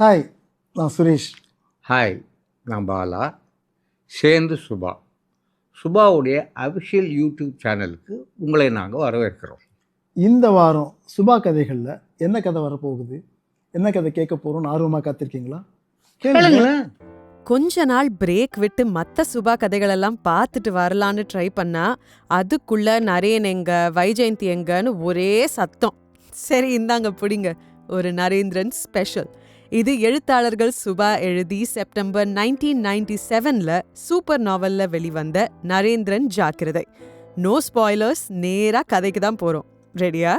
Hi, நான் Suresh. Hi, நான் பாலா. சேர்ந்து சுபாவுடைய அஃபிஷியல் யூடியூப் சேனலுக்கு உங்களை நாங்கள் வரவேற்கிறோம். இந்த வாரம் சுபா கதைகளில் என்ன கதை வரப்போகுது, என்ன கதை கேட்க போகிறோம்னு ஆர்வமாக காத்திருக்கீங்களா? கேளுங்களேன். கொஞ்ச நாள் பிரேக் விட்டு மற்ற சுபா கதைகளெல்லாம் பார்த்துட்டு வரலான்னு ட்ரை பண்ணா அதுக்குள்ள நரேன் எங்க வைஜெயந்தி எங்கன்னு ஒரே சத்தம். சரி, இந்தாங்க பிடிங்க ஒரு நரேந்திரன் ஸ்பெஷல். இது எழுத்தாளர்கள் சுபா எழுதி செப்டம்பர் 1997 சூப்பர் நாவல்ல வெளிவந்த நரேந்திரன் ஜாக்கிரதை. நோ ஸ்பாய்லர்ஸ், நேரா கதைக்கு தான் போறோம். ரெடியா?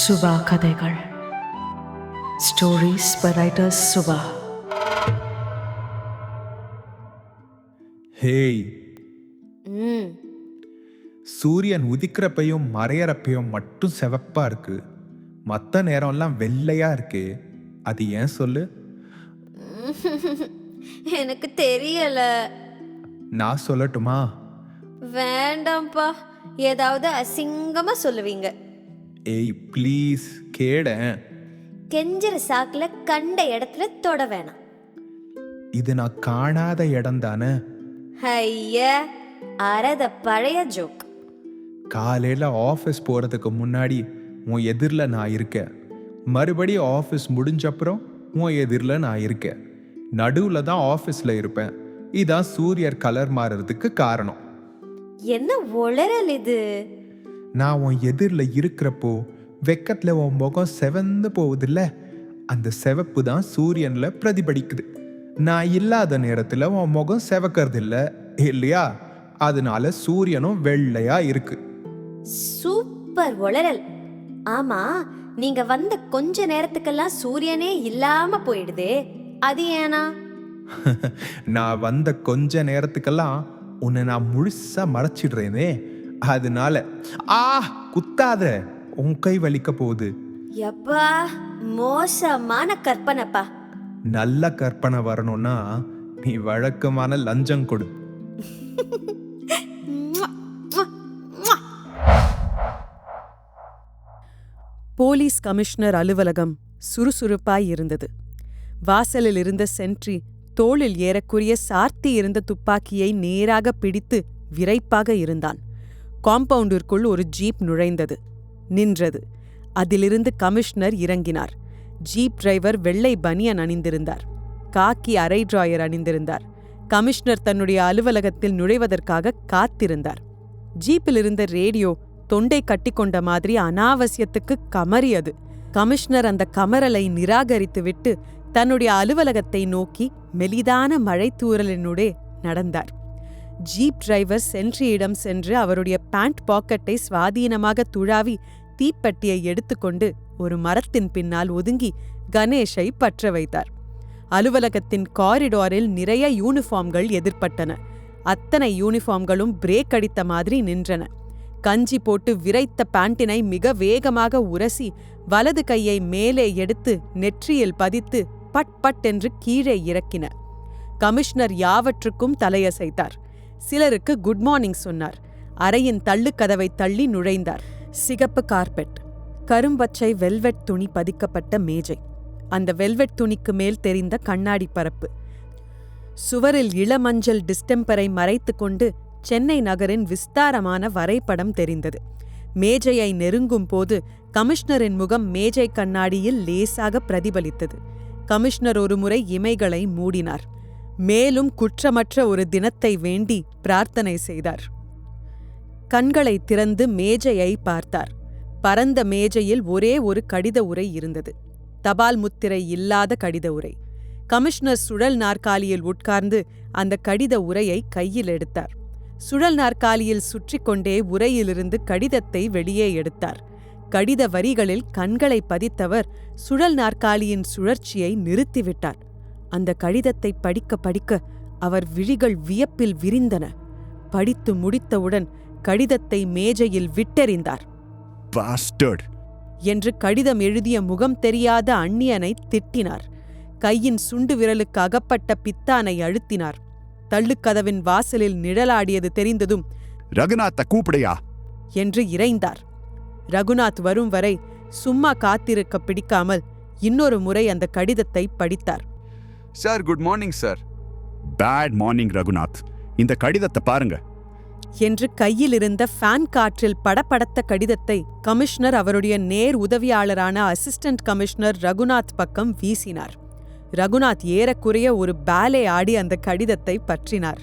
சுபா கதைகள். Stories by writers Subha. Hey, சூரியன் உதிக்கிறப்பையும் மறையறப்பையும் மட்டும் செவப்பா இருக்கு, மற்ற நேரம்லாம் வெள்ளையா இருக்கு. அது ஏன் சொல்லு? எனக்கு தெரியல. நான் சொல்லட்டுமா? வேண்டாம்ப்பா, ஏதாவது அசிங்கமா சொல்லுவீங்க. ஏய் ப்ளீஸ் கேட. கெஞ்சிற சாக்குல கண்ட இடத்துல தொட வேணாம். இது நான் காணாத இடம் தானே. ஐயா, அறத பழைய ஜோக். காலையில் ஆஃபீஸ் போகிறதுக்கு முன்னாடி உன் எதிரில் நான் இருக்கேன், மறுபடியும் ஆஃபீஸ் முடிஞ்சப்புறம் உன் எதிரில் நான் இருக்கேன், நடுவில் தான் ஆஃபீஸில் இருப்பேன். இதான் சூரியர் கலர் மாறுறதுக்கு காரணம். என்ன உளறல் இது? நான் உன் எதிரில் இருக்கிறப்போ வெக்கத்தில் உன் முகம் செவந்து போகுதில்ல, அந்த செவப்பு தான் சூரியனில் பிரதிபலிக்குது. நான் இல்லாத நேரத்தில் உன் முகம் செவக்கிறது இல்லை இல்லையா? அதனால சூரியனும் வெள்ளையா இருக்கு. சூப்பர் உளறல். ஆமா, நீங்க வந்த கொஞ்ச நேரத்துக்கெல்லாம் சூரியனே இல்லாம போயிடுதே, அது ஏனா? நான் வந்த கொஞ்ச நேரத்துக்கெல்லாம் உன்னை நான் முழுசா மறைச்சிடுறேனே, அதனால. குத்தாத, உன் கை வலிக்க போகுது. எப்பா, மோசமான கற்பனைப்பா. நல்ல கற்பனை வரணும்னா நீ வழக்கமான லஞ்சம் கொடு. போலீஸ் கமிஷனர் அலுவலகம் சுறுசுறுப்பாய் இருந்தது. வாசலில் இருந்த சென்ட்ரி தோளில் ஏறக்குரிய சார்த்தி இருந்த துப்பாக்கியை நேராக பிடித்து விரைப்பாக இருந்தான். காம்பவுண்டிற்குள் ஒரு ஜீப் நுழைந்தது, நின்றது. அதிலிருந்து கமிஷனர் இறங்கினார். ஜீப் டிரைவர் வெள்ளை பனியன் அணிந்திருந்தார், காக்கி அரை டிராயர் அணிந்திருந்தார். கமிஷனர் தன்னுடைய அலுவலகத்தில் நுழைவதற்காக காத்திருந்தார். ஜீப்பில் இருந்த ரேடியோ தொண்டை கட்டிக்கொண்ட மாதிரி அனாவசியத்துக்கு கமறியது. கமிஷனர் அந்த கமறலை நிராகரித்துவிட்டு தன்னுடைய அலுவலகத்தை நோக்கி மெலிதான மழைத்தூறலினுடைய நடந்தார். ஜீப் டிரைவர் சென்ட்ரியிடம் சென்று அவருடைய பேண்ட் பாக்கெட்டை சுவாதீனமாக துழாவி தீப்பெட்டியை எடுத்துக்கொண்டு ஒரு மரத்தின் பின்னால் ஒதுங்கி கணேஷை பற்ற வைத்தார். அலுவலகத்தின் காரிடாரில் நிறைய யூனிஃபார்ம்கள் எதிர்பட்டன. அத்தனை யூனிஃபார்ம்களும் பிரேக் அடித்த மாதிரி நின்றன. கஞ்சி போட்டு விரைத்த பேண்டினை மிக வேகமாக உரசி வலது கையை மேலே எடுத்து நெற்றியில் பதித்து பட் பட் என்று கீழே இறக்கின. கமிஷனர் யாவற்றுக்கும் தலையசைத்தார். சிலருக்கு குட் மார்னிங் சொன்னார். அறையின் தள்ளுக்கதவை தள்ளி நுழைந்தார். சிகப்பு கார்பெட், கரும்பச்சை வெல்வெட் துணி பதிக்கப்பட்ட மேஜை, அந்த வெல்வெட் துணிக்கு மேல் தெரிந்த கண்ணாடி பரப்பு, சுவரில் இளமஞ்சள் டிஸ்டெம்பரை மறைத்து கொண்டு சென்னை நகரின் விஸ்தாரமான வரைபடம் தெரிந்தது. மேஜையை நெருங்கும் போது கமிஷனரின் முகம் மேஜை கண்ணாடியில் லேசாக பிரதிபலித்தது. கமிஷனர் ஒருமுறை இமைகளை மூடினார். மேலும் குற்றமற்ற ஒரு தினத்தை வேண்டி பிரார்த்தனை செய்தார். கண்களை திறந்து மேஜையை பார்த்தார். பரந்த மேஜையில் ஒரே ஒரு கடித உரை இருந்தது, தபால் முத்திரை இல்லாத கடித உரை. கமிஷனர் சுழல் நாற்காலியில் உட்கார்ந்து அந்த கடித உரையை கையில் எடுத்தார். சுழல் நாற்காலியில் சுற்றி கொண்டே உரையிலிருந்து கடிதத்தை வெளியே எடுத்தார். கடித வரிகளில் கண்களை பதித்தவர் சுழல் நாற்காலியின் சுழற்சியை நிறுத்திவிட்டார். அந்த கடிதத்தை படிக்க படிக்க அவர் விழிகள் வியப்பில் விரிந்தன. படித்து முடித்தவுடன் கடிதத்தை மேஜையில் விட்டெறிந்தார். என்று கடிதம் எழுதிய முகம் தெரியாத அந்நியனை திட்டினார். கையின் சுண்டு விரலுக்கு அகப்பட்ட பித்தானை அழுத்தினார். தள்ளுக்கதவின் வாசலில் நிழலாடியது தெரிந்ததும் ரகுநாத்த கூப்பிடையா என்று இறைந்தார். ரகுநாத் வரும் வரை சும்மா காத்திருக்க பிடிக்காமல் இன்னொரு முறை அந்த கடிதத்தை படித்தார். Sir, good morning sir. Bad morning Raghunath. இந்த கடிதத்தை பாருங்க என்று கையிலிருந்த ஃபேன் காற்றில் படபடத்த கடிதத்தை கமிஷனர் அவருடைய நேர் உதவியாளரான அசிஸ்டன்ட் கமிஷனர் ரகுநாத் பக்கம் வீசினார். ரகுநாத் ஏறக்குறைய ஒரு பேலே ஆடி அந்த கடிதத்தை பற்றினார்.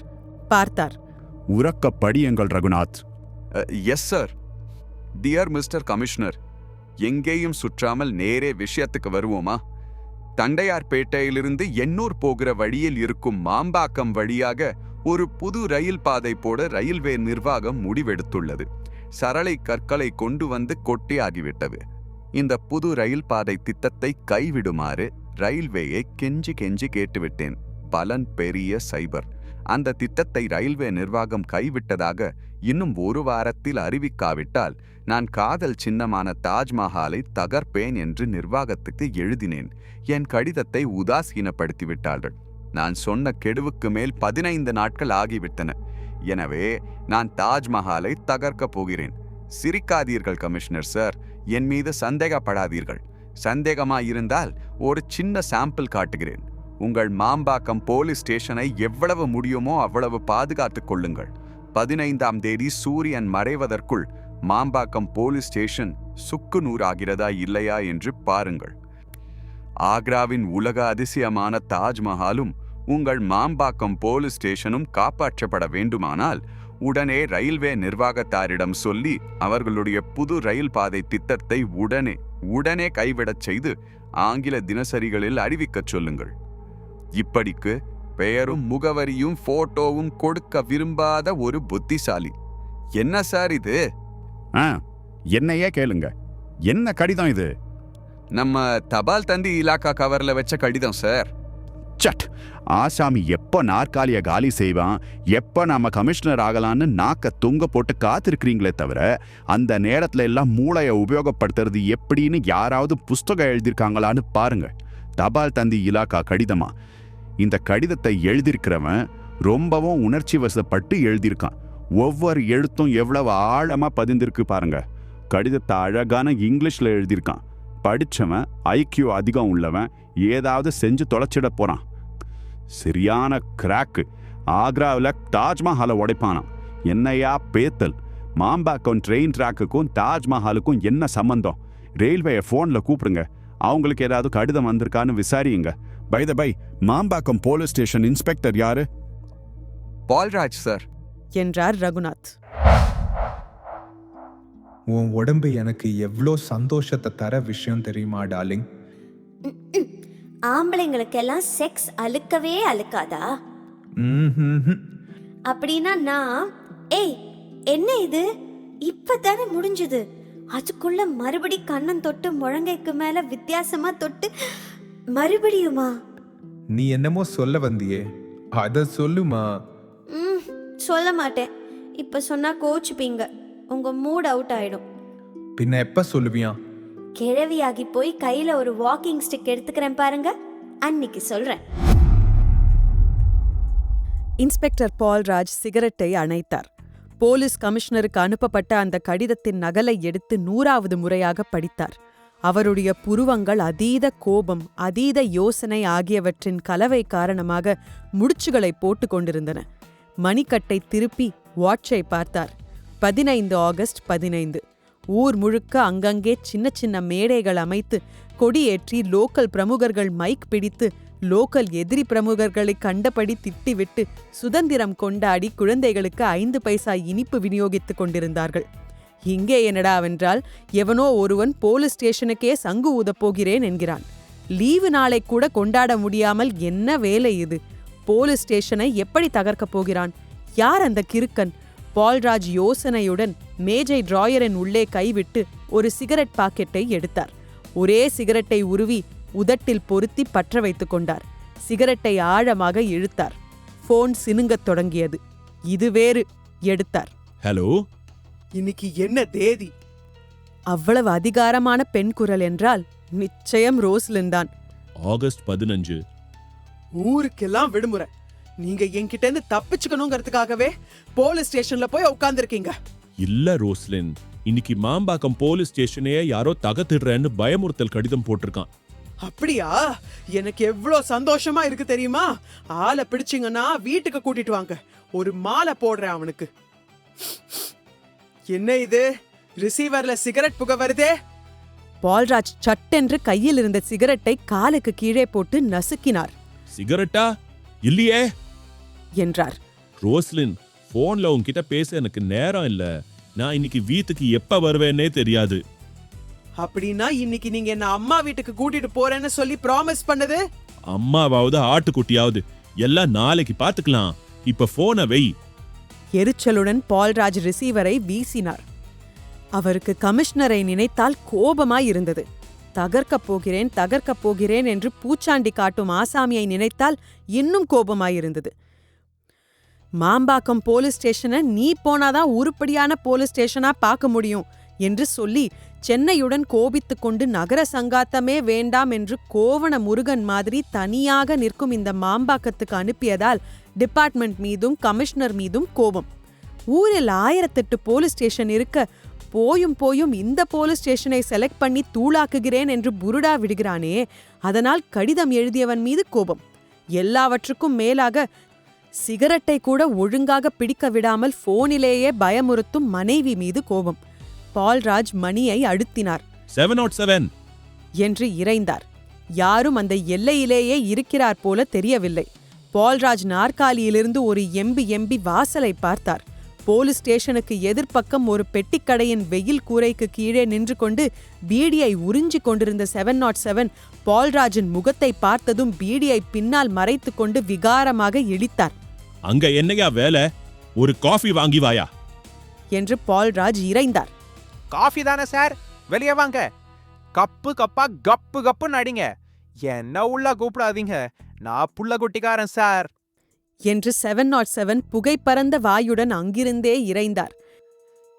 பார்த்தார். உறக்க படியுங்கள் Raghunath. Yes sir. Dear mister commissioner, எங்கேயும் சுற்றாமல் நேரே விஷயத்துக்கு வருவோமா? தண்டையார்பேட்டையிலிருந்து எண்ணூர் போகிற வழியில் இருக்கும் மாம்பாக்கம் வழியாக ஒரு புது ரயில் பாதை போட ரயில்வே நிர்வாகம் முடிவெடுத்துள்ளது. சரளை கற்களை கொண்டு வந்து கொட்டியாகிவிட்டது. இந்த புது ரயில் பாதை திட்டத்தை கைவிடுமாறு ரயில்வேயை கெஞ்சி கெஞ்சி கேட்டுவிட்டேன். பலன் பெரிய சைபர். அந்த திட்டத்தை ரயில்வே நிர்வாகம் கைவிட்டதாக இன்னும் ஒரு வாரத்தில் அறிவிக்காவிட்டால் நான் காதல் சின்னமான தாஜ்மஹாலை தகர்ப்பேன் என்று நிர்வாகத்துக்கு எழுதினேன். என் கடிதத்தை உதாசீனப்படுத்திவிட்டார்கள். நான் சொன்ன கெடுவுக்கு மேல் 15 நாட்கள் ஆகிவிட்டன. எனவே நான் தாஜ்மஹாலை தகர்க்கப் போகிறேன். சிரிக்காதீர்கள் கமிஷனர் சார், என் மீது சந்தேகப்படாதீர்கள். சந்தேகமாயிருந்தால் ஒரு சின்ன சாம்பிள் காட்டுகிறேன். உங்கள் மாம்பாக்கம் போலீஸ் ஸ்டேஷனை எவ்வளவு முடியுமோ அவ்வளவு பாதுகாத்துக் கொள்ளுங்கள். 15ஆம் தேதி சூரியன் மறைவதற்குள் மாம்பாக்கம் போலீஸ் ஸ்டேஷன் சுக்கு நூறாகிறதா இல்லையா என்று பாருங்கள். ஆக்ராவின் உலக அதிசயமான தாஜ்மஹாலும் உங்கள் மாம்பாக்கம் போலீஸ் ஸ்டேஷனும் காப்பாற்றப்பட வேண்டுமானால் உடனே ரயில்வே நிர்வாகத்தாரிடம் சொல்லி அவர்களுடைய புது ரயில் பாதை திட்டத்தை உடனே கைவிடச் செய்து ஆங்கில தினசரிகளில் அறிவிக்கச் சொல்லுங்கள். இப்படிக்கு பெயரும் முகவரியும் போட்டோவும் கொடுக்க விரும்பாத ஒரு புத்திசாலி. என்ன சார் இது? என்னையே கேளுங்க. என்ன கடிதம் இது? நம்ம தபால் தந்தி இலாக்கா கவர்ல வச்ச கடிதம் சார். சட், ஆசாமி எப்போ நாற்காலிய காலி செய்வான், எப்போ நாம கமிஷனர் ஆகலான்னு நாக்க தொங்க போட்டு காத்திருக்கிறீங்களே தவிர அந்த நேரத்துல எல்லாம் மூளையை உபயோகப்படுத்துறது எப்படின்னு யாராவது புஸ்தகம் எழுதியிருக்காங்களான்னு பாருங்க. தபால் தந்தி இலாக்கா கடிதமா? இந்த கடிதத்தை எழுதியிருக்கிறவன் ரொம்பவும் உணர்ச்சி வசப்பட்டு எழுதியிருக்கான். ஒவ்வொரு எழுத்தும் எவ்வளவு ஆழமா பதிந்திருக்கு பாருங்க. கடிதத்தை அழகான இங்கிலீஷ்ல எழுதியிருக்கான். படிச்சவன், ஐக்கியூ அதிகம் உள்ளவன் ஏதாவது செஞ்சு தொலைச்சிட போறான். சரியான கிராக்கு. ஆக்ராவில் தாஜ்மஹாலை உடைப்பானான். என்னையா பேத்தல்? மாம்பாக்கம் ட்ரெயின் ட்ராக்குக்கும் தாஜ்மஹாலுக்கும் என்ன சம்பந்தம்? ரயில்வேயை ஃபோனில் கூப்பிடுங்க. அவங்களுக்கு ஏதாவது கடிதம் வந்திருக்கான்னு விசாரியுங்க. By the by, Mambakkam police station inspector யாரு? பால்ராஜ் சார் என்றார் ரகுநாத். உன் உடம்பு எனக்கு எவ்வளோ சந்தோஷத்தை தர விஷயம் தெரியுமா டார்லிங்? ஆம்பளைங்களுக்கெல்லாம் செக்ஸ் அழுக்கவே அழுக்காதா? அப்படின்னா நான் என்ன இது இப்பதானே முடிஞ்சது, அதுக்குள்ள மறுபடி கண்ணன் தொட்டு முழங்கைக்கு மேல வித்தியாசமா தொட்டு மறுபடியுமா? நீ என்னமோ சொல்ல வந்தியே, அத சொல்லுமா. சொல்ல மாட்டேன். இப்ப சொன்னா கோச்சுப்பீங்க, உங்க மூட் அவுட் ஆயிடும். பின்ன எப்ப சொல்லுவியா? கிழவியாகி போய் கையில ஒரு வாக்கிங் ஸ்டிக் எடுத்துக்கிறேன் பாருங்க, அன்னைக்கு சொல்றேன். இன்ஸ்பெக்டர் பால்ராஜ் சிகரெட்டை அணைத்தார். போலீஸ் கமிஷனருக்கு அனுப்பப்பட்ட அந்த கடிதத்தின் நகலை எடுத்து 100வது முறையாக படித்தார். அவருடைய புருவங்கள் அதீத கோபம், அதீத யோசனை ஆகியவற்றின் கலவை காரணமாக முடிச்சுகளை போட்டு கொண்டிருந்தன. மணிக்கட்டை திருப்பி வாட்சை பார்த்தார். 15 ஆகஸ்ட் 15. ஊர் முழுக்க அங்கங்கே சின்ன சின்ன மேடைகள் அமைத்து கொடியேற்றி லோக்கல் பிரமுகர்கள் மைக் பிடித்து லோக்கல் எதிரி பிரமுகர்களை கண்டபடி திட்டிவிட்டு சுதந்திரம் கொண்டாடி குழந்தைகளுக்கு 5 பைசா இனிப்பு விநியோகித்துக் கொண்டிருந்தார்கள். இங்கே என்னடாவென்றால் எவனோ ஒருவன் போலீஸ் ஸ்டேஷனுக்கே சங்கு ஊதப்போகிறேன் என்கிறான். லீவு நாளை கூட கொண்டாட முடியாமல் என்ன வேலை இது? போலீஸ் ஸ்டேஷனை எப்படி தகர்க்கப் போகிறான்? யார் அந்த கிறுக்கன்? பால்ராஜ் யோசனையுடன் மேஜை டிராயரின் உள்ளே கைவிட்டு ஒரு சிகரெட் பாக்கெட்டை எடுத்தார். ஒரே சிகரெட்டை உருவி உதட்டில் பொருத்தி பற்ற வைத்துக் கொண்டார். சிகரெட்டை ஆழமாக இழுத்தார். போன் சினுங்கத் தொடங்கியது. இது வேறு. எடுத்தார். ஹலோ, இன்னைக்கு என்ன தேதி? அவ்வளவு அதிகாரமான பெண் குரல் என்றால் நிச்சயம் ரோஸ்லின் தான். ஆகஸ்ட் 15. ஊருக்கெல்லாம் விடுமுறை. நீங்க என்கிட்ட இருந்து தப்பிச்சுக்கணுங்கிறதுக்காகவே போலீஸ் ஸ்டேஷன்ல போய் உட்கார்ந்துருக்கீங்க. இல்ல ரோஸ்லின், இன்னைக்கு மாம்பாக்கம் போலீஸ் ஸ்டேஷனையே யாரோ தகத்திடுறேன்னு பயமுறுத்தல் கடிதம் போட்டிருக்கான். அப்படியா? எனக்கு எவ்வளவு சந்தோஷமா இருக்கு தெரியுமா? ஆளை பிடிச்சிங்கன்னா வீட்டுக்கு கூட்டிட்டு வாங்க, ஒரு மாலை போடுறேன் அவனுக்கு. என்ன இது, ரிசீவர்ல சிகரெட் புகை வருதே? பால்ராஜ் சட்டென்று கையில் இருந்த சிகரெட்டை காலுக்கு கீழே போட்டு நசுக்கினார். சிகரெட்டா? இல்லையே என்றார். ரோஸ்லின், போன்ல உன்கிட்ட பேச எனக்கு நேரம் இல்ல. நான் இன்னைக்கு வீட்டுக்கு எப்ப வருவேன்னே தெரியாது. அப்படின்னா இன்னைக்கு நீங்க என்ன அம்மா வீட்டுக்கு கூட்டிட்டு போறேன்னு சொல்லி ப்ராமிஸ் பண்ணது? அம்மாவாவது ஆட்டுக்குட்டியாவது எல்லாம் நாளைக்கு பாத்துக்கலாம். இப்ப போனை வை. எரிச்சலுடன் பால்ராஜ் ரிசீவரை வீசினார். அவருக்கு கமிஷனரை நினைத்தால் கோபமாயிருந்தது. தகர்க்கப் போகிறேன் என்று பூச்சாண்டி காட்டும் ஆசாமியை நினைத்தால் இன்னும் கோபமாயிருந்தது. மாம்பாக்கம் போலீஸ் ஸ்டேஷனை நீ போனாதான் உருப்படியான போலீஸ் ஸ்டேஷனா பார்க்க முடியும் என்று சொல்லி சென்னையுடன் கோபித்துக் கொண்டு நகர சங்காத்தமே வேண்டாம் என்று கோவண முருகன் மாதிரி தனியாக நிற்கும் இந்த மாம்பாக்கத்துக்கு அனுப்பியதால் டிபார்ட்மெண்ட் மீதும் கமிஷனர் மீதும் கோபம். ஊரில் 1008 போலீஸ் ஸ்டேஷன் இருக்க போயும் இந்த போலீஸ் ஸ்டேஷனை செலக்ட் பண்ணி தூளாக்குகிறேன் என்று புருடா விடுகிறானே, அதனால் கடிதம் எழுதியவன் மீது கோபம். எல்லாவற்றுக்கும் மேலாக சிகரெட்டை கூட ஒழுங்காக பிடிக்க விடாமல் போனிலேயே பயமுறுத்தும் மனைவி மீது கோபம். பால்ராஜ் மணியை அழுத்தினார். 707 என்று இறைந்தார். யாரும் அந்த எல்லையிலேயே இருக்கிறார் போல தெரியவில்லை. பால்ராஜ் நாற்காலியிலிருந்து ஒரு எம்பி வாசலை பார்த்தார். போலீஸ் ஸ்டேஷனுக்கு எதிர்ப்பக்கம் ஒரு பெட்டிக்கடையின் வெயில் கூரைக்கு கீழே நின்று கொண்டு பீடியை உறிஞ்சிக் கொண்டிருந்த 707 பால்ராஜின் முகத்தை பார்த்ததும் பீடியை பின்னால் மறைத்து கொண்டு விகாரமாக இழித்தார். அங்க என்னையா வேலை? ஒரு காஃபி வாங்கி வாயா என்று பால்ராஜ் இறைந்தார். காஃபி தானே சார், வெளியே வாங்க. கப்பா கப்புன்னு அடிங்க. என்ன உள்ள கூப்பிடாதீங்க, நான் புள்ள குட்டிக்காரன் சார் என்று 707 புகைப்பறந்த வாயுடன் அங்கிருந்தே இறைந்தார்.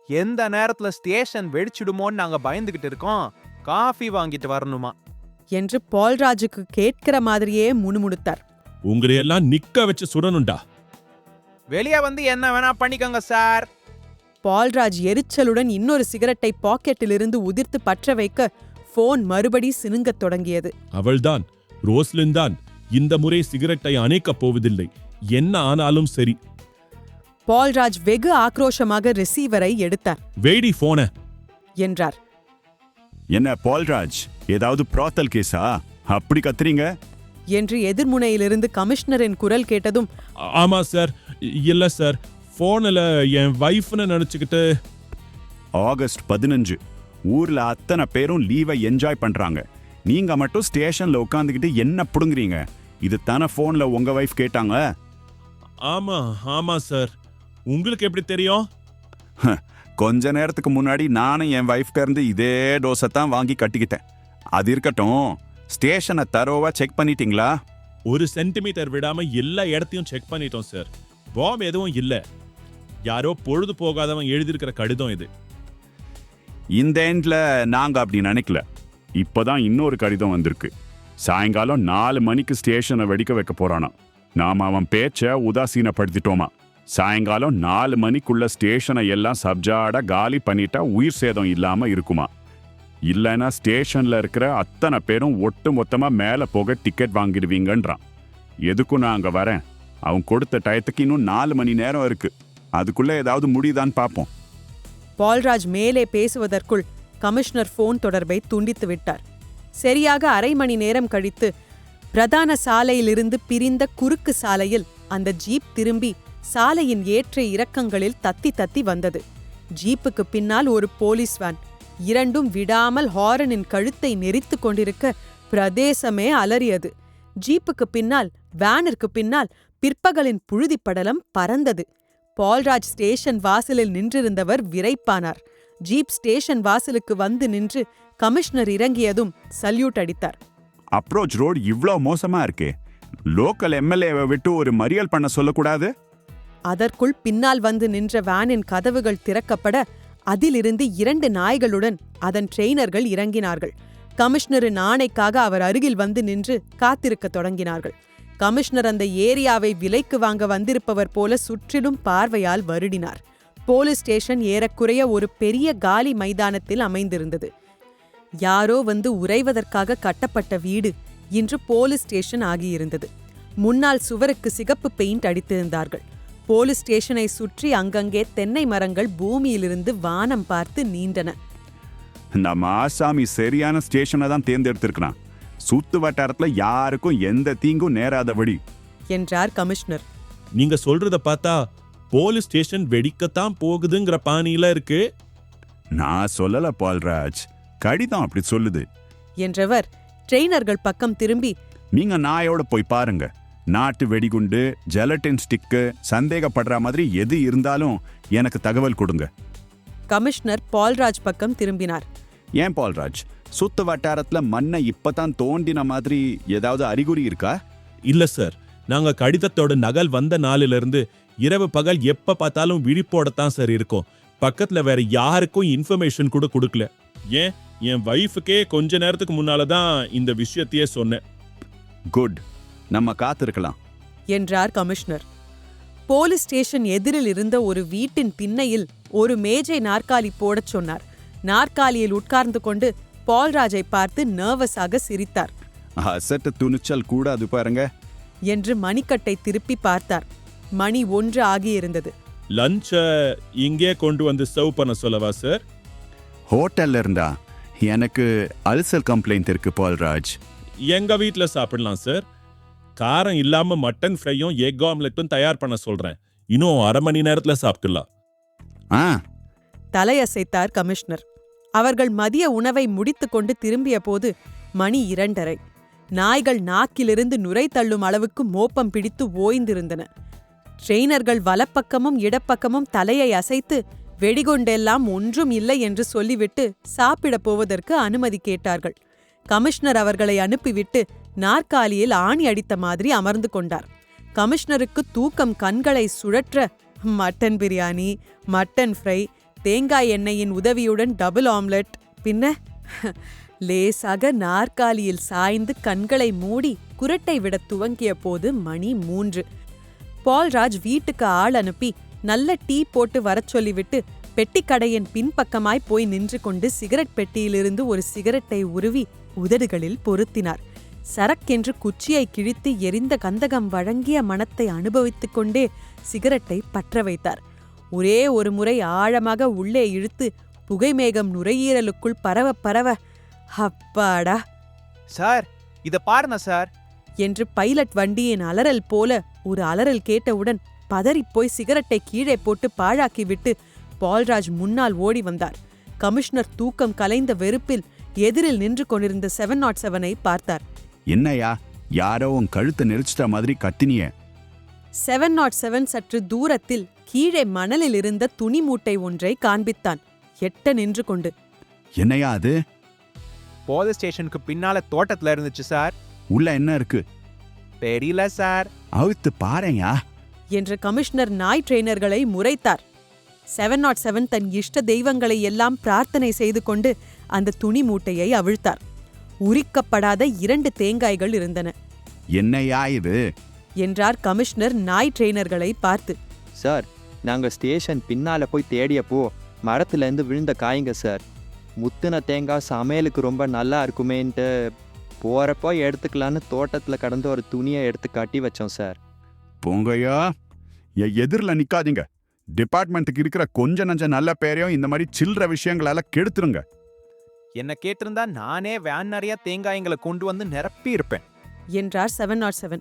எந்த நேரத்துல ஸ்டேஷன் வெடிச்சிடுமோன்னு நாங்க பயந்துகிட்டு இருக்கோம், காஃபி வாங்கிட்டு வரணுமா என்று பால்ராஜுக்கு கேட்கிற மாதிரியே முணுமுணுத்தார். உங்களையெல்லாம் நிக்க வச்சு சுடணுண்டா. வெளியே வந்து என்ன வேணா பண்ணிக்கோங்க சார். பால்ராஜ் எரிச்சலுடன் இன்னொரு சிகரெட்டை பாக்கெட்டிலிருந்து உதிர்த்து பற்ற வைக்க போன் மறுபடி சினுங்கத் தொடங்கியது. அவள்தான், ரோஸ்லின் தான் இந்த முறை சிகரெட்டை அணைக்கப் போவதில்லை, என்ன ஆனாலும் சரி. பால்ராஜ் வெகு ஆக்ரோஷமாக ரிசீவரை எடுத்தார். வெயிடி போன என்றார். என்ன பால்ராஜ், ஏதாவது ப்ராத்தல் கேஸா அப்படி கத்துறீங்க என்று எதிர்முனையிலிருந்து கமிஷனரின் குரல் கேட்டதும், ஆமா சார், இல்ல சார், போன்ல என் வைஃப்னு நினைச்சுக்கிட்டு. ஆகஸ்ட் 15 ஊர்ல அத்தனை பேரும் லீவை என்ஜாய் பண்றாங்க, நீங்க மட்டும் ஸ்டேஷன்ல உட்காந்துக்கிட்டு என்ன புடுங்குறீங்க? இது தானே போன்ல உங்க வைஃப் கேட்டாங்க. ஆமா சார், உங்களுக்கு எப்படி தெரியும்? கொஞ்ச நேரத்துக்கு முன்னாடி நானும் என் வைஃப்ட இருந்து இதே டோஸை தான் வாங்கி கட்டிக்கிட்டேன். அது இருக்கட்டும், ஸ்டேஷனை தரோவா செக் பண்ணிட்டீங்களா? 1 சென்டிமீட்டர் விடாம எல்லா இடத்தையும் செக் பண்ணிட்டோம் சார். பாம் எதுவும் இல்ல. யாரோ பொழுது போகாதவன் எழுதியிருக்கிற கடிதம் இது. இந்த எண்ட்ல நாங்க அப்படி நினைக்கல. இப்பதான் இன்னொரு கடிதம் வந்திருக்கு. சாயங்காலம் 4 மணிக்கு ஸ்டேஷனை வெடிக்க வைக்க போறானா. நாம அவன் பேச்ச உதாசீனப்படுத்திட்டோமா. சாயங்காலம் 4 மணிக்குள்ள ஸ்டேஷனை எல்லாம் சப்ஜாட காலி பண்ணிட்டா உயிர் சேதம் இல்லாம இருக்குமா. இல்லைன்னா ஸ்டேஷன்ல இருக்கிற அத்தனை பேரும் ஒட்டு மொத்தமா மேல போக டிக்கெட் வாங்கிடுவீங்கன்றான். எதுக்கும் நான் அங்க வரேன். அவன் கொடுத்த டயத்துக்கு இன்னும் 4 மணி நேரம் இருக்கு. அதுக்குள்ள ஏதாவது முடியுதான்னு பார்ப்போம். பால்ராஜ் மேலே பேசுவதற்குள் கமிஷனர் போன் தொடர்பை துண்டித்து விட்டார். சரியாக அரை மணி நேரம் கழித்து பிரதான சாலையிலிருந்து பிரிந்த குறுக்கு சாலையில் அந்த ஜீப் திரும்பி சாலையின் ஏற்ற இறக்கங்களில் தத்தி வந்தது. ஜீப்புக்கு பின்னால் ஒரு போலீஸ் வேன். இரண்டும் விடாமல் ஹாரனின் கழுத்தை நெரித்து கொண்டிருக்க பிரதேசமே அலறியது. ஜீப்புக்கு பின்னால், வேனிற்கு பின்னால் பிற்பகலின் புழுதிப்படலம் பறந்தது. பால்ராஜ் ஸ்டேஷன் வாசலில் நின்றிருந்தவர் விரைப்பானார். ஜீப் ஸ்டேஷன் வாசலுக்கு வந்து நின்று கமிஷனர் இறங்கியதும் சல்யூட் அடித்தார். அப்ரோச் ரோடு இவ்ளோ மோசமா இருக்கே, லோக்கல் எம்எல்ஏவை விட்டு ஒரு மறியல் பண்ண சொல்லக்கூடாது? அதற்குள் பின்னால் வந்து நின்ற வேனின் கதவுகள் திறக்கப்பட அதிலிருந்து 2 நாய்களுடன் அதன் ட்ரெயினர்கள் இறங்கினார்கள். கமிஷனரின் ஆணைக்காக அவர் அருகில் வந்து நின்று காத்திருக்க தொடங்கினார்கள். கமிஷனர் அந்த ஏரியாவை விலைக்கு வாங்க வந்திருப்பவர் போல சுற்றிலும் பார்வையால் வருடினார். போலீஸ் ஸ்டேஷன் ஏறக்குறைய ஒரு பெரிய காலி மைதானத்தில் அமைந்திருந்தது. யாரோ வந்து உறைவதற்காக கட்டப்பட்ட வீடு இன்று போலீஸ் ஸ்டேஷன் ஆகியிருந்தது. முன்னால் சுவருக்கு சிகப்பு பெயிண்ட் அடித்திருந்தார்கள். போலீஸ் ஸ்டேஷனை சுற்றி அங்கங்கே தென்னை மரங்கள் பூமியிலிருந்து வானம் பார்த்து நீண்டன. நம்ம ஆசாமி சரியான ஸ்டேஷனை தான் தேர்ந்தெடுத்திருக்கிறான். சுத்து வட்டாரத்துல யாருக்கும் எந்த தீங்கும் நேராதபடி என்றார் கமிஷனர். நீங்க சொல்றத பார்த்தா போலீஸ் ஸ்டேஷன் வெடிக்கத்தான் போகுதுங்கிற பாணியில இருக்கு. நான் சொல்லல பால்ராஜ், கடிதம் அப்படி சொல்லுது என்றவர் ட்ரெயினர்கள் பக்கம் திரும்பி, நீங்க நாயோட போய் பாருங்க. நாட்டு வெடிகுண்டு, ஜெலட்டின் ஸ்டிக்கு, சந்தேகப்படுற மாதிரி எது இருந்தாலும் எனக்கு தகவல் கொடுங்க. கமிஷனர் பால்ராஜ் பக்கம் திரும்பினார். ஏன் பால்ராஜ், சுத்து வட்டாரத்துல மண்ணை இப்பதான் தோண்டின மாதிரி ஏதாவது அறிகுறி இருக்கா? இல்ல சார், நாங்க கடிதத்தோட நகல் வந்த நாளிலிருந்து இரவு பகல் எப்ப பார்த்தாலும் விழிப்போடத்தான் சார் இருக்கோம். பக்கத்துல வேற யாருக்கும் இன்ஃபர்மேஷன் கூட கொடுக்கல. ஏன், என் வைஃபுக்கே கொஞ்ச நேரத்துக்கு முன்னாலதான் இந்த விஷயத்தையே சொன்னேன். குட், நம்ம காத்திருக்கலாம் என்றார் கமிஷனர். போலீஸ் ஸ்டேஷன் எதிரில் இருந்த ஒரு வீட்டின் திண்ணையில் ஒரு மேஜை நாற்காலி போடச் சொன்னார். நாற்காலியில் உட்கார்ந்து கொண்டு பால்ராஜை பார்த்து நர்வஸாக சிரித்தார். அசட்டு துணிச்சல் கூடாது பாருங்க என்று மணிக்கட்டை திருப்பி பார்த்தார். மணி 1 ஆகியிருந்தது. லஞ்ச இங்கே கொண்டு வந்து சர்வ் பண்ண சொல்லவா சார்? ஹோட்டல்ல இருந்தா எனக்கு அல்சர் கம்ப்ளைண்ட் இருக்கு பால்ராஜ். எங்க வீட்ல சாப்பிடலாம் சார். காரம் இல்லாம மட்டன் ஃப்ரையும் எக் ஆம்லெட்டும் தயார் பண்ண சொல்றேன். இன்னும் 1/2 மணி நேரத்துல சாப்பிடலாம். தலையசைத்தார் கமிஷனர். அவர்கள் மதிய உணவை முடித்துக்கொண்டு திரும்பிய போது மணி 2:30. நாய்கள் நாக்கிலிருந்து நுரை தள்ளும் அளவுக்கு மோப்பம் பிடித்து ஓய்ந்திருந்தன. ட்ரெயினர்கள் வலப்பக்கமும் இடப்பக்கமும் தலையை அசைத்து வெடிகுண்டெல்லாம் ஒன்றும் இல்லை என்று சொல்லிவிட்டு சாப்பிடப் போவதற்கு அனுமதி கேட்டார்கள். கமிஷனர் அவர்களை அனுப்பிவிட்டு நாற்காலியில் ஆணி அடித்த மாதிரி அமர்ந்து கொண்டார். கமிஷனருக்கு தூக்கம் கண்களை சுழற்ற மட்டன் பிரியாணி, மட்டன் ஃப்ரை, தேங்காய் எண்ணெயின் உதவியுடன் டபுள் ஆம்லெட், பின்ன லேசாக நாற்காலியில் சாய்ந்து கண்களை மூடி குரட்டை விட துவங்கிய போது மணி 3. பால்ராஜ் வீட்டுக்கு ஆள் அனுப்பி நல்ல டீ போட்டு வரச் சொல்லிவிட்டு பெட்டிக்கடையின் பின்பக்கமாய் போய் நின்று கொண்டு சிகரெட் பெட்டியிலிருந்து ஒரு சிகரெட்டை உருவி உதடுகளில் பொருத்தினார். சரக்கென்று குச்சியை கிழித்து எரிந்த கந்தகம் வழங்கிய மணத்தை அனுபவித்துக் கொண்டே சிகரெட்டை பற்ற வைத்தார். ஒரே ஒரு முறை ஆழமாக உள்ளே இழுத்து புகைமேகம் நுரையீரலுக்குள் பரவ பரவ, அப்பாடா சார், இத பாருங்க சார் என்று பைலட் வண்டியின் அலறல் போல ஒரு அலறல் கேட்டவுடன் பதறிப்போய் சிகரெட்டை கீழே போட்டு பாழாக்கிவிட்டு பால்ராஜ் முன்னால் ஓடி வந்தார். கமிஷனர் தூக்கம் கலைந்த வெறுப்பில் எதிரில் நின்று கொண்டிருந்த 707ஐ பார்த்தார். என்னையா, யாரோ உன் கழுத்தை நெரிச்சிட்ட மாதிரி கத்தினிய? 707 சற்று தூரத்தில் கீழே மணலில் இருந்த துணி மூட்டை ஒன்றை காண்பித்தான். எட்ட நின்று கொண்டு, என்னையா அது? போலீஸ் ஸ்டேஷனுக்கு பின்னால தோட்டத்துல இருந்துச்சு சார். உள்ள என்ன இருக்கு? தெரியல சார். அவுத்து பாருயா என்று கமிஷனர் நாய் ட்ரெயினர்களை முறைத்தார். 707 தன் இஷ்ட தெய்வங்களை எல்லாம் பிரார்த்தனை செய்து கொண்டு அந்த துணி மூட்டையை அவிழ்த்தார். உரிக்கப்படாத 2 தேங்காய்கள் இருந்தன. என்னையா இது என்றார் கமிஷனர் நாய் ட்ரெயினர்களை பார்த்து. சார், நாங்கள் ஸ்டேஷன் பின்னால் போய் தேடியப்போ மரத்துலேருந்து விழுந்த காய்ங்க சார். முத்துன தேங்காய் சமையலுக்கு ரொம்ப நல்லா இருக்குமேன்ட்டு போகிறப்போ எடுத்துக்கலான்னு தோட்டத்தில் கடந்து ஒரு துணியை எடுத்து கட்டி வச்சோம் சார். போங்கய்யா, என் எதிரில் நிற்காதீங்க. டிபார்ட்மெண்ட்டுக்கு இருக்கிற கொஞ்ச நஞ்ச நல்ல பேரையும் இந்த மாதிரி சில்லற விஷயங்களால கெடுத்துருங்க. என்ன கேட்டிருந்தா நானே வேன் நிறைய தேங்காய்களை கொண்டு வந்து நிரப்பி இருப்பேன் என்றார் 707.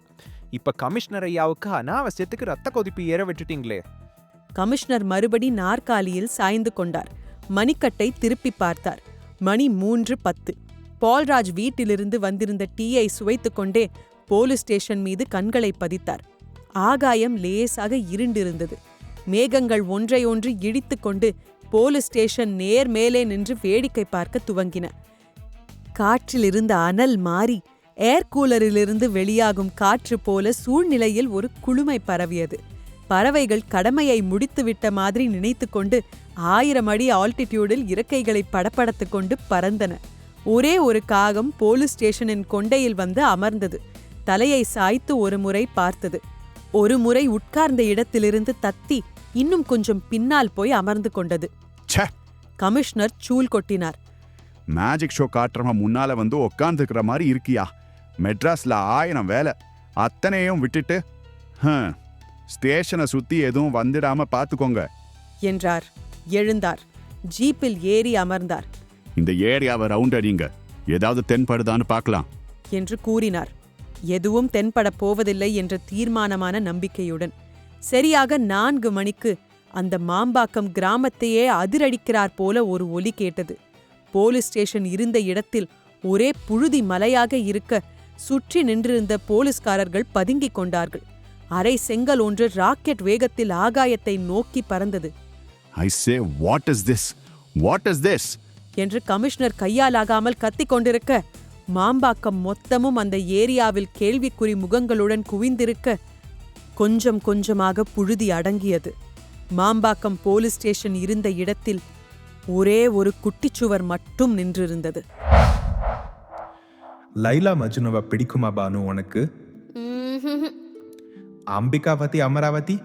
இப்ப கமிஷனர் ஐயாவுக்கு அனாவசியத்துக்கு ரத்த கொதிப்பு ஏற விட்டுட்டீங்களே. கமிஷனர் மறுபடி நாற்காலியில் சாய்ந்து கொண்டார். மணிக்கட்டை திருப்பி பார்த்தார். மணி 3:10. பால்ராஜ் வீட்டிலிருந்து வந்திருந்த டீயை சுவைத்துக் கொண்டே போலீஸ் ஸ்டேஷன் மீது கண்களை பதித்தார். ஆகாயம் லேசாக இருண்டிருந்தது. மேகங்கள் ஒன்றையொன்று இடித்து கொண்டு போலீஸ் ஸ்டேஷன் நேர் மேலே நின்று வேடிக்கை பார்க்க துவங்கின. காற்றிலிருந்த அனல் மாறி ஏர் கூலரிலிருந்து வெளியாகும் காற்று போல சூழ்நிலையில் ஒரு குளுமை பரவியது. பறவைகள் கடமையை முடித்துவிட்ட மாதிரி நினைத்து கொண்டு 1000 அடி ஆல்டிடியூடில் இறக்கைகளை படப்படத்து கொண்டு பறந்தன. ஒரே ஒரு காகம் போலீஸ் ஸ்டேஷனின் கொண்டையில் வந்து அமர்ந்தது. தலையை சாய்த்து ஒரு முறை பார்த்தது. ஒரு முறை உட்கார்ந்த இடத்திலிருந்து தத்தி இன்னும் கொஞ்சம் பின்னால் போய் அமர்ந்து கொண்டது. ச்சே, கமிஷனர் சூல் கொட்டினார். மேஜிக் ஷோ காட்டுறவன் முன்னால வந்து உக்காந்துக்கிற மாதிரி இருக்கியா? மெட்ராஸ்ல 1000 வேலை, அத்தனையும் விட்டுட்டு ஸ்டேஷனை சுத்தி எதுவும் வந்துடாம பாத்துக்கோங்க என்றார். எழுந்தார். ஜீப்பில் ஏறி அமர்ந்தார். இந்த ஏரியாவை ரவுண்ட் அடிங்க, ஏதாவது தென்படுதான்னு பார்க்கலாம் என்று கூறினார். எதுவும் தென்படப் போவதில்லை என்ற தீர்மானமான நம்பிக்கையுடன். சரியாக 4 மணிக்கு அந்த மாம்பாக்கம் கிராமத்தையே அதிரடிக்கிறார் போல ஒரு ஒலி கேட்டது. போலீஸ் ஸ்டேஷன் இருந்த இடத்தில் ஒரே புழுதி மலையாக இருக்க சுற்றி நின்றிருந்த போலீஸ்காரர்கள் பதுங்கிக் கொண்டார்கள். அரை செங்கல் ஒன்று ராக்கெட் வேகத்தில் ஆகாயத்தை நோக்கி பறந்தது. I say, what is this? What is this? என்று கமிஷனர் கையாலாகாமல் கத்திக் கொண்டிருக்க, மாம்பாக்கம் மொத்தமும் அந்த ஏரியாவில் கேள்விக்குறி முகங்களுடன் குவிந்திருக்க, கொஞ்சம் கொஞ்சமாக புழுதி அடங்கியது. மாம்பாக்கம் போலீஸ் ஸ்டேஷன் இருந்த இடத்தில் ஒரே ஒரு குட்டிச்சுவர் மட்டும் நின்றிருந்தது. லைலா மஜ்னுவை பிடிக்குமா பானு உனக்கு? Ambikavathi Amaravathi?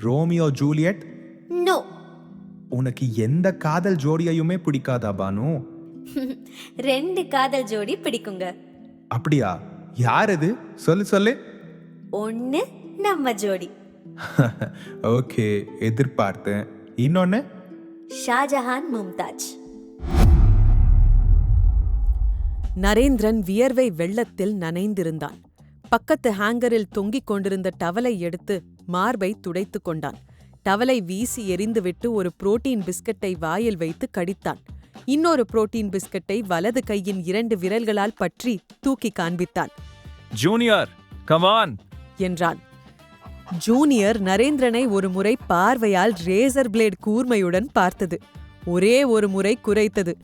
Romeo Juliet? No. உனக்கு எந்த காதல் ஜோடியையுமே பிடிக்காதா பானு? 2 காதல் ஜோடி பிடிக்குங்க. அப்படியா? யார் அது? சொல்லு சொல்லு. 1 நம்ம ஜோடி. ஓகே, எதிர்பார்த்தேன். இன்னொன்னு? ஷாஜஹான் மும்தாஜ். நரேந்திரன் வியர்வை வெள்ளத்தில் நனைந்திருந்தான். பக்கத்து ஹேங்கரில் தொங்கிக் கொண்டிருந்த டவலை எடுத்து மார்பை துடைத்து கொண்டான். டவலை வீசி எறிந்துவிட்டு ஒரு புரோட்டீன் பிஸ்கட்டை வாயில் வைத்து கடித்தான். இன்னொரு புரோட்டீன் பிஸ்கட்டை வலது கையின் 2 விரல்களால் பற்றி தூக்கி காண்பித்தான். ஜூனியர், கம் ஆன் என்றான். ஜூனியர் நரேந்திரனை ஒரு முறை பார்வையால் ரேசர் பிளேட் கூர்மையுடன் பார்த்தது. ஒரே ஒரு முறை குரைத்தது.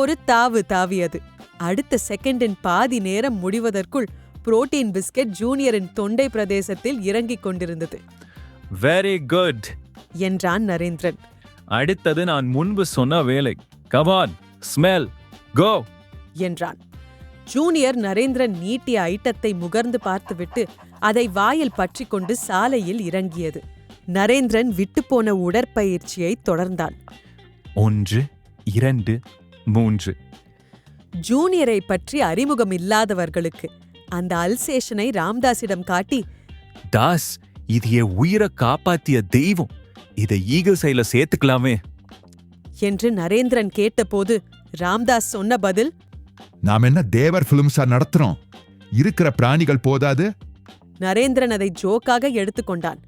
ஒரு தாவு தாவியது. அடுத்த செகண்டின் பாதி நேரம் முடிவதற்குள் புரோட்டீன் பிஸ்கட் ஜூனியரின் தொண்டை பிரதேசத்தில் இறங்கிக் கொண்டிருந்தது. வெரி குட் என்றான் நரேந்திரன். அடுத்தது நான் முன்பு சொன்ன வேலை. கம் ஆன், ஸ்மெல், கோ என்றான். ஜூனியர் நரேந்திரன் நீட்டிய ஐட்டத்தை முகர்ந்து பார்த்துவிட்டு அதை வாயில் பற்றி கொண்டு சாலையில் இறங்கியது. நரேந்திரன் விட்டுப்போன உடற்பயிற்சியை தொடர்ந்தான். 1, 2, 3. ஜூனியரை பற்றி அறிமுகம் இல்லாதவர்களுக்கு அந்த அல்சேஷனை ராம்தாஸிடம் காட்டி, தாஸ், இது என் உயிரை காப்பாத்திய தெய்வம், இதை ஈகிள் சைல சேர்த்துக்கலாமே என்று நரேந்திரன் கேட்டபோது ராம்தாஸ் சொன்ன பதில், நாம் என்ன தேவர் பிலிம்ஸா நடத்துறோம்? இருக்கிற பிராணிகள் போதாது? நரேந்திரன் அதை ஜோக்காக எடுத்துக்கொண்டான்.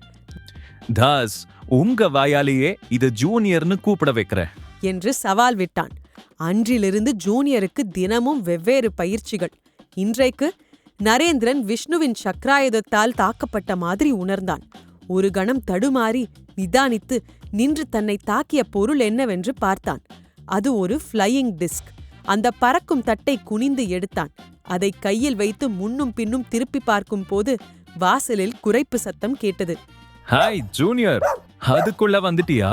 தாஸ், உங்க வாயாலேயே இத ஜூனியர்னு கூப்பிட வைக்கிற என்று சவால் விட்டான். அன்றிலிருந்து ஜூனியருக்கு தினமும் வெவ்வேறு பயிற்சிகள். இன்றைக்கு நரேந்திரன் விஷ்ணுவின் சக்ராயுதத்தால் தாக்கப்பட்ட மாதிரி உணர்ந்தான். ஒரு கணம் தடுமாறி நிதானித்து நின்று தன்னை தாக்கிய பொருள் என்னவென்று பார்த்தான். அது ஒரு ஃப்ளையிங் டிஸ்க். அந்த பறக்கும் தட்டை குனிந்து எடுத்தான். அதை கையில் வைத்து முன்னும் பின்னும் திருப்பி பார்க்கும் போது வாசலில் குரைப்பு சத்தம் கேட்டது. ஹாய் ஜூனியர், அதுக்குள்ள வந்துட்டியா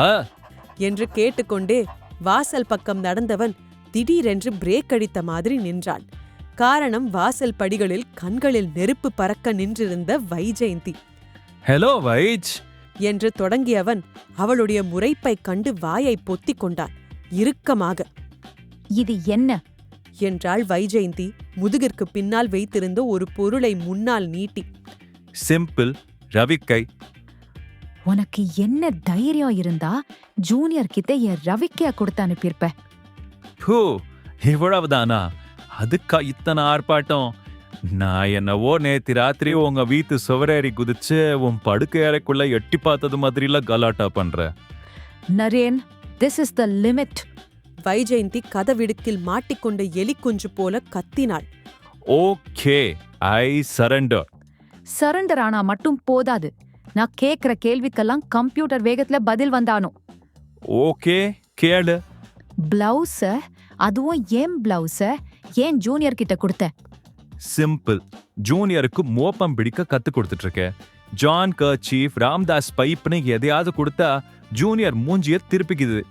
என்று கேட்டுக்கொண்டே வாசல் பக்கம் நடந்தவன் திடீரென்று பிரேக் அடித்த மாதிரி நின்றான். காரணம், வாசல் படிகளில் கண்களில் நெருப்பு பறக்க நின்றிருந்த வைஜெயந்தி. ஹலோ வைஜ் என்று தொடங்கியவன் அவளுடைய முறைப்பை கண்டு வாயை பொத்திக் கொண்டான் இறுக்கமாக. இது என்ன என்றாள் வைஜெயந்தி முதுகிற்கு பின்னால் வைத்திருந்த ஒரு பொருளை முன்னால் நீட்டி. சிம்பிள் ரவிக்கை. உனக்கு என்ன தைரியம் இருந்தா ஜூனியர் கிட்ட என் ரவிக்கைய கொடுத்து அனுப்பியிருப்ப. பூ, இவ்வளவுதானா? அதுக்கா இத்தனை ஆர்ப்பாட்டம்? நான் என்னவோ நேத்து ராத்திரி உங்க வீட்டு சுவரேறி குதிச்சு உன் படுக்கை அறைக்குள்ள எட்டி பார்த்தது மாதிரில கலாட்டா பண்ற. Naren, this is the limit. Vyjayanthi கதவிடுக்கில் மாட்டிக்கொண்ட எலி குஞ்சு போல கத்தினாள். Okay, I surrender. சரண்டர் ஆனா மட்டும் போதாது. நான் கேக்குற கேள்விக்கெல்லாம் கம்ப்யூட்டர் வேகத்துல பதில் வந்தானோ. ஓகே, கேளு. பிளவுஸ, அதுவும் ஏன் பிளவுஸ ஏன் ஜூனியர் கிட்ட கொடுத்த? சிம்பிள், ஜூனியருக்கு மோப்பம் பிடிக்க கத்து கொடுத்துட்டு இருக்க. ஜான் கர்ச்சீஃப், ராம்தாஸ் பைப்னு எதையாவது கொடுத்தா ஜூனியர் மூஞ்சிய திருப்பிக்குது.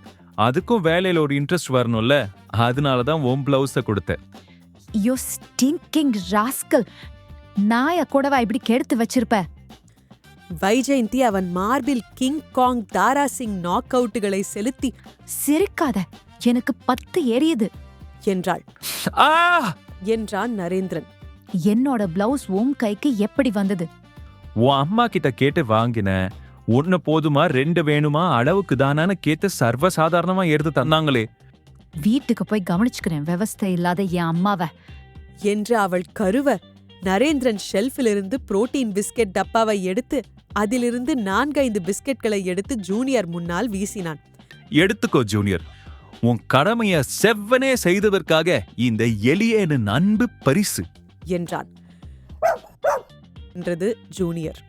அதுக்கும் வேலையில ஒரு இன்ட்ரெஸ்ட் வரணும்ல, அதனாலதான் உன் பிளவுஸ கொடுத்த. You stinking rascal. நாய கூடவா இப்படி கெடுத்து வச்சிருப்ப? வைஜெயந்தி அவன் மார்பில் கிங் காங் தாரா சிங் நாக் அவுட்டுகளை செலுத்தி, சிரிக்காத, எனக்கு 10 எரியுது என்றாள். என்றான் நரேந்திரன். என்னோட பிளவுஸ் உன் கைக்கு எப்படி வந்தது? உன் அம்மா கிட்ட கேட்டு வாங்கின. 1 போதுமா 2 வேணுமா அளவுக்கு தானான்னு கேட்டு சர்வசாதாரணமா எடுத்து தந்தாங்களே. வீட்டுக்கு போய் கவனிச்சுக்கிறேன் விவஸ்தை இல்லாத என் அம்மாவ என்று அவள் கருவ, நரேந்திரன் ஷெல்ஃபிலிருந்து புரோட்டீன் பிஸ்கெட் டப்பாவை எடுத்து அதிலிருந்து 4-5 பிஸ்கெட்களை எடுத்து ஜூனியர் முன்னால் வீசினான். எடுத்துக்கோ ஜூனியர், உன் கடமைய செவ்வனே செய்ததற்காக இந்த எளியேன அன்பு பரிசு என்றான். என்றது ஜூனியர்.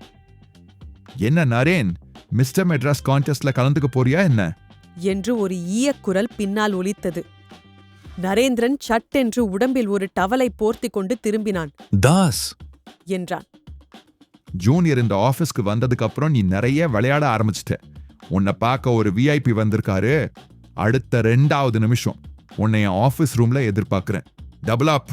என்ன நரேன், மிஸ்டர் மெட்ராஸ் கான்டெஸ்ட்ல கலந்துக்க போறியா என்ன? என்று ஒரு ஈயக்குரல் பின்னால் ஒலித்தது. நரேந்திரன் சட்டென்று உடம்பில் ஒரு டவலை போர்த்தி கொண்டு திரும்பினான். தாஸ் என்றான். ஜூனியர் இந்த ஆபீஸ்க்கு வந்ததுக்கு அப்புறம் நீ நிறைய விளையாட ஆரம்பிச்சிட்ட. உன்னை பார்க்க ஒரு விஐபி வந்திருக்காரு. அடுத்த 2வது நிமிஷம் உன்னை என் ஆபீஸ் ரூம்ல எதிர்பார்க்கிறேன். டபுள் அப்.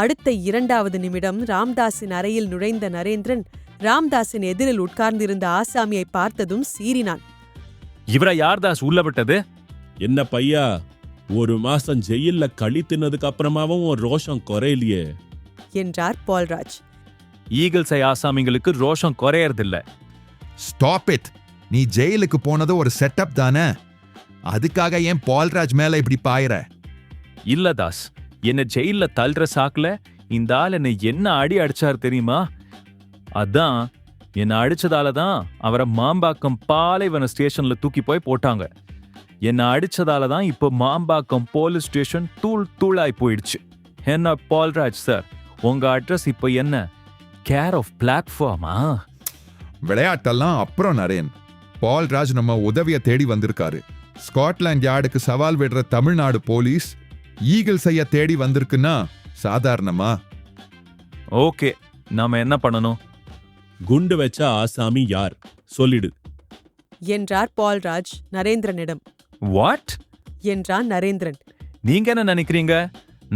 அடுத்த 2வது நிமிடம் ராம்தாஸின் அறையில் நுழைந்த நரேந்திரன் ராம்தாஸின் எதிரில் உட்கார்ந்திருந்த ஆசாமியை பார்த்ததும் சீறினான். இவரை யார் தாஸ் உள்ள விட்டது? என்ன பையா, 1 மாசம் ஜெயில்ல களி தின்னதுக்கு அப்புறமாவும் ஒரு ரோஷம் குறையிலையே என்றார் பால்ராஜ். ஈகிள்ஸை ஆசாமிங்களுக்கு ரோஷம் குறையறதில்ல. Stop it. நீ ஜெயிலுக்கு போனது ஒரு செட்டப் தானே, அதுக்காக ஏன் பால்ராஜ் மேல இப்படி பாயிர? இல்ல தாஸ், என்ன ஜெயில தள்ளுற சாக்குல இந்த ஆள் என்ன அடி அடிச்சார் தெரியுமா? அதான் என்ன அடிச்சதாலதான் அவரை மாம்பாக்கம் பாலைவன ஸ்டேஷன்ல தூக்கி போய் போட்டாங்க. என்ன அடிச்சதாலதான் இப்போ மாம்பாக்கம் போலீஸ் ஸ்டேஷன் தூள் தூளாய் போயிடுச்சு. என்ன பால்ராஜ் சார், உங்க அட்ரஸ் இப்போ என்ன? கேர் ஆஃப் பிளாட்ஃபார்மா? விளையாட்டெல்லாம் அப்புறம் நரேன். பால்ராஜ் நம்ம உதவிய தேடி வந்திருக்காரு. ஸ்காட்லாந்து யார்டுக்கு சவால் விடுற தமிழ்நாடு போலீஸ் ஈகிள் செய்ய தேடி வந்திருக்குன்னா சாதாரணமா? ஓகே, நாம என்ன பண்ணணும்? குண்டு வச்ச ஆசாமி யார் சொல்லிடு என்றார் பால்ராஜ் நரேந்திரனிடம். வாட் என்றான் நரேந்திரன். நீங்க என்ன நினைக்கிறீங்க?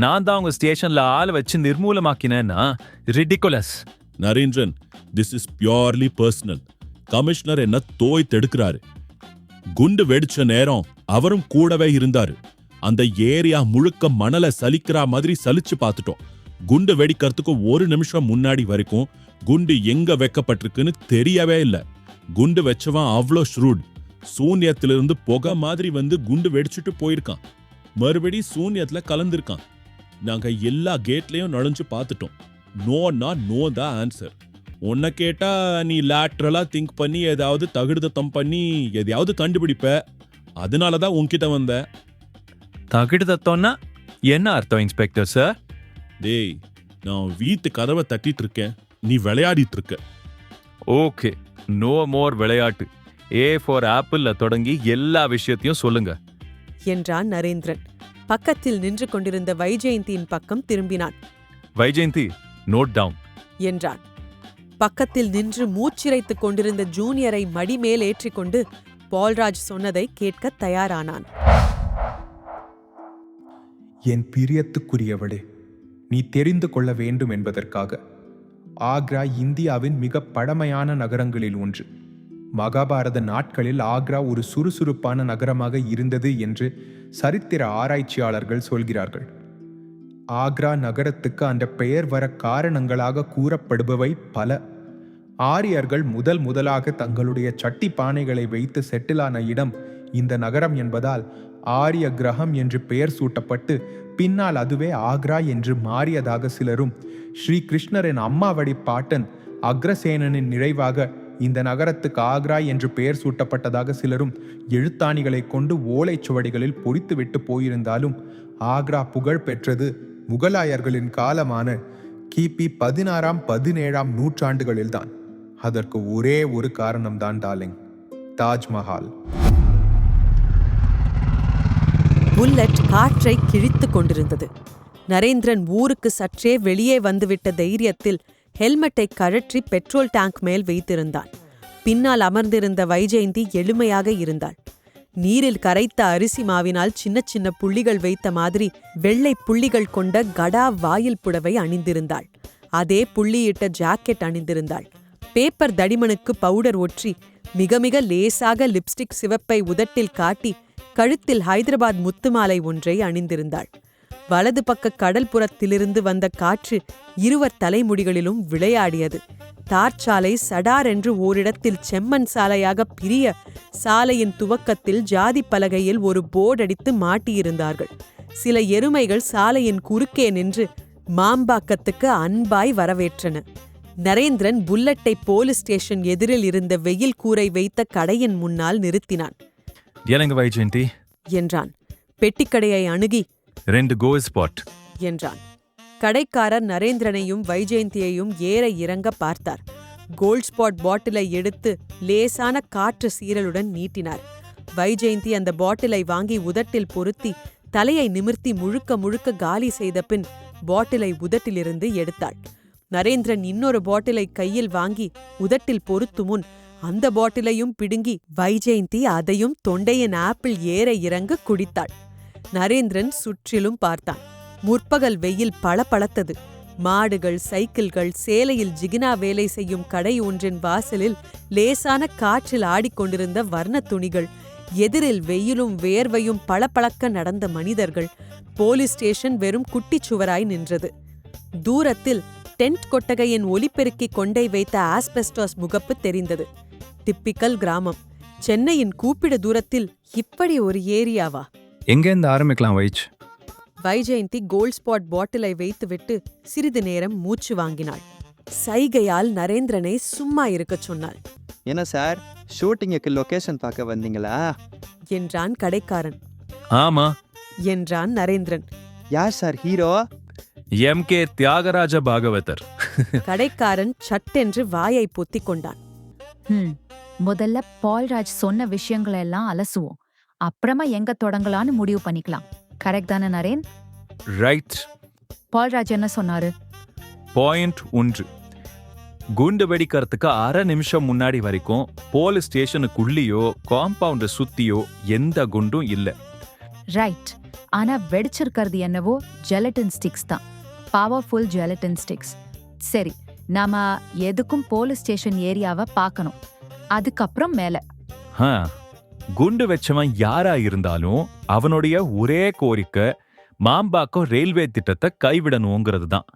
நான் தான் உங்க ஸ்டேஷன்ல ஆள் வச்சு நிர்மூலமாக்கினேன்னா? Ridiculous. Narendran, this is purely personal. Commissioner என்ன தோய்த்தெடுக்கிறாரு. குண்டு வெடிச்ச நேரம் அவரும் கூடவே இருந்தாரு. அந்த ஏரியா முழுக்க மணலை சலிக்கிற மாதிரி சலிச்சு பார்த்துட்டோம். குண்டு வெடிக்கிறதுக்கு 1 நிமிஷம் முன்னாடி வரைக்கும் குண்டு எங்க வைக்கப்பட்டிருக்குன்னு தெரியவே இல்லை. குண்டு வச்சவன் அவ்வளோ ஷ்ரூட். சூன்யத்திலிருந்து புகை மாதிரி வந்து குண்டு வெடிச்சுட்டு போயிருக்கான். மறுபடி சூன்யத்துல கலந்துருக்கான். நாங்க எல்லா கேட்லயும் நுழைஞ்சு பார்த்துட்டோம். நோன்னா நோ தான் ஆன்சர். உன்னை கேட்டா நீ லேட்ரலா திங்க் பண்ணி ஏதாவது தகுடுதத்தம் பண்ணி எதையாவது கண்டுபிடிப்ப. அதனாலதான் உன்கிட்ட வந்த. தகுடுதத்தம்னா என்ன அர்த்தம் இன்ஸ்பெக்டர் சார்? டேய், நான் வீட்டு கதவை தட்டிட்டு இருக்கேன், நீ விளையாடிட்டு இருக்க. ஓகே, நோ மோர் விளையாட்டு. ஏ ஃபார் ஆப்பிள்ல தொடங்கி எல்லா விஷயத்தையும் சொல்லுங்க என்றான் நரேந்திரன். பக்கத்தில் நின்று கொண்டிருந்த வைஜெயந்தியின் பக்கம் திரும்பினான். வைஜெயந்தி, நோட் டவுன் என்றான். பக்கத்தில் நின்று மூச்சிரைத்துக் கொண்டிருந்த ஜூனியரை மடிமேல் ஏற்றிக்கொண்டு பால்ராஜ் சொன்னதை கேட்க தயாரானான். என் பிரியத்துக்குரியவளே, நீ தெரிந்து கொள்ள வேண்டும் என்பதற்காக, ஆக்ரா இந்தியாவின் மிக பழமையான நகரங்களில் ஒன்று. மகாபாரத நாட்களில் ஆக்ரா ஒரு சுறுசுறுப்பான நகரமாக இருந்தது என்று சரித்திர ஆராய்ச்சியாளர்கள் சொல்கிறார்கள். ஆக்ரா நகரத்துக்கு அந்த பெயர் வர காரணங்களாக கூறப்படுபவை பல. ஆரியர்கள் முதலாக தங்களுடைய சட்டி பானைகளை வைத்து செட்டிலான இடம் இந்த நகரம் என்பதால் ஆரிய கிரகம் என்று பெயர் சூட்டப்பட்டு பின்னால் அதுவே ஆக்ரா என்று மாறியதாக சிலரும், ஸ்ரீ கிருஷ்ணரின் அம்மாவடி பாட்டன் அக்ரசேனனின் நிறைவாக இந்த நகரத்துக்கு ஆக்ரா என்று பெயர் சூட்டப்பட்டதாக சிலரும் எழுத்தாணிகளை கொண்டு ஓலைச்சுவடிகளில் பொறித்துவிட்டு போயிருந்தாலும், ஆக்ரா புகழ் பெற்றது முகலாயர்களின் காலமான கிபி 16ஆம் 17ஆம் நூற்றாண்டுகளில்தான். அதற்கு ஒரே ஒரு காரணம்தான் டார்லிங், தாஜ்மஹால். புல்லட் காற்றை கிழித்துக் கொண்டிருந்தது. நரேந்திரன் ஊருக்கு சற்றே வெளியே வந்துவிட்ட தைரியத்தில் ஹெல்மெட்டை கழற்றி பெட்ரோல் டேங்க் மேல் வைத்திருந்தான். பின்னால் அமர்ந்திருந்த வைஜெயந்தி எளிமையாக இருந்தாள். நீரில் கரைத்த அரிசி மாவினால் சின்ன சின்ன புள்ளிகள் வைத்த மாதிரி வெள்ளை புள்ளிகள் கொண்ட கடா வாயில் புடவை அணிந்திருந்தாள். அதே புள்ளியிட்ட ஜாக்கெட் அணிந்திருந்தாள். பேப்பர் தடிமனுக்கு பவுடர் ஒற்றி மிக மிக லேசாக லிப்ஸ்டிக் சிவப்பை உதட்டில் காட்டி கழுத்தில் ஹைதராபாத் முத்துமாலை ஒன்றை அணிந்திருந்தாள். வலது பக்க கடல்புறத்திலிருந்து வந்த காற்று இருவர் தலைமுடிகளிலும் விளையாடியது. தார்ச்சாலை சடார் என்று ஓரிடத்தில் செம்மண் சாலையாக பிரிய சாலையின் துவக்கத்தில் ஜாதி பலகையில் ஒரு போர்டு அடித்து மாட்டியிருந்தார்கள். சில எருமைகள் சாலையின் குறுக்கே நின்று மாம்பாக்கத்துக்கு அன்பாய் வரவேற்றன. நரேந்திரன் புல்லட்டை போலீஸ் ஸ்டேஷன் எதிரில் இருந்த வெயில் கூரை வைத்த கடையின் முன்னால் நிறுத்தினான். எனக்கு வைஜெயந்தி என்றான். பெட்டிக்கடையை அணுகி 2 கோல் ஸ்பாட் என்றான். கடைக்காரர் நரேந்திரனையும் வைஜெயந்தியையும் ஏற இறங்க பார்த்தார். கோல்ட் ஸ்பாட் பாட்டிலை எடுத்து லேசான காற்று சீரலுடன் நீட்டினார். வைஜெயந்தி அந்த பாட்டிலை வாங்கி உதட்டில் பொருத்தி தலையை நிமிர்த்தி முழுக்க முழுக்க காலி செய்த பின் பாட்டிலை உதட்டிலிருந்து எடுத்தாள். நரேந்திரன் இன்னொரு பாட்டிலை கையில் வாங்கி உதட்டில் பொருத்து முன் அந்த பாட்டிலையும் பிடுங்கி வைஜெயந்தி அதையும் தொண்டையின் ஆப்பிள் ஏற இறங்க குடித்தாள். நரேந்திரன் சுற்றிலும் பார்த்தான். முற்பகல் வெயில் பளபளத்தது. மாடுகள், சைக்கிள்கள், சேலையில் ஜிகினா வேலை செய்யும் கடை ஒன்றின் வாசலில் லேசான காற்றில் ஆடிக்கொண்டிருந்த வர்ண துணிகள், எதிரில் வெயிலும் வேர்வையும் பளபளக்க நடந்த மனிதர்கள். போலீஸ் ஸ்டேஷன் வெறும் குட்டிச்சுவராய் நின்றது. தூரத்தில் டென்ட் கொட்டகையின் ஒலிபெருக்கி கொண்டை வைத்த ஆஸ்பெஸ்டாஸ் முகப்பு தெரிந்தது. டிப்பிக்கல் கிராமம். சென்னையின் கூப்பிட தூரத்தில் இப்படி ஒரு ஏரியாவா? எங்கேருந்து ஆரம்பிக்கலாம் வைஜ்? வைஜெயந்தி கோல்ட் ஸ்பாட் பாட்டிலை வைத்துவிட்டு சிறிது நேரம் மூச்சு வாங்கினாள். சைகையால் நரேந்திரனை சும்மா இருக்கச் சொன்னாள். என்ன சார், ஷூட்டிங்குக்கு லொகேஷன் பார்க்க வந்தீங்களா என்றான் கடைக்காரன். ஆமா என்றான் நரேந்திரன். யார் sir hero? MK Thyagaraja Bhagavathar. கடைக்காரன் சட்டென்று வாயை பொத்திக் கொண்டான். முதல்ல பால்ராஜ் சொன்ன விஷயங்களை எல்லாம் அலசுவோம். அப்புறமா எங்க தொடங்கலான்னு முடிவு பண்ணிக்கலாம். கரெக்ட் தானே நரேன்? ரைட். பால்ராஜ் என்ன சொன்னாரு? பாயிண்ட் 1. குண்டு வெடிக்கிறதுக்கு அரை நிமிஷம் முன்னாடி வரைக்கும் போலீஸ் ஸ்டேஷனுக்குள்ளேயோ காம்பவுண்ட சுத்தியோ எந்த குண்டும் இல்ல. ரைட். ஆனா வெடிச்சிருக்கிறது என்னவோ ஜெலட்டின் ஸ்டிக்ஸ் தான். Powerful gelatin sticks. சரி, நாம எதுக்கும் போலீஸ் ஸ்டேஷன் ஏரியாவை பார்க்கணும். அதுக்கப்புறம் மேல குண்டு வச்சவன் யாரா இருந்தாலும் அவனுடைய ஒரே கோரிக்கை மாம்பாக்கம் ரயில்வே திட்டத்தை கைவிடணுங்கிறது தான்.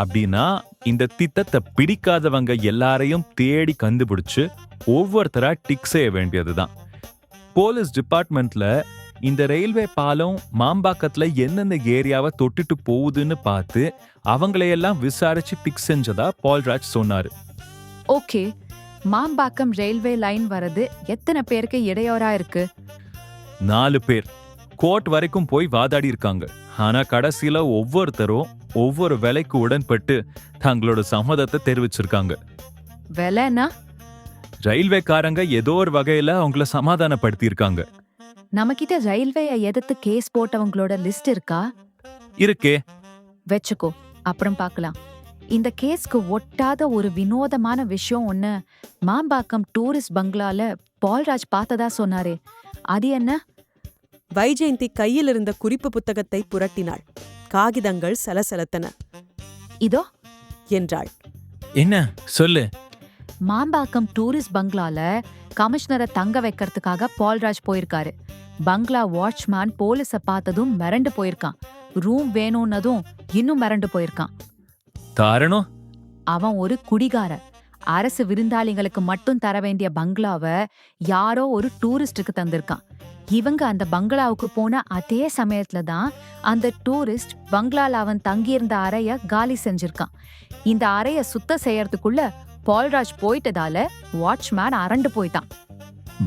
அப்படின்னா இந்த திட்டத்தை பிடிக்காதவங்க எல்லாரையும் தேடி கண்டுபிடிச்சு ஒவ்வொருத்தரா டிக் செய்ய வேண்டியதுதான். போலீஸ் டிபார்ட்மெண்ட்ல இந்த ரயில்வே பாலம் மாம்பாக்கத்துல எந்தெந்த ஏரியாவை தொட்டுட்டு போகுதுன்னு பார்த்து அவங்களையெல்லாம் விசாரிச்சு டிக் செஞ்சதா பால்ராஜ் சொன்னாரு. ஓகே, மாம்பாக்கம் ரயில்வே லைன் வரது எத்தனை பேருக்கு இடையூறா இருக்கு? 4 பேர் கோர்ட் வரைக்கும் போய் வாதாடி இருக்காங்க. ஆனா கடைசியில ஒவ்வொருத்தரும் ஒவ்வொரு விலைக்கு உடன்பட்டு தங்களோட சம்மதத்தை தெரிவிச்சிருக்காங்க. விலைனா? ரயில்வேக்காரங்க ஏதோ ஒரு வகையில அவங்கள சமாதானப்படுத்தி இருக்காங்க. நம்ம கிட்ட ரயில்வேயை எதிர்த்து கேஸ் போட்டவங்களோட லிஸ்ட் இருக்கா? இருக்கே. வெச்சுக்கோ, அப்புறம் பார்க்கலாம். இந்த கேஸ்க்கு ஒட்டாத ஒரு வினோதமான விஷயம் ஒண்ணு மாம்பாக்கம் டூரிஸ்ட் பங்களால பால்ராஜ் பார்த்ததா சொன்னாரே, அது என்ன? வைஜெயந்தி கையில் இருந்த குறிப்பு புத்தகத்தை புரட்டினாள். காகிதங்கள் சலசலத்தன. இதோ என்றாள். என்ன சொல்லு? மாம்பாக்கம் டூரிஸ்ட் பங்களால கமிஷனரை தங்க வைக்கிறதுக்காக பால்ராஜ் போயிருக்காரு. பங்களா வாட்ச்மேன் போலீஸ பார்த்ததும் மிரண்டு போயிருக்கான். ரூம் வேணும்னதும் இன்னும் மிரண்டு போயிருக்கான். காரணம்? அவன் ஒரு குடிகார. அரசு விருந்தாளிங்களுக்கு மட்டும் தர வேண்டிய பங்களாவை யாரோ ஒரு டூரிஸ்டுக்கு தந்திருக்கான். இவங்க அந்த பங்களாவுக்கு போன அதே சமயத்துல தான் அந்த டூரிஸ்ட் பங்களால அவன் தங்கியிருந்த அறைய காலி செஞ்சிருக்கான். இந்த அறைய சுத்தம் செய்யறதுக்குள்ள பால்ராஜ் போயிட்டதால வாட்ச்மேன் அரண்டு போயிட்டான்.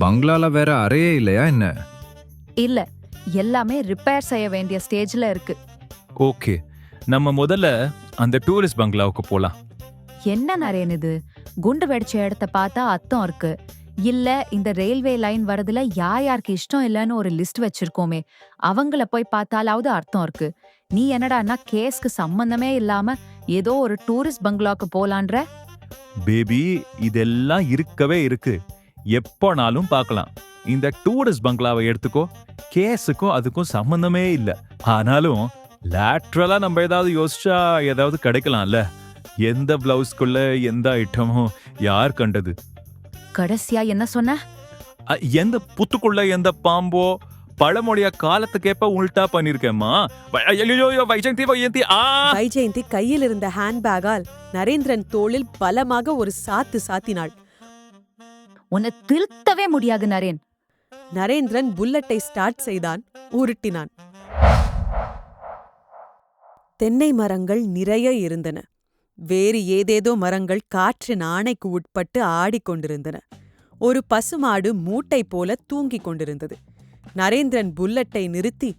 பங்களால வேற அறையே இல்லையா என்ன? இல்ல, எல்லாமே ரிப்பேர் செய்ய வேண்டிய ஸ்டேஜ்ல இருக்கு. ஓகே, நம்ம முதல்ல அந்த டூரிஸ்ட் பங்களாவுக்கு போலாம். என்ன நரேன் இது? குண்டு வெடிச்ச இடத்த பார்த்தா அர்த்தம் இருக்கு. இல்ல இந்த ரயில்வே லைன் வரதுல யாருக்கு இஷ்டம் இல்லன்னு ஒரு லிஸ்ட் வச்சிருக்கோமே, அவங்கள போய் பார்த்தாலாவது அர்த்தம் இருக்கு. நீ என்னடான்னா கேஸ்க்கு சம்பந்தமே இல்லாம ஏதோ ஒரு டூரிஸ்ட் பங்களாவுக்கு போலான்ற? பேபி, இதெல்லாம் இருக்கவே இருக்கு. எப்போனாலும் பார்க்கலாம். இந்த டூரிஸ்ட் பங்களாவை எடுத்துக்கோ. கேஸுக்கும் அதுக்கும் சம்பந்தமே இல்ல. ஆனாலும் லேட்ரலா நம்ம ஏதாவது யோசிச்சா ஏதாவது கிடைக்கலாம்ல. எந்த பிளவுஸ்க்குள்ள எந்த ஐட்டமோ யார் கண்டது? கடைசியா என்ன சொன்ன? எந்த புத்துக்குள்ள எந்த பாம்போ பழமொழிய காலத்துக்கேப்ப உல்டா பண்ணிருக்கேம்மா. வைஜெயந்தி கையில் இருந்த ஹேண்ட்பேக்கால் நரேந்திரன் தோளில் பலமாக ஒரு சாத்தினாள். உன்னை திருத்தவே முடியாது நரேன். நரேந்திரன் புல்லட்டை ஸ்டார்ட் செய்தான், உருட்டினான். தென்னை மரங்கள் நிறைய இருந்தன. வேறு ஏதேதோ மரங்கள் காற்றின் ஆணைக்கு உட்பட்டு ஆடிக்கொண்டிருந்தன. ஒரு பசுமாடு மூட்டை போல தூங்கிக் கொண்டிருந்தது. நரேந்திரன் புல்லட்டை நிறுத்தி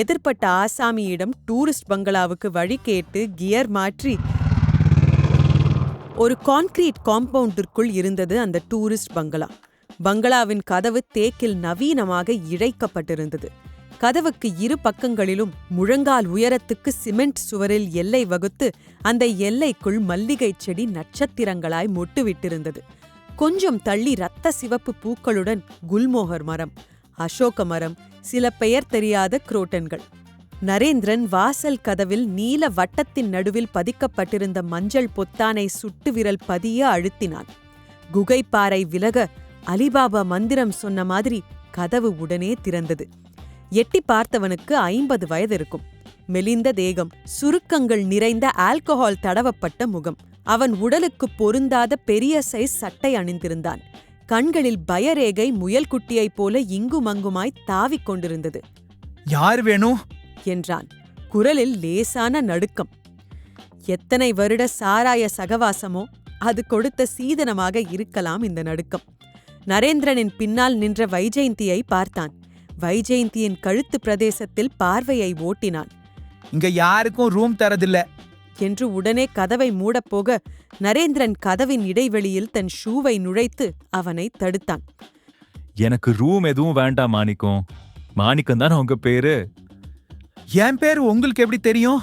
எதிர்ப்பட்ட ஆசாமியிடம் டூரிஸ்ட் பங்களாவுக்கு வழி கேட்டு கியர் மாற்றி ஒரு கான்கிரீட் காம்பவுண்டிற்குள் இருந்தது அந்த டூரிஸ்ட் பங்களா. பங்களாவின் கதவு தேக்கில் நவீனமாக இழைக்கப்பட்டிருந்தது. கதவுக்கு இரு பக்கங்களிலும் முழங்கால் உயரத்துக்கு சிமெண்ட் சுவரில் எல்லை வகுத்து அந்த எல்லைக்குள் மல்லிகை செடி நட்சத்திரங்களாய் மொட்டுவிட்டிருந்தது. கொஞ்சம் தள்ளி இரத்த சிவப்பு பூக்களுடன் குல்மோகர் மரம், அசோக மரம், சில பெயர் தெரியாத குரோட்டன்கள். நரேந்திரன் வாசல் கதவில் நீல வட்டத்தின் நடுவில் பதிக்கப்பட்டிருந்த மஞ்சள் பொத்தானை சுட்டு விரல் பதிய அழுத்தினான். குகைப்பாறை விலக அலிபாபா மந்திரம் சொன்ன மாதிரி கதவு உடனே திறந்தது. எட்டி பார்த்தவனுக்கு 50 வயது இருக்கும். மெலிந்த தேகம், சுருக்கங்கள் நிறைந்த ஆல்கஹால் தடவப்பட்ட முகம். அவன் உடலுக்கு பொருந்தாத பெரிய சைஸ் சட்டை அணிந்திருந்தான். கண்களில் பயரேகை முயல்குட்டியைப் போல இங்குமங்குமாய் தாவிக் கொண்டிருந்தது. யார் வேணும் என்றான். குரலில் லேசான நடுக்கம். எத்தனை வருட சாராய சகவாசமோ அது கொடுத்த சீதனமாக இருக்கலாம் இந்த நடுக்கம். நரேந்திரனின் பின்னால் நின்ற வைஜெயந்தியை பார்த்தான். வைஜெயந்தியின் கழுத்து பிரதேசத்தில் பார்வையை ஓட்டினான். இங்க யாருக்கும் ரூம் தரதில்ல என்று உடனே கதவை மூடப்போக நரேந்திரன் கதவின் இடைவெளியில் தன் ஷூவை நுழைத்து அவனை தடுத்தான். எனக்கு ரூம் எதுவும் வேண்டாம் மாணிக்கம். மாணிக்கம் தான் உங்க பேரு. என் பேரு உங்களுக்கு எப்படி தெரியும்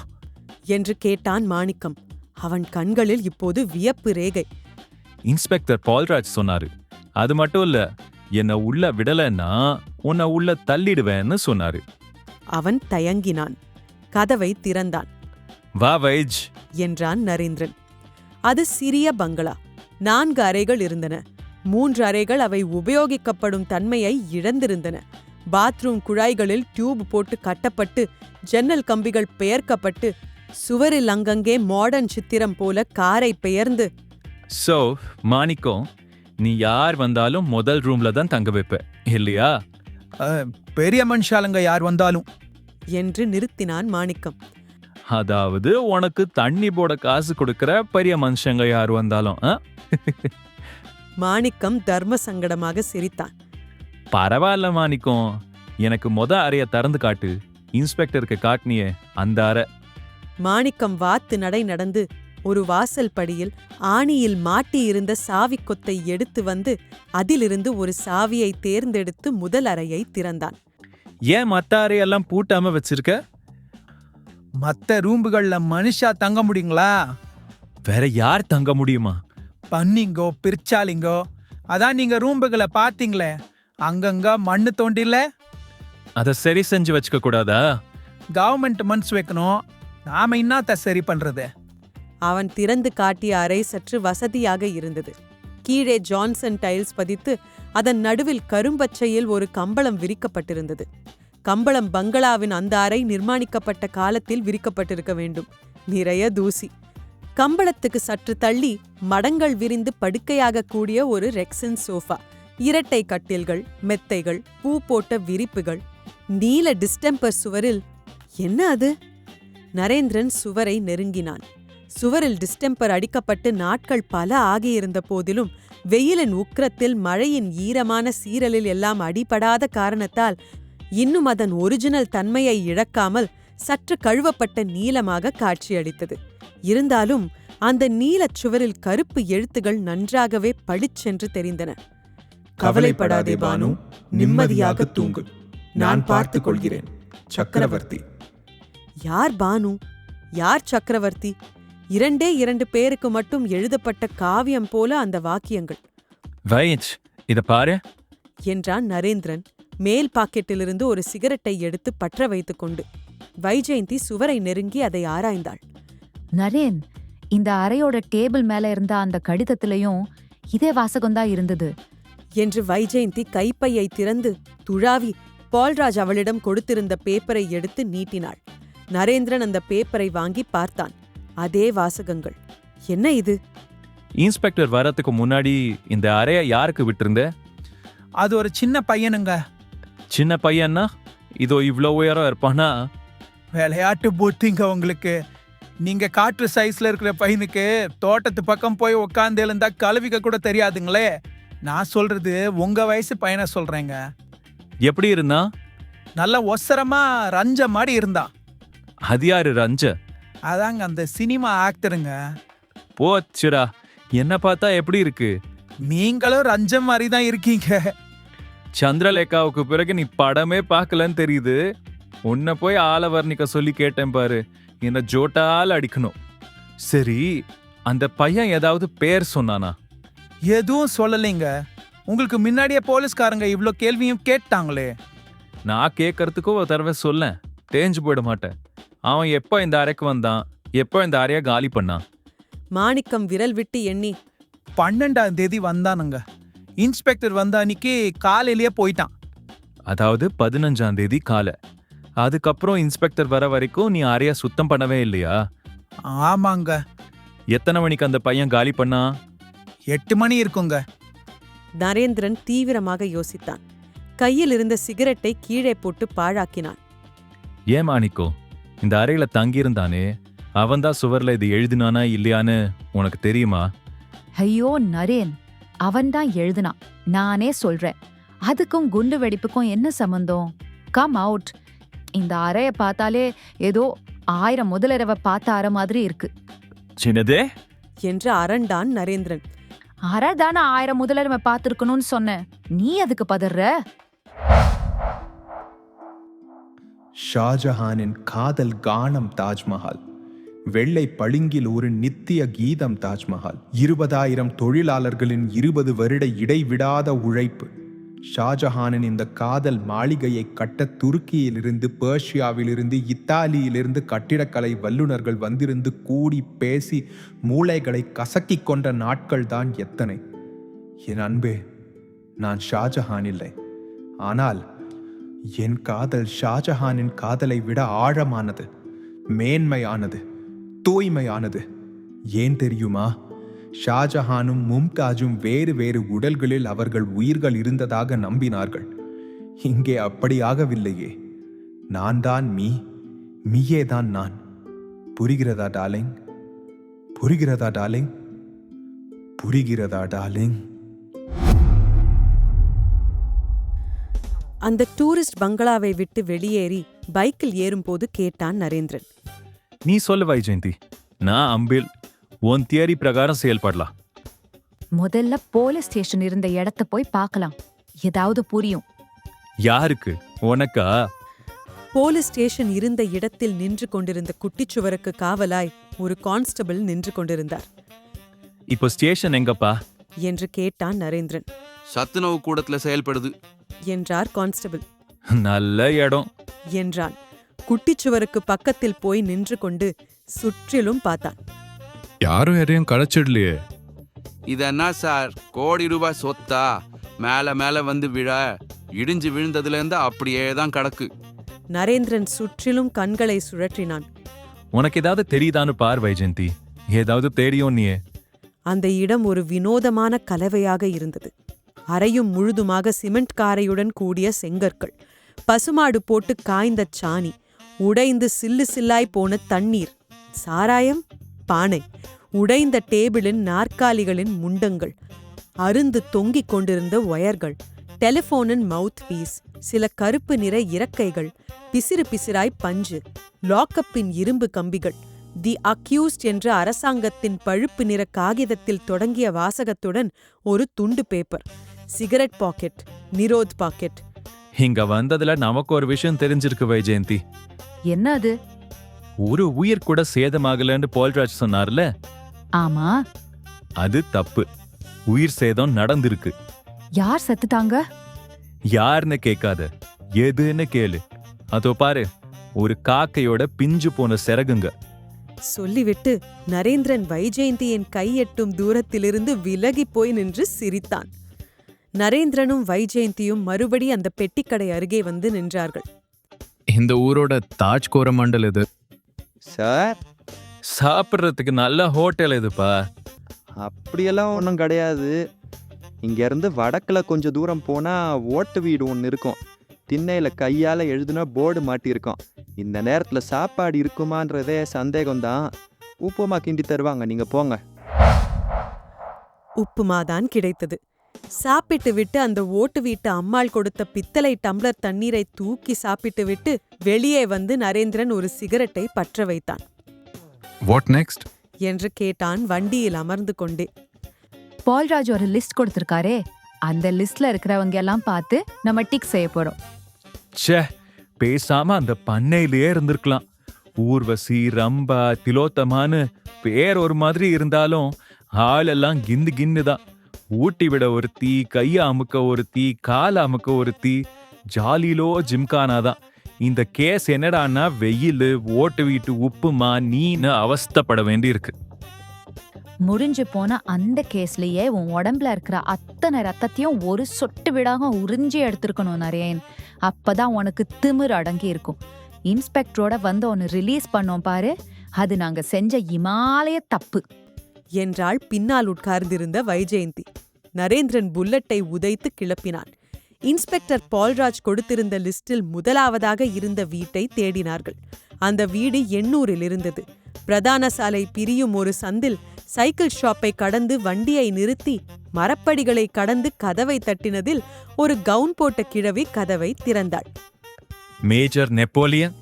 என்று கேட்டான் மாணிக்கம். அவன் கண்களில் இப்போது வியப்பு ரேகை. இன்ஸ்பெக்டர் பால்ராஜ் சொன்னாரு. அது மட்டும் இல்ல, என்ன உள்ள விடலன்னா உன்னை உள்ள தள்ளிடுவேன்னு சொன்னாரு. அவன் தயங்கினான். கதவை திறந்தான். வா வைஜ் என்றான் நரேந்திரன். அது சிறிய பங்களா. 4 அறைகள் இருந்தன. 3 அறைகள் அவை உபயோகிக்கப்படும் தன்மையை இழந்திருந்தன. பாத்ரூம் குழாய்களில் டியூப் போட்டு கட்டப்பட்டு ஜன்னல் கம்பிகள் பெயர்க்கப்பட்டு சுவரில் அங்கங்கே மாடர்ன் சித்திரம் போல காரை பெயர்ந்து. சோ மாணிக்கம், நீ யார் வந்தாலும் முதல் ரூம்ல தான் தங்க வைப்ப இல்லையா? பெரிய மனுஷாலங்க யார் வந்தாலும் என்று நிறுத்தினான் மாணிக்கம். அதாவது உனக்கு தண்ணி போட காசு கொடுக்கிற பெரிய மனுஷங்க யார் வந்தாலும். மாணிக்கம் தர்ம சங்கடமாக சிரித்தான். பரவாயில்ல மாணிக்கம், எனக்கு அறைய திறந்து காட்டு. இன்ஸ்பெக்டருக்கு காட்டினியே அந்த அறை. மாணிக்கம் வாத்து நடை நடந்து ஒரு வாசல் படியில் ஆணியில் மாட்டியிருந்த சாவி கொத்தை எடுத்து வந்து அதிலிருந்து ஒரு சாவியை தேர்ந்தெடுத்து முதல் அறையை திறந்தான். ஏன் மத்த அறையெல்லாம் பூட்டாம வச்சிருக்க? மத்த ரூம்புகள்ல மனுஷா தங்க முடியுங்களா? வேற யார் தங்க முடியுமா? பன்னிங்கோ பிரிச்சாலிங்கோ. அதான் நீங்க ரூம்புகளை பாத்தீங்களே, அங்கங்க மண்ணு தோண்டில. அத சரி செஞ்சு வச்சுக்க கூடாதா? கவர்மெண்ட் மனசு வைக்கணும். நாம இன்னாத்த சரி பண்றது? அவன் திறந்து காட்டிய அறை சற்று வசதியாக இருந்தது. கீழே ஜான்சன் டைல்ஸ் பதித்து அதன் நடுவில் கரும்பச்சையில் ஒரு கம்பளம் விரிக்கப்பட்டிருந்தது. கம்பளம் பங்களாவின் அந்த அறை நிர்மாணிக்கப்பட்ட காலத்தில் விரிக்கப்பட்டிருக்க வேண்டும். நிறைய தூசி. கம்பளத்துக்கு சற்று தள்ளி மடங்கள் விரிந்து படுக்கையாக கூடிய ஒரு ரெக்ஸின் சோஃபா, இரட்டை கட்டில்கள், மெத்தைகள், பூ போட்ட விரிப்புகள், நீல டிஸ்டெம்பர் சுவரில். என்ன அது? நரேந்திரன் சுவரை நெருங்கினான். சுவரில் டிஸ்டெம்பர் அடிக்கப்பட்டு நாட்கள் பல ஆகியிருந்த போதிலும் வெயிலின் உக்கிரத்தில் மழையின் ஈரமான சீரலில் எல்லாம் அடிபடாத காரணத்தால் இன்னும் அதன் ஒரிஜினல் தன்மையை இழக்காமல் சற்று கழுவப்பட்ட நீலமாக காட்சியளித்தது. இருந்தாலும் அந்த நீலச் சுவரில் கருப்பு எழுத்துகள் நன்றாகவே பளிச்சென்று தெரிந்தன. கவலைப்படாதே பானு, நிம்மதியாக தூங்கு, நான் பார்த்துக் கொள்கிறேன், சக்கரவர்த்தி. யார் பானு? யார் சக்கரவர்த்தி? 2 பேருக்கு மட்டும் எழுதப்பட்ட காவியம் போல அந்த வாக்கியங்கள். வைஜ், இத பாரு என்றான் நரேந்திரன் மேல் பாக்கெட்டிலிருந்து ஒரு சிகரெட்டை எடுத்து பற்ற வைத்துக் கொண்டு. வைஜெயந்தி சுவரை நெருங்கி அதை ஆராய்ந்தாள். நரேன், இந்த அறையோட டேபிள் மேல இருந்த அந்த கடிதத்திலையும் இதே வாசகம்தான் இருந்தது என்று வைஜெயந்தி கைப்பையை திறந்து துழாவி பால்ராஜ் அவளிடம் கொடுத்திருந்த பேப்பரை எடுத்து நீட்டினாள். நரேந்திரன் அந்த பேப்பரை வாங்கி பார்த்தான். அதே வாசகங்கள். என்ன இது? இன்ஸ்பெக்டர் வரத்துக்கு முன்னாடி இந்த அறைய யாருக்கு விட்டிருந்த? அது ஒரு சின்ன பையனுங்க. சின்ன பையன்னா இதோ இவ்ளோ உயரம் இருப்பானா? விளையாட்டு புத்திங்க உங்களுக்கு. நீங்க காற்று சைஸ்ல இருக்கிற பையனுக்கு தோட்டத்து பக்கம் போய் உட்காந்து எழுந்தா கழுவிக்க கூட தெரியாதுங்களே. நான் சொல்றது உங்க வயசு பையனை சொல்றேங்க. எப்படி இருந்தா? நல்ல ஒசரமா ரஞ்ச மாதிரி இருந்தான். அது யாரு ரஞ்ச? அதாங்க அந்த சினிமா ஆக்டருங்க. போச்சுடா, என்ன பார்த்தா எப்படி இருக்கு? நீங்களும் ரஞ்சம் மாதிரி தான் இருக்கீங்க. சந்திரலேகாவுக்கு பிறகு நீ படமே பார்க்கலன்னு தெரியுது. உன்னை போய் ஆலவர்ணிக்க சொல்லி கேட்டேன் பாரு, என்ன ஜோட்டால் அடிக்கணும். சரி, அந்த பையன் ஏதாவது பேர் சொன்னானா? எதுவும் சொல்லலைங்க. உங்களுக்கு முன்னாடியே போலீஸ்காரங்க இவ்ளோ கேள்வியும் கேட்டாங்களே. நான் கேட்கறதுக்கும் ஒரு தடவை சொல்ல தேஞ்சு போயிட மாட்டேன். அவன் எப்போ இந்த அறைக்கு வந்தான், எப்போ இந்த அறைய காலி பண்ணான்? மாணிக்கம் விரல் விட்டு எண்ணி 12ஆம் தேதி வந்தானுங்க. இன்ஸ்பெக்டர் வந்த அன்னைக்கு காலையிலேயே போயிட்டான். அதாவது 15ஆம் தேதி காலை. அதுக்கப்புறம் இன்ஸ்பெக்டர் வர வரைக்கும் நீ அறைய சுத்தம் பண்ணவே இல்லையா? ஆமாங்க. எத்தனை மணிக்கு அந்த பையன் காலி பண்ணா? 8 மணி இருக்குங்க. நரேந்திரன் தீவிரமாக யோசித்தான். கையில் இருந்த சிகரெட்டை கீழே போட்டு பாழாக்கினான். ஏன் மாணிக்கோ, இந்த அறையில தங்கியிருந்தானே அவன்தான் சுவர்ல இது எழுதினானா இல்லையான்னு உனக்கு தெரியுமா? ஐயோ நரேன், அவன்தான் எழுதுனான். நானே சொல்றேன். அதுக்கும் குண்டு வெடிப்புக்கும் என்ன சம்பந்தம்? Come out. இந்த அறைய பார்த்தாலே ஏதோ 1000 முதலிரவை பார்த்த அறை மாதிரி இருக்கு. சின்னதே என்று அரண்டான் நரேந்திரன். அறை தானே 1000 முதலிரவை பார்த்திருக்கணும்னு சொன்ன, நீ அதுக்கு பதற? ஷாஜஹானின் காதல் கானம் தாஜ்மஹால். வெள்ளை பளிங்கில் ஒரு நித்திய கீதம் தாஜ்மஹால். 20,000 தொழிலாளர்களின் 20 வருட இடைவிடாத உழைப்பு. ஷாஜஹானின் இந்த காதல் மாளிகையை கட்ட துருக்கியிலிருந்து, பெர்ஷியாவிலிருந்து, இத்தாலியிலிருந்து கட்டிடக்கலை வல்லுநர்கள் வந்திருந்து கூடி பேசி மூளைகளை கசக்கிக் கொண்ட நாட்கள் தான் எத்தனை. என் அன்பே, நான் ஷாஜஹான் இல்லை. ஆனால் என் காதல் ஷாஜஹானின் காதலை விட ஆழமானது, மேன்மையானது, தூய்மையானது. ஏன் தெரியுமா? ஷாஜஹானும் மும்தாஜும் வேறு வேறு உடல்களில் அவர்கள் உயிர்கள் இருந்ததாக நம்பினார்கள். இங்கே அப்படியாகவில்லையே. நான் தான் மீ, மீயே தான் நான். புரிகிறதா டார்லிங்? புரிகிறதா டார்லிங்? புரிகிறதா டார்லிங்? அந்த டூரிஸ்ட் பங்களாவை விட்டு வெளியேறி பைக்கில் ஏறும்போது கேட்டான் நரேந்திரன். நீ சொல்லு வைஜெயந்தி, நான் அம்பில் உன் தியரி பிரகாரம் செயல்படலாம். முதல்ல போலீஸ் ஸ்டேஷன் இருந்த இடத்த போய் பார்க்கலாம், ஏதாவது புரியும். யாருக்கு? உனக்கா? போலீஸ் ஸ்டேஷன் இருந்த இடத்தில் நின்று கொண்டிருந்த குட்டிச்சுவருக்கு காவலாய் ஒரு கான்ஸ்டபிள் நின்று கொண்டிருந்தார். இப்போ ஸ்டேஷன் எங்கப்பா என்று கேட்டான் நரேந்திரன். சத்துணவு கூடத்துல செயல்படுது என்றார் கான்ஸ்டபிள். நல்ல இடம் என்றான். குட்டிச்சுவருக்கு பக்கத்தில் போய் நின்று கொண்டு சுற்றிலும் பார்த்தான். யாரும் எதையும் களைச்சிடலையே. இதென்ன சார், கோடி ரூபாய் சொத்தா? மேல மேல வந்து விழ, இடிஞ்சு விழுந்ததுல இருந்து அப்படியே தான் கிடக்கு. நரேந்திரன் சுற்றிலும் கண்களை சுழற்றினான். உனக்கு ஏதாவது தெரியுதான்னு பார் வைஜெயந்தி. ஏதாவது தெரியும் நீயே? அந்த இடம் ஒரு வினோதமான கலவையாக இருந்தது. அறையும் முழுதுமாக சிமெண்ட் காரையுடன் கூடிய செங்கற்கள், பசுமாடு போட்டு காய்ந்த சாணி, உடைந்து சில்லு சில்லாய் போன தண்ணீர், சாராயம், பானை, உடைந்த டேபிளின் நாற்காலிகளின் முண்டங்கள், அருந்து தொங்கிக் கொண்டிருந்த ஒயர்கள், டெலிபோனின் மவுத் பீஸ், சில கருப்பு நிற இறக்கைகள், பிசிறு பிசிராய் பஞ்சு, லாக்கப்பின் இரும்பு கம்பிகள், தி அக்யூஸ்ட் என்ற அரசாங்கத்தின் பழுப்பு நிற காகிதத்தில் தொடங்கிய வாசகத்துடன் ஒரு துண்டு paper, cigarette packet, Nirodh packet. இங்க வந்ததுல நமக்கு ஒரு விஷயம் தெரிஞ்சிருக்கு வைஜெயந்தி. என்ன அது? ஒரு உயிர் கூட சேதமாகலன்னு பால்ராஜ் சொன்னார்ல, ஆமா, அது தப்பு. உயிர் சேதம் நடந்திருக்கு. யார் செத்துட்டாங்க? யாருன்னு கேட்காத, எதுன்னு கேளு. அதோ பாரு, ஒரு காக்கையோட பிஞ்சு போன சிறகுங்க. சொல்லிவிட்டு நரேந்திரன் வைஜெயந்தியின் கையெட்டும் தூரத்திலிருந்து விலகி போய் நின்று சிரித்தான். நரேந்திரனும் வைஜெயந்தியும் மறுபடி அந்த பெட்டிக்கடை அருகே வந்து நின்றார்கள். இந்த ஊரோட தாஜ் கோரமண்டல் இது. சார், சாப்பிட்றதுக்கு நல்ல ஹோட்டல் இதுப்பா. அப்படியெல்லாம் ஒன்றும் கிடையாது. இங்கேருந்து வடக்கில் கொஞ்சம் தூரம் போனால் ஓட்டு வீடு ஒன்று இருக்கும். திண்ணையில் கையால் எழுதுனா போர்டு மாட்டியிருக்கோம். இந்த நேரத்தில் சாப்பாடு இருக்குமான்றதே சந்தேகம்தான். உப்புமா கிண்டி தருவாங்க, நீங்கள் போங்க. உப்புமாதான் கிடைத்தது. சாப்பிட்டு விட்டு அந்த ஓட்டு வீட்டு அம்மாள் கொடுத்த பித்தளை டம்ளர் தண்ணீரை தூக்கி சாப்பிட்டு விட்டு வெளியே வந்து நரேந்திரன் ஒரு சிகரெட்டை பற்ற வைத்தான். வாட் நெக்ஸ்ட் என்று கேட்டான் வண்டியில் அமர்ந்து கொண்டே. பால்ராஜ் ஒரு லிஸ்ட் கொடுத்திருக்காரே, அந்த லிஸ்ட்ல இருக்கிறவங்க எல்லாம் பார்த்து நம்ம டிக் செய்ய போறோம். ச்சே, பேசாம அந்த பண்ணையிலேயே இருந்திருக்கலாம். ஊர்வசி, ரம்பா, திலோத்தமான்னு பேர் ஒரு மாதிரி இருந்தாலும் ஆளெல்லாம் கிந்து கின்னுதான். ஊட்டி விட ஒருத்தி, கைய அமுக்க ஒருத்தி, கால அமுக்க ஒருத்தி, ஜாலிலோ ஜிம்கானாதான். இந்த கேஸ் என்னடான்னா வெயில், ஓட்டு வீட்டு உப்புமா, நீன்னு அவஸ்தைப்பட வேண்டி இருக்கு. முடிஞ்சு போன அந்த கேஸ்லயே உன் உடம்புல இருக்கிற அத்தனை ரத்தத்தையும் ஒரு சொட்டு விடாம உறிஞ்சி எடுத்திருக்கணும் நரேன். அப்பதான் உனக்கு திமிர் அடங்கி இருக்கும். இன்ஸ்பெக்டரோட வந்து உன்னை ரிலீஸ் பண்ணோம் பாரு, அது நாங்க செஞ்ச இமாலய தப்பு என்றாள் பின்னால் உட்கார்ந்திருந்த வைஜெயந்தி. நரேந்திரன் புல்லட்டை உதைத்து கிளப்பினான். இன்ஸ்பெக்டர் பால்ராஜ் கொடுத்திருந்த லிஸ்டில் முதலாவதாக இருந்த வீட்டை தேடினார்கள். அந்த வீடு 800 இருந்தது. பிரதான சாலை பிரியும் ஒரு சந்தில் சைக்கிள் ஷாப்பை கடந்து வண்டியை நிறுத்தி மரப்படிகளை கடந்து கதவை தட்டினதில் ஒரு கவுன் போட்ட கிழவி கதவை திறந்தாள். மேஜர் நெப்போலியன்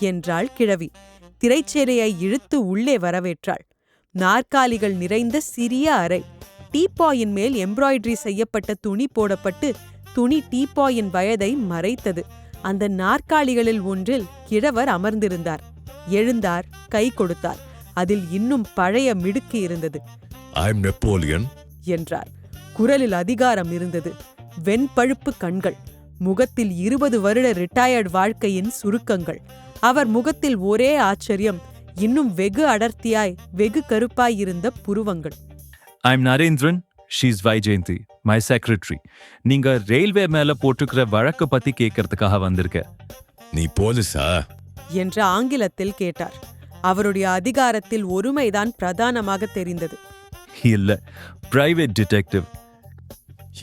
என்றாள் கிழவி. திரைச்சேரையை இழுத்து உள்ளே வரவேற்றாள். நாற்காலிகள் நிறைந்த சிறிய அறை. டீப்பாயின் மேல் எம்ப்ராய்டரி செய்யப்பட்ட துணி போடப்பட்டு துணி டீப்பாயின் வயதை மறைத்தது. அந்த நாற்காலிகளில் ஒன்றில் கிழவர் அமர்ந்திருந்தார். எழுந்தார், கை கொடுத்தார். அதில் இன்னும் பழைய மிடுக்கு இருந்தது. ஐ அம் நெப்போலியன் என்றார். குரலில் அதிகாரம் இருந்தது. வெண்பழுப்பு கண்கள். முகத்தில் 20 வருட ரிட்டையர்ட் வாழ்க்கையின் சுருக்கங்கள். அவர் முகத்தில் ஒரே ஆச்சரியம், இன்னும் வெகு அடர்த்தியாய் வெகு கருப்பாயிருந்த புருவங்கள். I'm Narendran, she's Vaijayanthi, my secretary. நீங்க ரயில்வே மேல போட்டுக்கிற வழக்கு பத்தி கேட்கறதுக்காக வந்திருக்க. நீ போலீஸா என்று ஆங்கிலத்தில் கேட்டார். அவருடைய அதிகாரத்தில் ஒருமைதான் பிரதானமாக தெரிந்தது. இல்ல, பிரைவேட் டிடெக்டிவ்.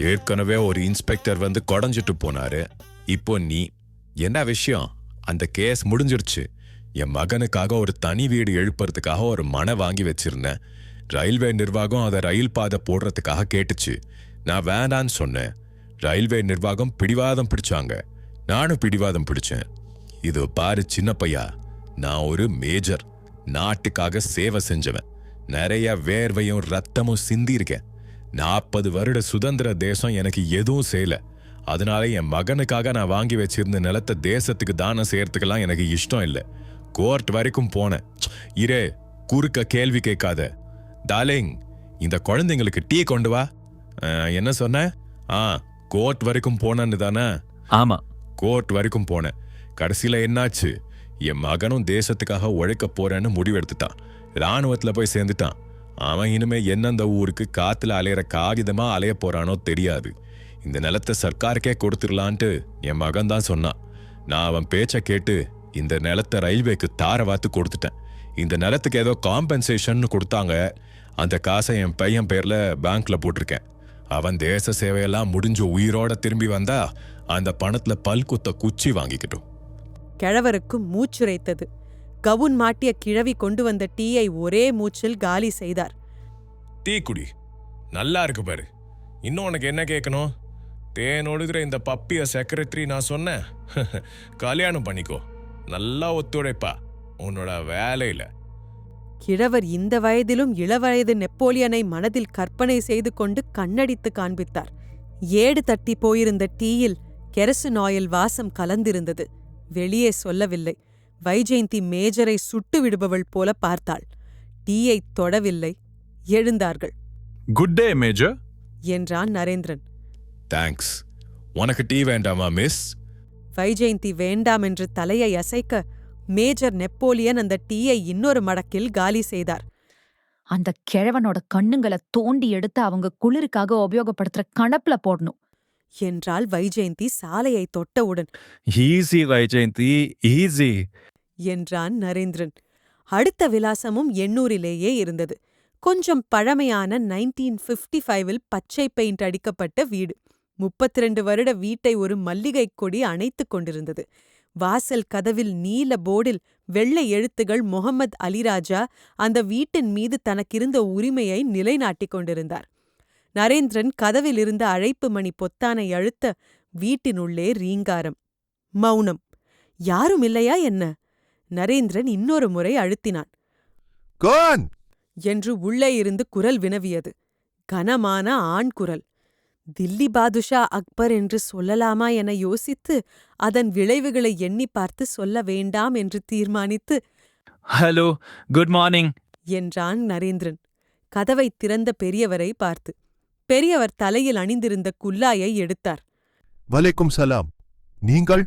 ஏற்கனவே ஒரு இன்ஸ்பெக்டர் வந்து கொடைஞ்சிட்டு போனாரு. இப்போ நீ என்ன விஷயம்? அந்த கேஸ் முடிஞ்சிருச்சு. என் மகனுக்காக ஒரு தனி வீடு எழுப்புறதுக்காக ஒரு மனை வாங்கி வச்சிருந்தேன். ரயில்வே நிர்வாகம் அதை ரயில் பாதை போடுறதுக்காக கேட்டுச்சு. நான் வேண்டான்னு சொன்னேன். ரயில்வே நிர்வாகம் பிடிவாதம் பிடிச்சாங்க. நானும் பிடிவாதம் பிடிச்சேன். இது பாரு சின்ன பையா, நான் ஒரு மேஜர். நாட்டுக்காக சேவை செஞ்சவன். நிறைய வேர்வையும் ரத்தமும் சிந்தியிருக்கேன். 40 வருட சுதந்திர தேசம் எனக்கு எதுவும் செய்யல. அதனால என் மகனுக்காக நான் வாங்கி வச்சிருந்த நிலத்தை தேசத்துக்கு தானம் செய்யறதுக்கெல்லாம் எனக்கு இஷ்டம் இல்லை. கோர்ட் வரைக்கும் போனேன். இரே, குறுக்க கேள்வி கேட்காத. டார்லிங், இந்த குழந்தைங்களுக்கு டீ கொண்டு வா. என்ன சொன்ன? கோர்ட் வரைக்கும் போனேன்னு தானே? ஆமா, கோர்ட் வரைக்கும் போனேன். கடைசியில என்னாச்சு? என் மகனும் தேசத்துக்காக உழைக்க போறேன்னு முடிவெடுத்துட்டான். ராணுவத்துல போய் சேர்ந்துட்டான். அவன் இனிமே எந்தெந்த ஊருக்கு காத்துல அலையிற காகிதமா அலைய போறானோ தெரியாது. இந்த நிலத்தை சர்க்காருக்கே கொடுத்துடலான்ட்டு என் மகன் தான் சொன்னான். நான் அவன் பேச்ச கேட்டு இந்த நிலத்தை ரயில்வேக்கு தார வாத்து கொடுத்துட்டேன். இந்த நிலத்துக்கு ஏதோ காம்பன்சேஷன் கொடுத்தாங்க. அந்த காசை என் பையன் பேர்ல பேங்க்ல போட்டிருக்கேன். அவன் தேச சேவையெல்லாம் முடிஞ்சு உயிரோட திரும்பி வந்தா அந்த பணத்துல பல்குத்த குச்சி வாங்கிக்கிட்டும். கிழவருக்கு மூச்சுரைத்தது. கவுன் மாட்டிய கிழவி கொண்டு வந்த டீயை ஒரே மூச்சில் காலி செய்தார். டீ குடி, நல்லா இருக்கு பாரு. இன்னும் உனக்கு என்ன கேட்கணும்? தேன் ஒழுகிற இந்த பப்பிய செக்ரட்டரி நான் சொன்னேன். கல்யாணம் பண்ணிக்கோ, நல்லா ஒத்துழைப்பா உன்னோட வேலையில. கிழவர் இந்த வயதிலும் இளவயது நெப்போலியனை மனதில் கற்பனை செய்து கொண்டு கண்ணடித்து காண்பித்தார். ஏடு தட்டி போயிருந்த டீயில் கெரசின் ஆயில் வாசம் கலந்திருந்தது. வெளியே சொல்லவில்லை. வைஜெயந்தி மேஜரை சுட்டு விடுபவள் போல பார்த்தாள். டீயை தொடவில்லை. எழுந்தார்கள். குட் டே மேஜர் என்றான் நரேந்திரன். தேங்க்ஸ். உனக்கு டீ வேண்டாமா மிஸ்? வைஜெயந்தி வேண்டாம் என்று தலையை அசைக்க மேஜர் நெப்போலியன் அந்த டீயை இன்னொரு மடக்கில் காலி செய்தார். அந்த கிழவனோட கண்ணுங்களை தோண்டி எடுத்து அவங்க குளிருக்காக உபயோகப்படுத்துற கணப்புல போடணும் என்றாள் வைஜெயந்தி சாலையை தொட்டவுடன். ஈஸி வைஜெயந்தி, ஈஸி என்றான் நரேந்திரன். அடுத்த விலாசமும் எண்ணூரிலேயே இருந்தது. கொஞ்சம் பழமையான 1955 பச்சை பெயிண்ட் அடிக்கப்பட்ட வீடு. 32 வருட வீட்டை ஒரு மல்லிகைக் கொடி அணைத்துக் கொண்டிருந்தது. வாசல் கதவில் நீல போர்டில் வெள்ளை எழுத்துகள் முகமது அலிராஜா அந்த வீட்டின் மீது தனக்கிருந்த உரிமையை நிலைநாட்டிக் கொண்டிருந்தார். நரேந்திரன் கதவிலிருந்த அழைப்பு மணி பொத்தானை அழுத்த வீட்டினுள்ளே ரீங்காரம். மௌனம். யாரும் இல்லையா என்ன? நரேந்திரன் இன்னொரு முறை அழுத்தினான். என்று உள்ளே இருந்து குரல் வினவியது. கனமான ஆண் குரல். தில்லி பாதுஷா அக்பர் என்று சொல்லலாமா என யோசித்து அதன் விளைவுகளை எண்ணி பார்த்து சொல்ல வேண்டாம் என்று தீர்மானித்து, ஹலோ, குட் மார்னிங் என்றான் நரேந்திரன் கதவை திறந்த பெரியவரை பார்த்து. பெரியவர் தலையில் அணிந்திருந்த குல்லாயை எடுத்தார். வலைக்கும் சலாம். நீங்கள்?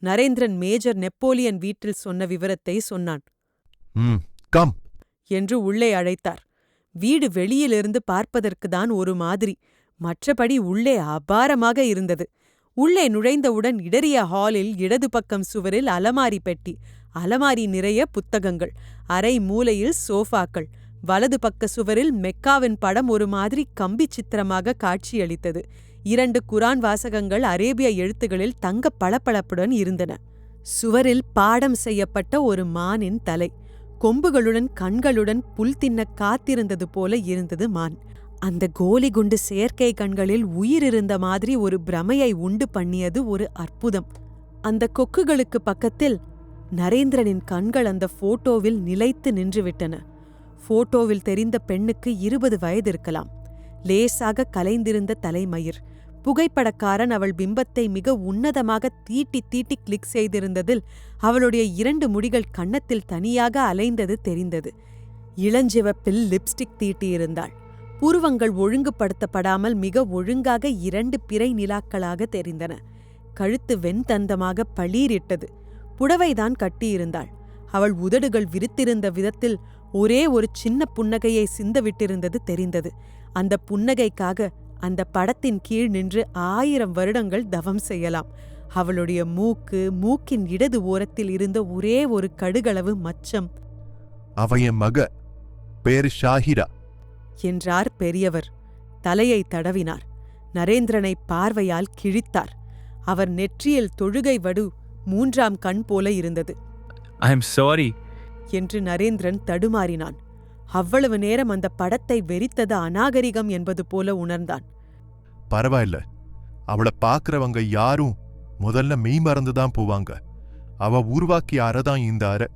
நரேந்திரன் மேஜர் நெப்போலியன் வீட்டில் சொன்ன விவரத்தை சொன்னான். கம் என்று உள்ளே அழைத்தார். வீடு வெளியிலிருந்து பார்ப்பதற்குதான் ஒரு மாதிரி, மற்றபடி உள்ளே அபாரமாக இருந்தது. உள்ளே நுழைந்தவுடன் இடறிய ஹாலில் இடது பக்கம் சுவரில் அலமாரி பெட்டி, அலமாரி நிறைய புத்தகங்கள், அரை மூலையில் சோஃபாக்கள், வலது பக்க சுவரில் மெக்காவின் படம் ஒரு மாதிரி கம்பி சித்திரமாக காட்சியளித்தது. 2 குரான் வாசகங்கள் அரேபிய எழுத்துகளில் தங்க பளபளப்புடன் இருந்தன. சுவரில் பாடம் செய்யப்பட்ட ஒரு மானின் தலை, கொம்புகளுடன் கண்களுடன் புல் தின்ன காத்திருந்தது போல இருந்தது மான். அந்த கோலி குண்டு செயற்கை கண்களில் உயிர் இருந்த மாதிரி ஒரு பிரமையை உண்டு பண்ணியது ஒரு அற்புதம். அந்த கொக்குகளுக்கு பக்கத்தில் நரேந்திரனின் கண்கள் அந்த போட்டோவில் நிலைத்து நின்றுவிட்டன. போட்டோவில் தெரிந்த பெண்ணுக்கு 20 வயது இருக்கலாம். லேசாக கலைந்திருந்த தலைமயிர். புகைப்படக்காரன் அவள் பிம்பத்தை மிக உன்னதமாக தீட்டி தீட்டி கிளிக் செய்திருந்ததில் அவளுடைய 2 முடிகள் கன்னத்தில் தனியாக அலைந்தது தெரிந்தது. இளஞ்சிவப்பில் லிப்ஸ்டிக் தீட்டியிருந்தாள். புருவங்கள் ஒழுங்குபடுத்தப்படாமல் மிக ஒழுங்காக 2 பிறை நிலாக்களாக தெரிந்தன. கழுத்து வெண்தந்தமாக பளீரிட்டது. புடவைதான் கட்டியிருந்தாள். அவள் உதடுகள் விரித்திருந்த விதத்தில் ஒரே ஒரு சின்ன புன்னகையை சிந்தவிட்டிருந்தது தெரிந்தது. அந்த புன்னகைக்காக அந்த படத்தின் கீழ் நின்று 1000 வருடங்கள் தவம் செய்யலாம். அவளுடைய மூக்கின் இடது ஓரத்தில் இருந்த ஒரே ஒரு கடுகளவு மச்சம். அவ என் மக, பேரு ஷாஹிரா என்றார் பெரியவர். தலையை தடவினார். நரேந்திரனை பார்வையால் கிழித்தார். அவர் நெற்றியில் தொழுகை வடு 3ஆம் கண் போல இருந்தது. ஐ எம் சாரி என்று நரேந்திரன் தடுமாறினான். அவ்வளவு நேரம் அந்த படத்தை வெறித்தது அநாகரிகம் என்பது போல உணர்ந்தான். பரவாயில்ல, அவளை பாக்குறவங்க யாரும் முதல்ல மெய் மறந்துதான் போவாங்க. அவ உருவாக்கி அறதான் இந்த அறை.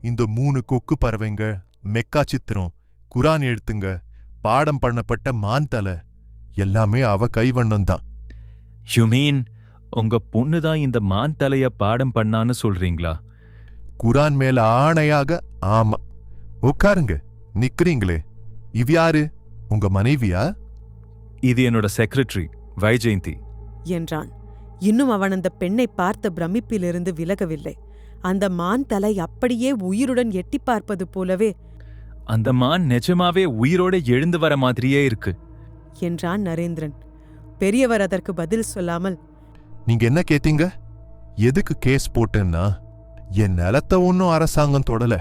இந்த 3 கொக்கு பறவைங்க, மெக்கா சித்திரம், குரான் எழுத்துங்க, பாடம் பண்ணப்பட்ட மான் தலை எல்லாமே அவ கைவண்ணம்தான். யூ மீன் உங்க பொண்ணுதான் இந்த மான் தலைய பாடம் பண்ணான்னு சொல்றீங்களா? குரான் மேல ஆணையாக ஆமா. உட்காருங்க. நிக்கிறீங்களே, இவ் யாரு? உங்க மனைவியா? இது என்னோட செக்ரட்டரி வைஜெயந்தி என்றான். இன்னும் அவன் அந்த பெண்ணை பார்த்த பிரமிப்பிலிருந்து விலகவில்லை. அந்த மான் தலை அப்படியே உயிருடன் எட்டி பார்ப்பது போலவே. அந்த மான் நிஜமாவே உயிரோட எழுந்து வர மாதிரியே இருக்கு என்றான் நரேந்திரன். பெரியவர் அதற்கு பதில் சொல்லாமல், நீங்க என்ன கேட்டீங்க? எதுக்கு கேஸ் போட்டேன்னா, என் நிலத்தை ஒன்னும் அரசாங்கம் தொடல.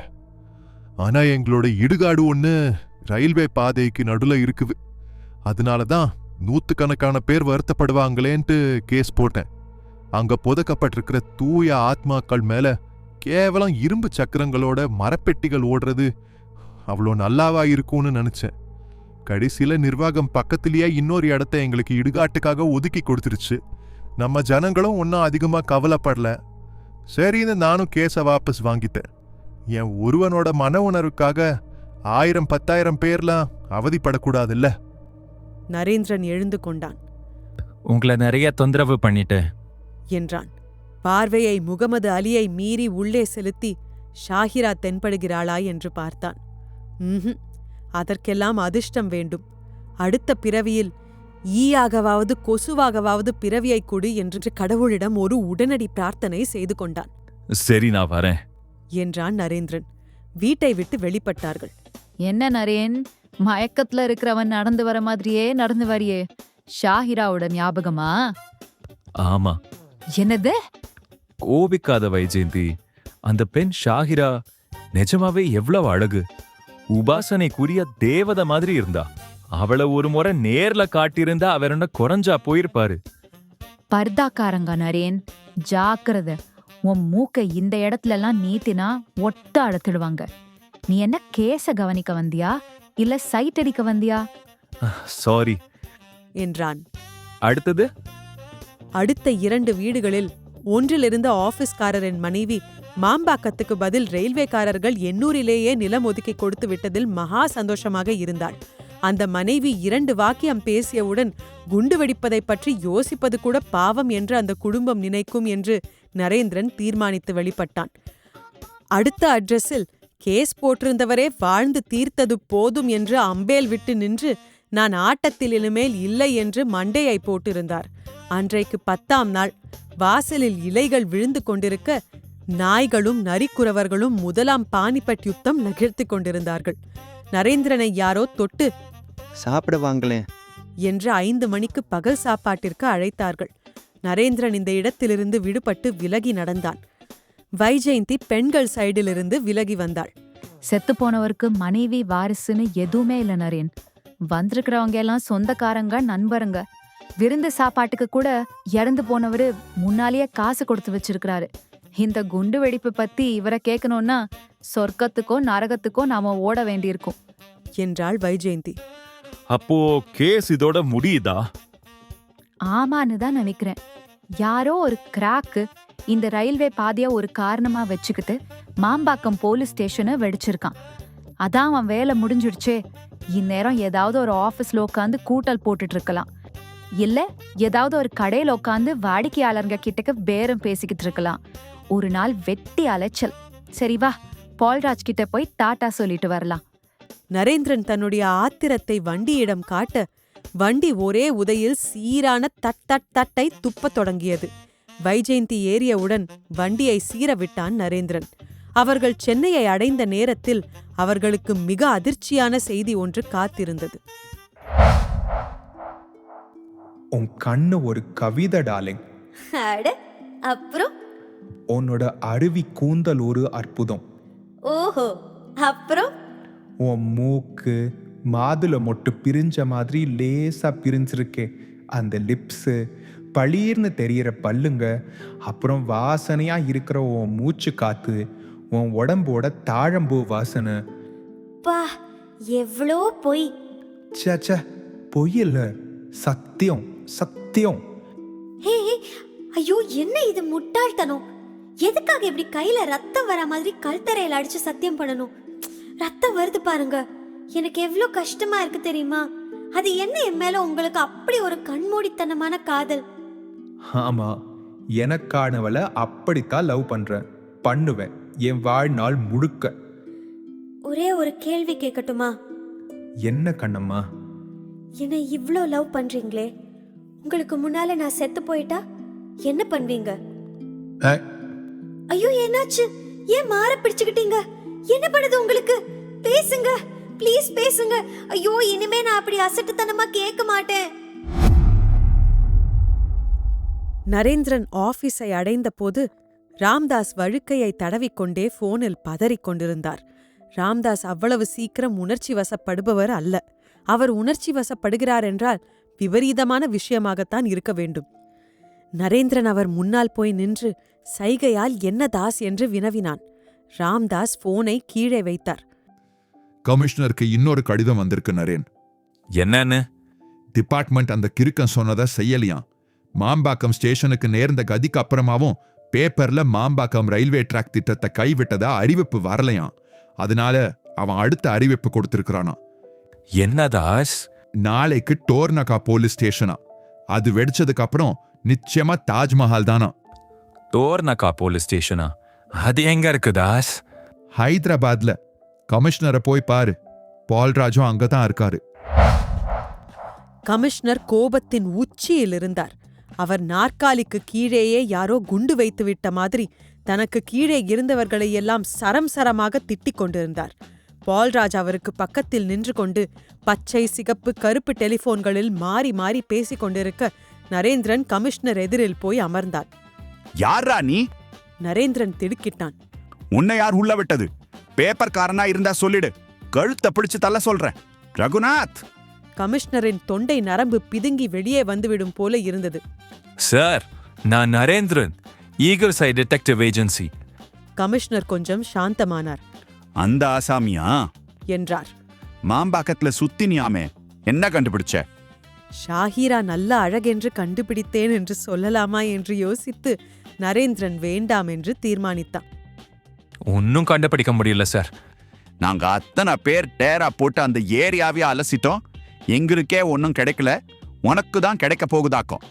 ஆனா எங்களோட இடுகாடு ஒண்ணு ரயில்வே பாதைக்கு நடுல இருக்குது. அதனாலதான் 100கணக்கான பேர் வருத்தப்படுவாங்களேன்ட்டு கேஸ் போட்டேன். அங்க புதைக்கப்பட்டிருக்கிற தூய ஆத்மாக்கள் மேல கேவலம் இரும்பு சக்கரங்களோட மரப்பெட்டிகள் ஓடுறது அவ்வளோ நல்லாவா இருக்கும்னு நினைச்சேன். கடைசியில நிர்வாகம் பக்கத்திலேயே இன்னொரு இடத்த எங்களுக்கு இடுகாட்டுக்காக ஒதுக்கி கொடுத்துருச்சு. நம்ம ஜனங்களும் ஒன்னும் அதிகமா கவலைப்படல. சரின்னு நானும் கேஸை வாபஸ் வாங்கிட்டேன். என் ஒருவனோட மன உணர்வுக்காக 1000-10,000 பேர்லாம் அவதிப்படக்கூடாதுல்ல. நரேந்திரன் எழுந்து கொண்டான். உங்களை நிறைய தொந்தரவு பண்ணிட்டேன் என்றான். பார்வையை முகமது அலியை மீறி உள்ளே செலுத்தி ஷாஹிரா தென்படுகிறாளா என்று பார்த்தான். அதற்கெல்லாம் அதிர்ஷ்டம் வேண்டும். அடுத்த பிறவியில் ஈயாகவாவது கொசுவாகவாவது பிறவியை கொடு என்று கடவுளிடம் ஒரு உடனடி பிரார்த்தனை செய்து கொண்டான். சரி, நான் வரேன் என்றான் நரேந்திரன். வீட்டை விட்டு வெளிப்பட்டார்கள். என்ன நரேன், மயக்கத்துல இருக்கிறவன் நடந்து வர மாதிரியே நடந்து வரியே, ஷாஹிராவோட ஞாபகமா? ஆமா. என்னது? கோபிக்காத வைஜெயந்தி, அந்த பெண் ஷாஹிரா நிஜமாவே எவ்வளவு அழகு, உபாசனைக்குரிய தேவதை மாதிரி இருந்தா. அவளை ஒரு முறை நேர்ல காட்டியிருந்தா அவர் என்ன குறைஞ்சா போயிருப்பாரு. பர்தாக்காரங்க நரேன், ஜாக்கிரத. உன் மூக்கை இந்த இடத்துல எல்லாம் நீத்தினா ஒட்ட அழுத்திடுவாங்க. நீ என்ன கேஸ கவனிக்க வந்தியா இல்ல சைட் அடிக்க வந்தியா? சாரி என்றான். அடுத்தது? அடுத்த 2 வீடுகளில் ஒன்றிலிருந்த ஆபீஸ்காரரின் மனைவி மாம்பாக்கத்துக்கு பதில் ரயில்வேக்காரர்கள் எண்ணூரிலேயே நிலம் ஒதுக்கி கொடுத்து விட்டதில் மகா சந்தோஷமாக இருந்தாள். அந்த மனைவி 2 வாக்கியம் பேசியவுடன் குண்டு வெடிப்பதை பற்றி யோசிப்பது கூட பாவம் என்று அந்த குடும்பம் நினைக்கும் என்று நரேந்திரன் தீர்மானித்து வெளிப்பட்டான். அடுத்த அட்ரஸில் கேஸ் போட்டிருந்தவரே வாழ்ந்து தீர்த்தது போதும் என்று அம்பேல் விட்டு நின்று நான் ஆட்டத்தில் இனிமேல் இல்லை என்று மண்டையை போட்டிருந்தார். அன்றைக்கு 10ஆம் நாள் வாசலில் இலைகள் விழுந்து கொண்டிருக்க நாய்களும் நரிக்குறவர்களும் முதலாம் பானிபட் யுத்தம் நகர்த்தி கொண்டிருந்தார்கள். நரேந்திரனை யாரோ தொட்டு சாப்பிடுவாங்களேன் என்று 5 மணிக்கு பகல் சாப்பாட்டிற்கு அழைத்தார்கள். நரேந்திரன் இந்த இடத்திலிருந்து விடுபட்டு விலகி நடந்தான். வைஜெயந்தி பெண்கள் சைடிலிருந்து விலகி வந்தாள். செத்து போனவருக்கு மனைவி வாரிசுன்னு எதுவுமே இல்ல நரேன். வந்திருக்கிறவங்க எல்லாம் சொந்தக்காரங்க, நண்பருங்க. விருந்து சாப்பாட்டுக்கு கூட இறந்து போனவரு முன்னாலேயே காசு கொடுத்து வச்சிருக்கிறாரு. இந்த குண்டு வெடிப்பு பத்தி இவரை கேட்கணும்னா சொர்க்கத்துக்கோ நரகத்துக்கோ நாம ஓட வேண்டியிருக்கும் என்றாள் வைஜெயந்தி. அப்போ கேஸ் இதோட முடியுதா? ஆமான்னு தான் நினைக்கிறேன். யாரோ ஒரு கிராக்கு இந்த ரயில்வே பாதைய ஒரு காரணமா வச்சுக்கிட்டு மாம்பாக்கம் போலீஸ் ஸ்டேஷனை வெடிச்சிருக்கான். அதான் அவன் வேலை முடிஞ்சிடுச்சே. இந்நேரம் ஏதாவது ஒரு ஆபீஸ்ல உட்காந்து கூட்டல் போட்டுட்டு இருக்கலாம், இல்ல ஏதாவது ஒரு கடையில உட்காந்து வாடிக்கையாளர்ங்க கிட்டக்கு பேரம் பேசிக்கிட்டு இருக்கலாம். ஒரு நாள் வெட்டி அலைச்சல். சரி வா, பால்ராஜ் கிட்ட போய் டாட்டா சொல்லிட்டு வரலாம். நரேந்திரன் தன்னுடைய ஆத்திரத்தை வண்டியிடம் காட்ட வண்டி ஒரே உதையில் சீரான தட்டை துப்பத் தொடங்கியது. வைஜெயந்தி ஏறியவுடன் வண்டியை சீரவிட்டான் நரேந்திரன். அவர்கள் சென்னையை அடைந்த நேரத்தில் அவர்களுக்கு மிக அதிர்ச்சியான செய்தி ஒன்று காத்திருந்தது. உன் கண்ணு ஒரு கவிதை டார்லிங். அப்புறம் உன்னோட அருவி கூந்தல் ஒரு அற்புதம். ஓஹோ, அப்புறம் உன் மூக்கு மாதுளை மொட்டு பிரிஞ்ச மாதிரி லேசா பிரிஞ்சிருக்கே. அந்த லிப்ஸு, பளீர்னு தெரியற பல்லுங்க, அப்புறம் வாசனையா இருக்கிற உன் மூச்சு காத்து, உன் உடம்போட தாழம்பூ வாசனை. பா, எவ்வளோ பொய். சே, பொய் இல்ல, சத்தியம் சத்தியம். ஹே, ஐயோ, என்ன இது முட்டாள்தனம்? எதுக்காக இப்படி கையில ரத்தம் வர மாதிரி கல்தரையில அடிச்சு சத்தியம் பண்ணணும்? ரத்தம் வருது பாருங்க, எனக்கு எவ்வளோ கஷ்டமா இருக்கு தெரியுமா? அது என்ன என் மேல உங்களுக்கு அப்படி ஒரு கண்மூடித்தனமான காதல்? ஆமா, எனக்கானவளை அப்படித்தான் லவ் பண்றேன், பண்ணுவேன் என் வாழ்நாள் முழுக்க. ஒரே ஒரு கேள்வி கேட்கட்டுமா? என்ன கண்ணம்மா? என்னை இவ்ளோ லவ் பண்றீங்களே, உங்களுக்கு முன்னால நான் செத்து போயிட்டா என்ன பண்ணுவீங்க? ஐயோ, என்னாச்சு? ஏன் மாற பிடிச்சுக்கிட்டீங்க? என்ன பண்ணுது உங்களுக்கு? பேசுங்க, ப்ளீஸ் பேசுங்க. ஐயோ, இனிமே நான் அப்படி அசட்டுத்தனமா கேட்க மாட்டேன். நரேந்திரன் ஆபீஸை அடைந்த போது ராம்தாஸ் வழுக்கையை தடவிக்கொண்டே போனில் பதறிக் கொண்டிருந்தார். ராம்தாஸ் அவ்வளவு சீக்கிரம் உணர்ச்சி வசப்படுபவர் அல்ல. அவர் உணர்ச்சி வசப்படுகிறார் என்றால் விபரீதமான விஷயமாகத்தான் இருக்க வேண்டும். நரேந்திரன் அவர் முன்னால் போய் நின்று சைகையால் என்ன தாஸ் என்று வினவினான். ராம்தாஸ் போனை கீழே வைத்தார். கமிஷனருக்கு இன்னொரு கடிதம் வந்திருக்கு நரேன். என்னன்னு? டிபார்ட்மெண்ட் அந்த கிறுக்கன் சொன்னதை செய்யலையாம். மாம்பாக்கம் ஸ்டேஷனுக்கு நேர்ந்த கதிக்கு அப்புறமாவும் பேப்பர்ல மாம்பாக்கம் ரயில்வே ட்ராக் திட்டத்தை கைவிட்டதா அறிவிப்பு வரலையாம். அதனால அவன் அடுத்த அறிவிப்பு கொடுத்திருக்கிறானா. என்னதாஸ்? நாளைக்கு டோர்னகா போலீஸ் ஸ்டேஷனா. அது வெடிச்சதுக்கு அப்புறம் நிச்சயமா தாஜ்மஹால் தானா. டோர்னகா போலீஸ் ஸ்டேஷனா? அது எங்க இருக்கு தாஸ்? ஹைதராபாத்ல. கமிஷனரை போய் பாரு, பால்ராஜும் அங்கதான் இருக்காரு. கமிஷனர் கோபத்தின் உச்சியில் இருந்தார். அவர் நாற்காலிக்கு கீழேயே யாரோ குண்டு வைத்துவிட்ட மாதிரி தனக்கு கீழே இருந்தவர்களை எல்லாம் சரம் சரமாக திட்டிக் கொண்டிருந்தார். பால்ராஜ் அவருக்கு பக்கத்தில் நின்று கொண்டு பச்சை, சிகப்பு, கருப்பு டெலிபோன்களில் மாறி மாறி பேசிக் கொண்டிருக்க நரேந்திரன் கமிஷனர் எதிரில் போய் அமர்ந்தான். யாரா நீ? நரேந்திரன் திடுக்கிட்டான். உன்னை யார் உள்ள விட்டது? பேப்பர்காரனா இருந்தா சொல்லிடு, கழுத்தை பிடிச்சு தள்ள சொல்றேன். ரகுநாத்! கமிஷனரின் தொண்டை நரம்பு பிதுங்கி வெளியே வந்துவிடும் போல இருந்தது. சார், நான் நரேந்திரன், ஈகிள் சை டிடெக்டிவ் ஏஜென்சி. கமிஷனர் கொஞ்சம் சாந்தமானார். அந்த ஆசாமியா என்றார். மாம்பாக்கத்துல சுத்தினியாமே, என்ன கண்டுபிடிச்ச? ஷாஹீரா நல்ல அழகென்று கண்டுபிடித்தேன் என்று சொல்லலாமா என்று யோசித்து நரேந்திரன் வேண்டாம் என்று தீர்மானித்தான். ஒன்னும் கண்டுபிடிக்க முடியல சார். நாங்க அத்தனை பேர் டேரா போட்டு அந்த ஏரியாவே அலசிட்டோம். எங்களுக்கே ஒன்னும் கிடைக்கல, உனக்கு தான் கிடைக்க போகுதாக்கும்.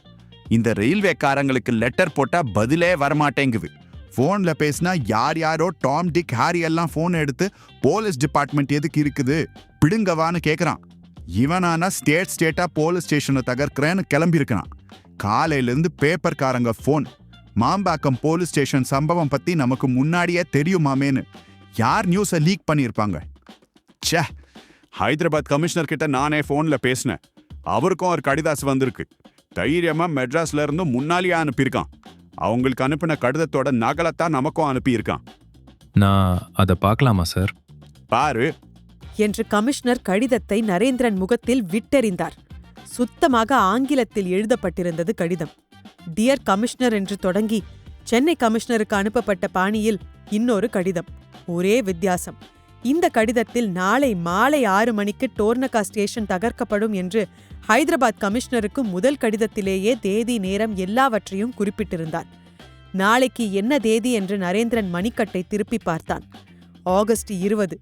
இந்த ரயில்வேக்காரங்களுக்கு லெட்டர் போட்டா பதிலே வரமாட்டேங்குது. போன்ல பேசினா யார் யாரோ டாம், டிக், ஹாரி எல்லாம் போன் எடுத்து போலீஸ் டிபார்ட்மெண்ட் எதுக்கு இருக்குது பிடுங்கவான்னு கேக்குறான். இவனானா ஸ்டேட்டா போலீஸ் ஸ்டேஷனை தகர்க்கிறேன்னு கிளம்பியிருக்கிறான். காலையிலிருந்து பேப்பர்காரங்க போன், மாம்பாக்கம் போலீஸ் ஸ்டேஷன் சம்பவம் பத்தி நமக்கு முன்னாடியே தெரியுமாமேன்னு. யார் நியூஸை லீக் பண்ணியிருப்பாங்க? ச்சே, ஹைதராபாத் கமிஷனர் கிட்ட நானே போன்ல பேசினேன். அவருக்கும் ஒரு கடிதாசு வந்திருக்கு. தைரியமா மெட்ராஸ்ல இருந்து முன்னாலேயே அனுப்பியிருக்கான். அவங்களுக்கு அனுப்பின கடிதத்தோட நகலத்தான் நமக்கும் அனுப்பியிருக்கான். நான் அதை பார்க்கலாமா சார்? பாரு என்று கமிஷனர் கடிதத்தை நரேந்திரன் முகத்தில் விட்டெறிந்தார். சுத்தமாக ஆங்கிலத்தில் எழுதப்பட்டிருந்தது கடிதம். டியர் கமிஷனர் என்று தொடங்கி சென்னை கமிஷனருக்கு அனுப்பப்பட்ட பாணியில் இன்னொரு கடிதம். ஒரே வித்தியாசம், இந்த கடிதத்தில் நாளை மாலை 6 மணிக்கு டோர்னகா ஸ்டேஷன் தகர்க்கப்படும் என்று ஹைதராபாத் கமிஷனருக்கு முதல் கடிதத்திலேயே தேதி, நேரம் எல்லாவற்றையும் குறிப்பிட்டிருந்தார். நாளைக்கு என்ன தேதி என்று நரேந்திரன் மணிக்கட்டை திருப்பி பார்த்தான். ஆகஸ்ட் 20.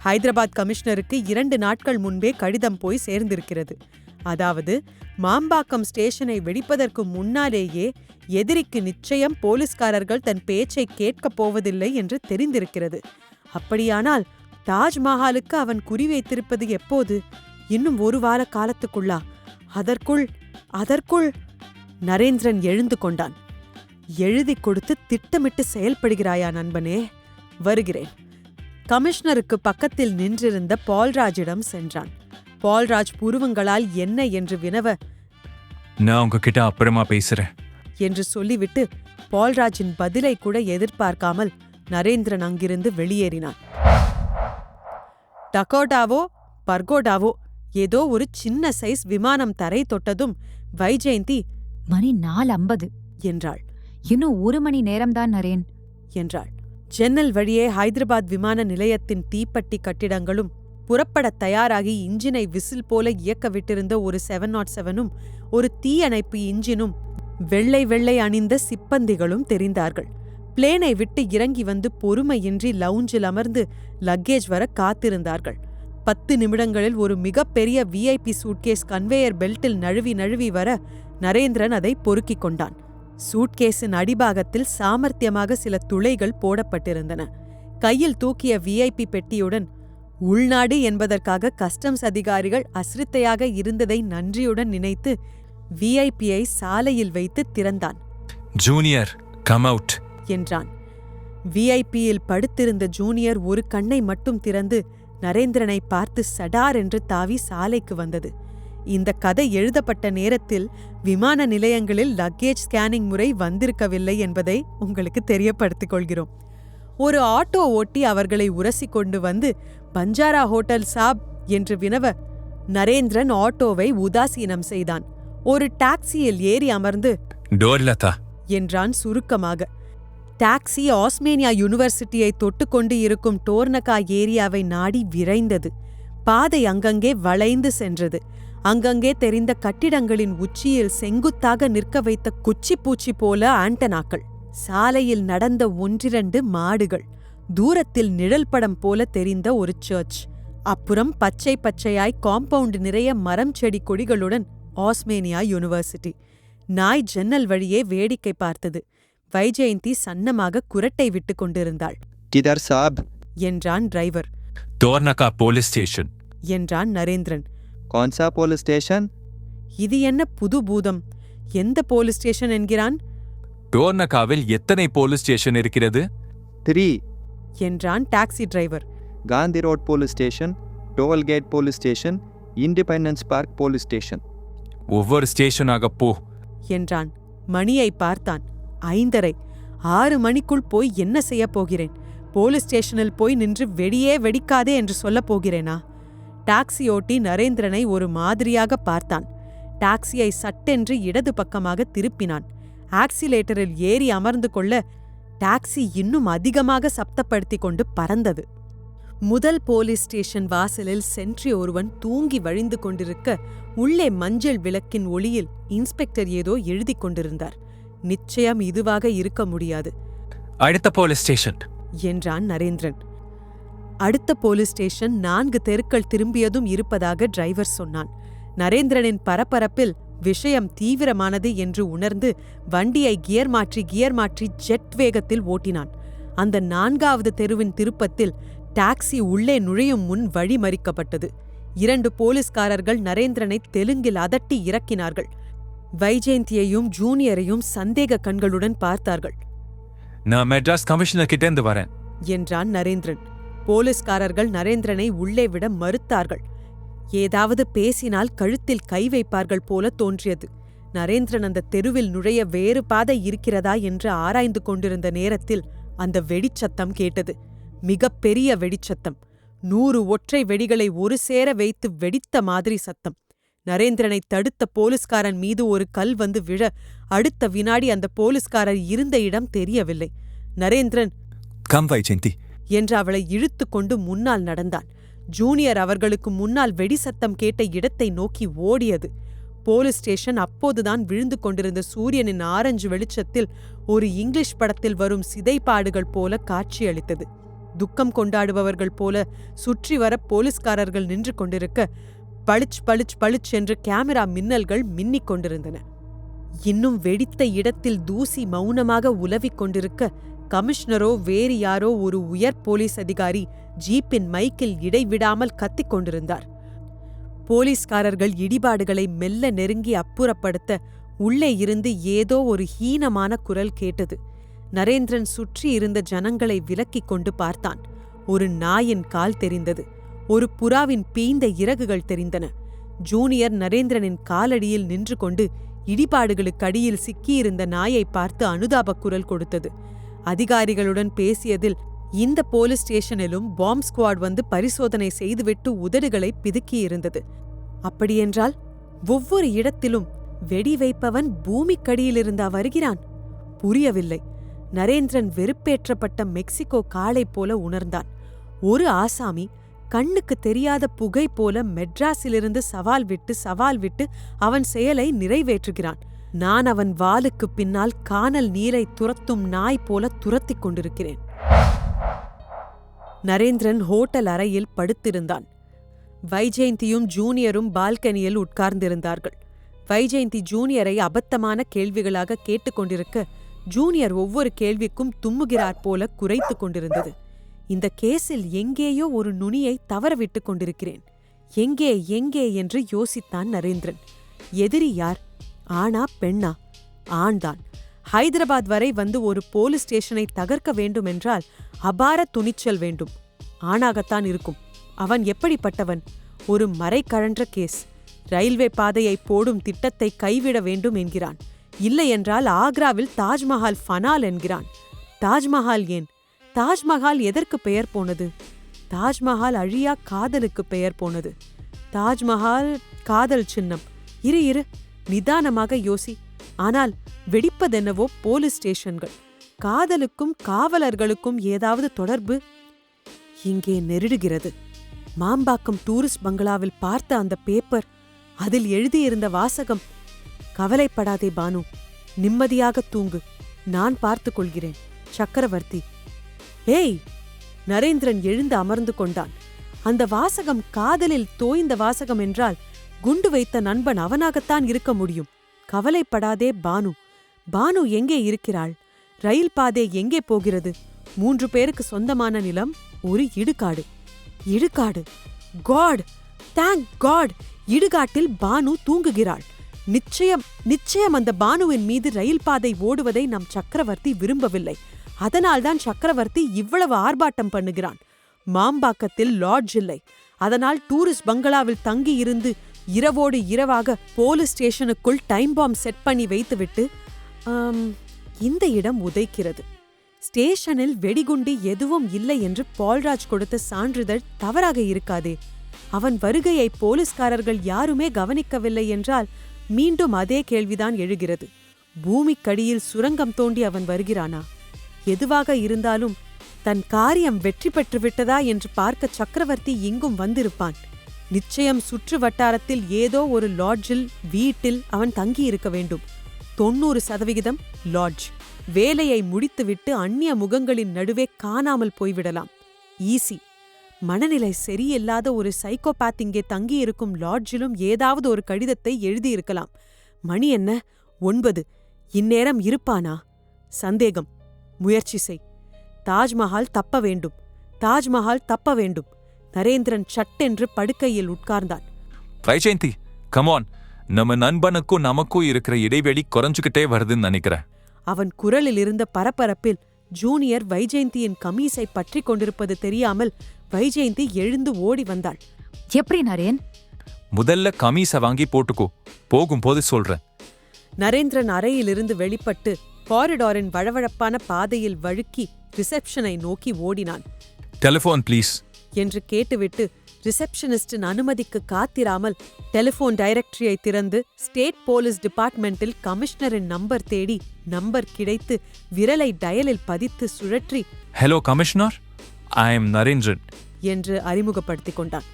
ஹைதராபாத் கமிஷனருக்கு 2 நாட்கள் முன்பே கடிதம் போய் சேர்ந்திருக்கிறது. அதாவது மாம்பாக்கம் ஸ்டேஷனை வெடிப்பதற்கு முன்னாலேயே எதிரிக்கு நிச்சயம் போலீஸ்காரர்கள் தன் பேச்சை கேட்கப் போவதில்லை என்று தெரிந்திருக்கிறது. அப்படியானால் தாஜ்மஹாலுக்கு அவன் குறிவைத்திருப்பது எப்போது? இன்னும் 1 வார காலத்துக்குள்ளா? அதற்குள் நரேந்திரன் எழுந்து கொண்டான். எழுதி கொடுத்து திட்டமிட்டு செயல்படுகிறாயா நண்பனே? வருகிறேன். கமிஷனருக்கு பக்கத்தில் நின்றிருந்த பால்ராஜிடம் சென்றான். பால்ராஜ் புருவங்களால் என்ன என்று வினவ, நான் உங்ககிட்ட அப்புறமா பேசுறேன் என்று சொல்லிவிட்டு பால்ராஜின் பதிலை கூட எதிர்பார்க்காமல் நரேந்திரன் அங்கிருந்து வெளியேறினான். டகோடாவோ பர்கோடாவோ ஏதோ ஒரு சின்ன சைஸ் விமானம் தரை தொட்டதும் வைஜெயந்தி மணி 4:50 என்றாள். இன்னும் 1 மணி நேரம்தான் நரேன் என்றாள். ஜன்னல் வழியே ஹைதராபாத் விமான நிலையத்தின் தீப்பெட்டி கட்டிடங்களும் புறப்படத் தயாராகி இன்ஜினை விசில் போல இயக்க விட்டிருந்த ஒரு 707ம் ஒரு தீயணைப்பு இன்ஜினும் வெள்ளை வெள்ளை அணிந்த சிப்பந்திகளும் தெரிந்தார்கள். பிளேனை விட்டு இறங்கி வந்து பொறுமையின்றி லவுஞ்சில் அமர்ந்து லக்கேஜ் வர காத்திருந்தார்கள். 10 நிமிடங்களில் ஒரு மிகப்பெரிய VIP சூட்கேஸ் கன்வேயர் பெல்ட்டில் நழுவி வர நரேந்திரன் அதை பொறுக்கிக் கொண்டான். சூட்கேஸின் அடிபாகத்தில் சாமர்த்தியமாக சில துளைகள் போடப்பட்டிருந்தன. கையில் தூக்கிய VIP பெட்டியுடன் உள்நாடு என்பதற்காக கஸ்டம்ஸ் அதிகாரிகள் அசிரத்தையாக இருந்ததை நன்றியுடன் நினைத்து விஐபியை சாலையில் வைத்து திறந்தான். ஜூனியர் கம் அவுட் என்றான். விஐபியில் படுத்திருந்த ஜூனியர் ஒரு கண்ணை மட்டும் திறந்து நரேந்திரனை பார்த்து சடார் என்று தாவி சாலைக்கு வந்தது. இந்த கதை எழுதப்பட்ட நேரத்தில் விமான நிலையங்களில் லக்கேஜ் ஸ்கேனிங் முறை வந்திருக்கவில்லை என்பதை உங்களுக்கு தெரியப்படுத்திக் கொள்கிறோம். ஒரு ஆட்டோ ஓட்டி அவர்களை உரசி கொண்டு வந்து பஞ்சாரா ஹோட்டல் சாப் என்று வினவ நரேந்திரன் ஆட்டோவை உதாசீனம் செய்தான். ஒரு டாக்ஸியில் ஏறி அமர்ந்து டோர்லதா என்றான் சுருக்கமாக. டாக்ஸி ஆஸ்மேனியா யூனிவர்சிட்டியை தொட்டுக்கொண்டு இருக்கும் டோர்னகா ஏரியாவை நாடி விரைந்தது. பாதை அங்கங்கே வளைந்து சென்றது. அங்கங்கே தெரிந்த கட்டிடங்களின் உச்சியில் செங்குத்தாக நிற்க வைத்த குச்சிப்பூச்சி போல ஆண்டனாக்கள், சாலையில் நடந்த 1-2 மாடுகள், தூரத்தில் நிழல் படம் போல தெரிந்த ஒரு சர்ச், அப்புறம் பச்சை பச்சையாய் காம்பவுண்ட் நிறைய மரம் செடி கொடிகளுடன் ஆஸ்மேனியா யூனிவர்சிட்டி. நாய் ஜன்னல் வழியே வேடிக்கை பார்த்தது. வைஜெயந்தி சன்னமாக குரட்டை விட்டு கொண்டிருந்தாள். கிதர் சாப் என்றான் டிரைவர். டோர்னகா போலீஸ் ஸ்டேஷன் என்றான் நரேந்திரன். கौन-सा police station? இது என்ன புது பூதம்? எந்த போலீஸ் ஸ்டேஷன் என்கிறான்? டோர்னகாவில் எத்தனை போலீஸ் ஸ்டேஷன் இருக்கிறது? 3. என்றான் taxi driver. Gandhi road police station, toll gate police station, independence park police station. ஒவ்வொரு ஸ்டேஷனாக போ என்றான். மணியை பார்த்தான். 5:30. 6 மணிக்குள் போய் என்ன செய்யப் போகிறேன்? போலீஸ் ஸ்டேஷனில் போய் நின்று வெடியே வெடிக்காதே என்று சொல்லப் போகிறேனா? டாக்ஸி ஓட்டி நரேந்திரனை ஒரு மாதிரியாக பார்த்தான். டாக்ஸியை சட்டென்று இடது பக்கமாக திருப்பினான். ஆக்சிலேட்டரில் ஏறி அமர்ந்து கொள்ள டாக்ஸி இன்னும் அதிகமாக சப்தப்படுத்தி கொண்டு பறந்தது. முதல் போலீஸ் ஸ்டேஷன் வாசலில் சென்ட்ரி ஒருவன் தூங்கி வழிந்து கொண்டிருக்க, உள்ளே மஞ்சள் விளக்கின் ஒளியில் இன்ஸ்பெக்டர் ஏதோ எழுதி கொண்டிருந்தார். நிச்சயம் இதுவாக இருக்க முடியாது. அடுத்த போலீஸ் ஸ்டேஷன் என்றான் நரேந்திரன். அடுத்த போலீஸ் ஸ்டேஷன் 4 தெருக்கள் திரும்பியதும் இருப்பதாக டிரைவர் சொன்னான். நரேந்திரனின் பரபரப்பில் விஷயம் தீவிரமானது என்று உணர்ந்து வண்டியை கியர் மாற்றி ஜெட் வேகத்தில் ஓட்டினான். அந்த 4வது தெருவின் திருப்பத்தில் டாக்ஸி உள்ளே நுழையும் முன் வழி மறிக்கப்பட்டது. 2 போலீஸ்காரர்கள் நரேந்திரனை தெலுங்கில் அதட்டி இறக்கினார்கள். வைஜெயந்தியையும் ஜூனியரையும் சந்தேக கண்களுடன் பார்த்தார்கள். நான் மெட்ராஸ் கமிஷனர் கிட்டேந்து வரேன் என்றான் நரேந்திரன். போலீஸ்காரர்கள் நரேந்திரனை உள்ளே விட மறுத்தார்கள். ஏதாவது பேசினால் கழுத்தில் கை வைப்பார்கள் போல தோன்றியது. நரேந்திரன் அந்த தெருவில் நுழைய வேறு பாதை இருக்கிறதா என்று ஆராய்ந்து கொண்டிருந்த நேரத்தில் அந்த வெடிச்சத்தம் கேட்டது. மிகப் பெரிய வெடிச்சத்தம். 100 ஒற்றை வெடிகளை ஒரு சேர வைத்து வெடித்த மாதிரி சத்தம். நரேந்திரனை தடுத்த போலீஸ்காரன் மீது ஒரு கல் வந்து விழ அடுத்த வினாடி அந்த போலீஸ்காரர் இருந்த இடம் தெரியவில்லை. நரேந்திரன் கம் வைஜெயந்தி என்று அவளை இழுத்து கொண்டு முன்னால் நடந்தான். ஜூனியர் அவர்களுக்கு முன்னால் வெடி சத்தம் கேட்ட இடத்தை நோக்கி ஓடியது. போலீஸ் ஸ்டேஷன் அப்போதுதான் விழுந்து கொண்டிருந்த சூரியனின் ஆரஞ்சு வெளிச்சத்தில் ஒரு இங்கிலீஷ் படத்தில் வரும் சிதைப்பாடுகள் போல காட்சியளித்தது. துக்கம் கொண்டாடுபவர்கள் போல சுற்றி வர போலீஸ்காரர்கள் நின்று கொண்டிருக்க, பளிச் பளிச் பளிச் என்று கேமரா மின்னல்கள் மின்னிக் கொண்டிருந்தன. இன்னும் வெடித்த இடத்தில் தூசி மௌனமாக உலவிக் கொண்டிருக்க, கமிஷனரோ வேறு யாரோ ஒரு உயர் போலீஸ் அதிகாரி ஜீப்பின் மைக்கில் இடைவிடாமல் கத்திக் கொண்டிருந்தார். போலீஸ்காரர்கள் இடிபாடுகளை மெல்ல நெருங்கி அப்புறப்படுத்த உள்ளே இருந்து ஏதோ ஒரு ஹீனமான குரல் கேட்டது. நரேந்திரன் சுற்றி இருந்த ஜனங்களை விலக்கிக் கொண்டு பார்த்தான். ஒரு நாயின் கால் தெரிந்தது. ஒரு புறாவின் பீய்ந்த இறகுகள் தெரிந்தன. ஜூனியர் நரேந்திரனின் காலடியில் நின்று கொண்டு இடிபாடுகளுக்கடியில் சிக்கியிருந்த நாயை பார்த்து அனுதாபக் குரல் கொடுத்தது. அதிகாரிகளுடன் பேசியதில் இந்த போலீஸ் ஸ்டேஷனிலும் பாம்ப் ஸ்குவாட் வந்து பரிசோதனை செய்துவிட்டு உதடுகளை பிதுக்கியிருந்தது. அப்படியென்றால் ஒவ்வொரு இடத்திலும் வெடி வைப்பவன் பூமிக்கடியிலிருந்தா வருகிறான்? புரியவில்லை. நரேந்திரன் வெறுப்பேற்றப்பட்ட மெக்சிகோ காளை போல உணர்ந்தான். ஒரு ஆசாமி கண்ணுக்கு தெரியாத புகை போல மெட்ராஸிலிருந்து சவால் விட்டு அவன் செயலை நிறைவேற்றுகிறான். நான் அவன் வாலுக்கு பின்னால் கானல் நீரை துரத்தும் நாய் போல துரத்திக் கொண்டிருக்கிறேன். நரேந்திரன் ஹோட்டல் அறையில் படுத்திருந்தான். வைஜெயந்தியும் ஜூனியரும் பால்கனியில் உட்கார்ந்திருந்தார்கள். வைஜெயந்தி ஜூனியரை அபத்தமான கேள்விகளாக கேட்டுக்கொண்டிருக்க, ஜூனியர் ஒவ்வொரு கேள்விக்கும் தும்முகிறார் போல குறைத்து கொண்டிருந்தது. இந்த கேஸில் எங்கேயோ ஒரு நுனியை தவறவிட்டுக் கொண்டிருக்கிறேன். எங்கே எங்கே என்று யோசித்தான் நரேந்திரன். எதிரி யார்? ஆனா பெண்ணா? ஆண்தான். ஹைதராபாத் வரை வந்து ஒரு போலீஸ் ஸ்டேஷனை தகர்க்க வேண்டுமென்றால் அபார துணிச்சல் வேண்டும். ஆணாகத்தான் இருக்கும். அவன் எப்படிப்பட்டவன்? ஒரு மறைகழன்ற கேஸ். ரயில்வே பாதையை போடும் திட்டத்தை கைவிட வேண்டும் என்கிறான். இல்லையென்றால் ஆக்ராவில் தாஜ்மஹால் ஃபனால் என்கிறான். தாஜ்மஹால் ஏன்? தாஜ்மஹால் எதற்கு பெயர் போனது? தாஜ்மஹால் அழியா காதலுக்கு பெயர் போனது. தாஜ்மஹால் காதல் சின்னம். இரு நிதானமாக யோசி. ஆனால் வெடிப்பதென்னவோ போலீஸ் ஸ்டேஷன்கள். காதலுக்கும் காவலர்களுக்கும் ஏதாவது தொடர்பு? இங்கே நெருடுகிறது. மாம்பாக்கம் டூரிஸ்ட் பங்களாவில் பார்த்த அந்த பேப்பர், அதில் எழுதியிருந்த வாசகம், கவலைப்படாதே பானு, நிம்மதியாக தூங்கு, நான் பார்த்துக் கொள்கிறேன், சக்கரவர்த்தி. ஏய்! நரேந்திரன் எழுந்து அமர்ந்து கொண்டான். அந்த வாசகம் காதலில் தோய்ந்த வாசகம் என்றால் குண்டு வைத்த நண்பன் அவனாகத்தான் இருக்க முடியும். கவலைப்படாதே பானு. பானு எங்கே இருக்கிறாள்? ரயில் பாதை எங்கே போகிறது? 3 பேருக்கு சொந்தமான நிலம், ஒரு இடுகாடு. இடுகாடு! காட்! Thank God! இடுகாட்டில் பானு தூங்குகிறாள். நிச்சயம் அந்த பானுவின் மீது ரயில் பாதை ஓடுவதை நம் சக்கரவர்த்தி விரும்பவில்லை. அதனால்தான் சக்கரவர்த்தி இவ்வளவு ஆர்ப்பாட்டம் பண்ணுகிறான். மாம்பாக்கத்தில் லாட்ஜ் இல்லை. அதனால் டூரிஸ்ட் பங்களாவில் தங்கி இருந்து இரவோடு இரவாக போலீஸ் ஸ்டேஷனுக்குள் டைம் பாம் செட் பண்ணி வைத்துவிட்டு இந்த இடம் உதைக்கிறது. ஸ்டேஷனில் வெடிகுண்டு எதுவும் இல்லை என்று பால்ராஜ் கொடுத்த சான்றிதழ் தவறாக இருக்காதே. அவன் வருகையை போலீஸ்காரர்கள் யாருமே கவனிக்கவில்லை என்றால் மீண்டும் அதே கேள்விதான் எழுகிறது. பூமிக்கடியில் சுரங்கம் தோண்டி அவன் வருகிறானா? எதுவாக இருந்தாலும் தன் காரியம் வெற்றி பெற்றுவிட்டதா என்று பார்க்க சக்கரவர்த்தி இங்கும் வந்திருப்பான். நிச்சயம் சுற்று வட்டாரத்தில் ஏதோ ஒரு லாட்ஜில் வீட்டில் அவன் தங்கியிருக்க வேண்டும். 90% லாட்ஜ். வேலையை முடித்துவிட்டு அந்நிய முகங்களின் நடுவே காணாமல் போய்விடலாம். ஈஸி. மனநிலை சரியில்லாத ஒரு சைக்கோபாத் இங்கே தங்கியிருக்கும் லாட்ஜிலும் ஏதாவது ஒரு கடிதத்தை எழுதியிருக்கலாம். மணி என்ன? 9. இந்நேரம் இருப்பானா? சந்தேகம். முயற்சி செய். தாஜ்மஹால் தப்ப வேண்டும். தாஜ்மஹால் தப்ப வேண்டும். நரேந்திரன் சட்டென்று படுக்கையில் உட்கார்ந்தான். வைஜெயந்தி, கமான். நம்ம நண்பனுக்கும் நமக்கும் இருக்கிற இடைவெளி குறைஞ்சுக்கிட்டே வருதுன்னு நினைக்கிறேன். அவன் குரலில் இருந்த பரபரப்பில் ஜூனியர் வைஜெயந்தியின் கமீஸை பற்றி கொண்டிருப்பது தெரியாமல் வைஜெயந்தி எழுந்து ஓடி வந்தாள். எப்படி நரேன்? முதல்ல கமீஸை வாங்கி போட்டுக்கோ, போகும்போது சொல்றேன். நரேந்திரன் அறையிலிருந்து வெளிப்பட்டு காரிடாரின் வழவழப்பான பாதையில் வழுக்கி ரிசப்ஷனை நோக்கி ஓடினான். டெலிஃபோன் ப்ளீஸ் என்று கேட்டுவிட்டு ரிசப்ஷனிஸ்டின் அனுமதிக்கு காத்திராமல் டெலிபோன் டைரக்டரியை திறந்து ஸ்டேட் போலீஸ் டிபார்ட்மெண்டில் கமிஷனரின் நம்பர் தேடி நம்பர் கிடைத்து விரலை டயலில் பதித்து சுழற்றி, hello commissioner, I am Narendran என்று அறிமுகப்படுத்திக் கொண்டான்.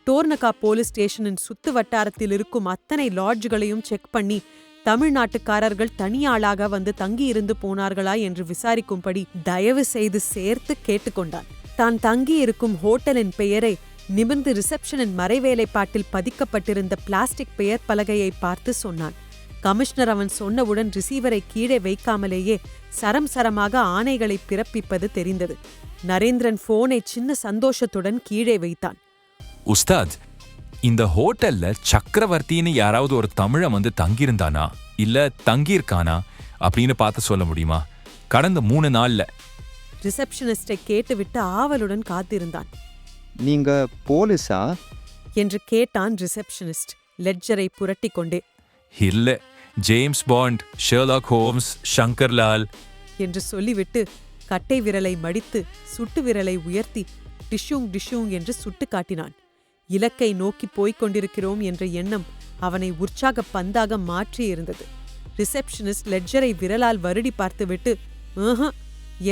டோர்னகா போலீஸ் ஸ்டேஷனின் சுத்து வட்டாரத்தில் இருக்கும் அத்தனை லாட்ஜ்களையும் செக் பண்ணி தமிழ்நாட்டுக்காரர்கள் தனியாளாக வந்து தங்கியிருந்து போனார்களா என்று விசாரிக்கும்படி தயவு செய்து சேர்த்து கேட்டுக்கொண்டான். தான் தங்கியிருக்கும் ஹோட்டலின் பெயரை நிமிர்ந்து ரிசப்ஷனின் மறைவேலைப்பாட்டில் பதிக்கப்பட்டிருந்த பிளாஸ்டிக் பெயர் பலகையை பார்த்து சொன்னான். கமிஷனர் அவன் சொன்னவுடன் ரிசீவரை கீழே வைக்காமலேயே சரம் சரமாக ஆணைகளை பிறப்பிப்பது தெரிந்தது. நரேந்திரன் போனை சின்ன சந்தோஷத்துடன் கீழே வைத்தான். உஸ்தாத், இந்த ஹோட்டல்ல சக்கரவர்த்தின்னு யாராவது ஒரு தமிழன் வந்து தங்கியிருந்தானா இல்ல தங்கியிருக்கானா அப்படின்னு பார்த்து சொல்ல முடியுமா? கடந்த 3 நாள்ல. ரிசப்ஷனிஸ்டை கேட்டுவிட்டு ஆவலுடன் காத்திருந்தான். நீங்க போலீஸா என்று கேட்டான் ரிசப்ஷனிஸ்ட் லெட்ஜரை புரட்டி கொண்டே. இல்ல, James Bond, Sherlock Holmes, Shankarlal என்று சொல்லிவிட்டு கட்டை விரலை மடித்து சுட்டு விரலை உயர்த்தி டிஷ்யூங் டிஷ்யூங் என்று சுட்டு காட்டினான். இலக்கை நோக்கி போய்க் கொண்டிருக்கிறோம் என்ற எண்ணம் அவனை உற்சாக பந்தாக மாற்றியிருந்தது. ரிசப்ஷனிஸ்ட் லெட்ஜரை விரலால் வருடி பார்த்துவிட்டு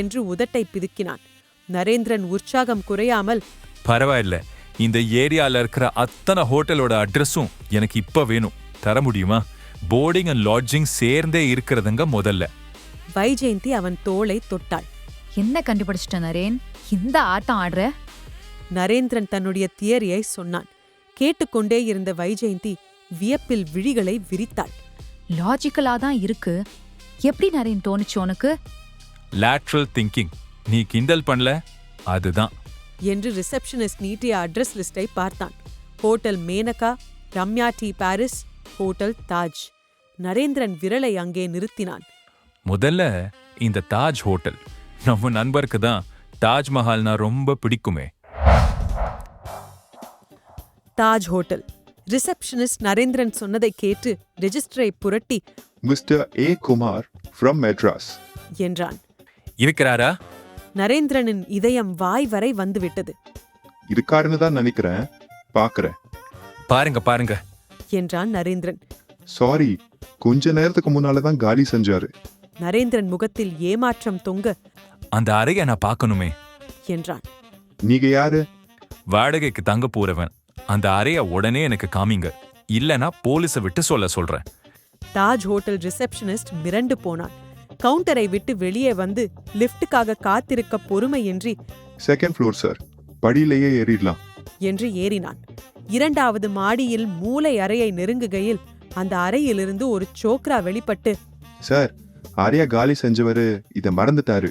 என்று உதட்டை பிதுக்கினான். நரேந்திரன் உற்சாகம் குறையாமல், பரவாயில்ல, இந்த ஏரியால இருக்கிற அத்தனை ஹோட்டலோட அட்ரஸும் எனக்கு இப்ப வேணும், தர முடியுமா? போர்டிங் அண்ட் லாட்ஜிங் சேர்ந்தே இருக்கிறதுங்க முதல்ல. வைஜெயந்தி அவன் தோளை தொட்டாள். என்ன கண்டுபிடிச்சிட்ட நரேன், இந்த ஆட்டம் ஆடுற? நரேந்திரன் தன்னுடைய தியரியை சொன்னான். கேட்டுக்கொண்டே இருந்த வைஜெயந்தி வியப்பில் விழிகளை விரித்தாள். லாஜிக்கலா தான் இருக்கு. எப்படி நரேன் தோணுச்சு உனக்கு? Lateral thinking. நீ கிண்டல் பண்ணல, அதுதான் என்று ரிசப்ஷனிஸ்ட் நீட்டிய அட்ரஸ் லிஸ்டை பார்த்தான். Hotel Menaka, Ramya de Paris, hotel Taj. Narendran விரலை அங்கே நிறுத்தினான். முதல்ல இந்த தாஜ் ஹோட்டல். நம்ம நண்பருக்கு தான் தாஜ்மஹால்னா ரொம்ப பிடிக்குமே. தாஜ் ஹோட்டல். ரிசப்ஷனிஸ்ட் நரேந்திரன் சொன்னதை கேட்டு ரெஜிஸ்டரை புரட்டி, mister A Kumar from Madras என்றான். இருக்கிறாரா? நரேந்திரனின் இதயம் வாய் வரை வந்துவிட்டது. இருக்காருன்னு தான் நினைக்கிறேன், பாக்குறேன். பாருங்க பாருங்க என்றான் நரேந்திரன். சாரி, கொஞ்ச நேரத்துக்கு முன்னாலதான் காலி செஞ்சாரு. நரேந்திரன் முகத்தில் ஏமாற்றம் தொங்க, அந்த அறையை நான் பார்க்கணுமே என்றான். நீங்க யாரு? வாடகைக்கு தங்க போறவன். அந்த அறைய உடனே எனக்கு காமிங்க, இல்லனா போலீஸை விட்டு சொல்றேன். தாஜ் ஹோட்டல் ரிசப்ஷனிஸ்ட் மிரண்டு போனான். கவுண்டரை விட்டு வெளியே வந்து லிப்டுக்காக காத்திருக்க பொறுமையின்றி, செகண்ட் ஃப்ளோர் சார், படியிலேயே ஏறிடலாம் என்று ஏறினான். 2வது மாடியில் மூளை அறையை நெருங்குகையில் அந்த அறையிலிருந்து ஒரு சோக்ரா வெளிப்பட்டு, சார், அறையா காலி செஞ்சவரு இத மறந்துட்டாரு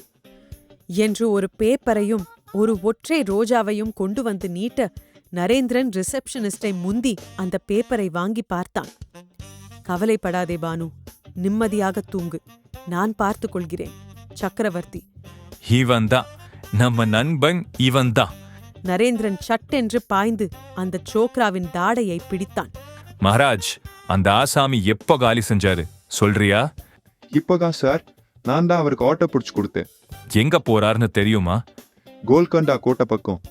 என்று ஒரு பேப்பரையும் ஒரு ஒற்றை ரோஜாவையும் கொண்டு வந்து நீட்ட, நரேந்திரன் ரிசப்ஷனிஸ்டை முந்தி அந்த பேப்பரை வாங்கி பார்த்தான். கவலைப்படாதே பானு, நிம்மதியாக தூங்கு, நான் பார்த்துக் கொள்கிறேன். சக்கரவர்த்தி. இவன்தான் நம்ம நண்பன், இவன்தான். நரேந்திரன் சட்டென்று பாய்ந்து அந்த சோக்ராவின் தாடையை பிடித்தான். மகாராஜ், அந்த ஆசாமி எப்போ காலி செஞ்சாரு சொல்றியா? இப்போதான் சார், நான் தான் அவருக்கு ஆட்டோ பிடிச்சு கொடுத்தேன். எங்க போறாருன்னு தெரியுமா? கோல்கொண்டா கோட்டை பக்கம்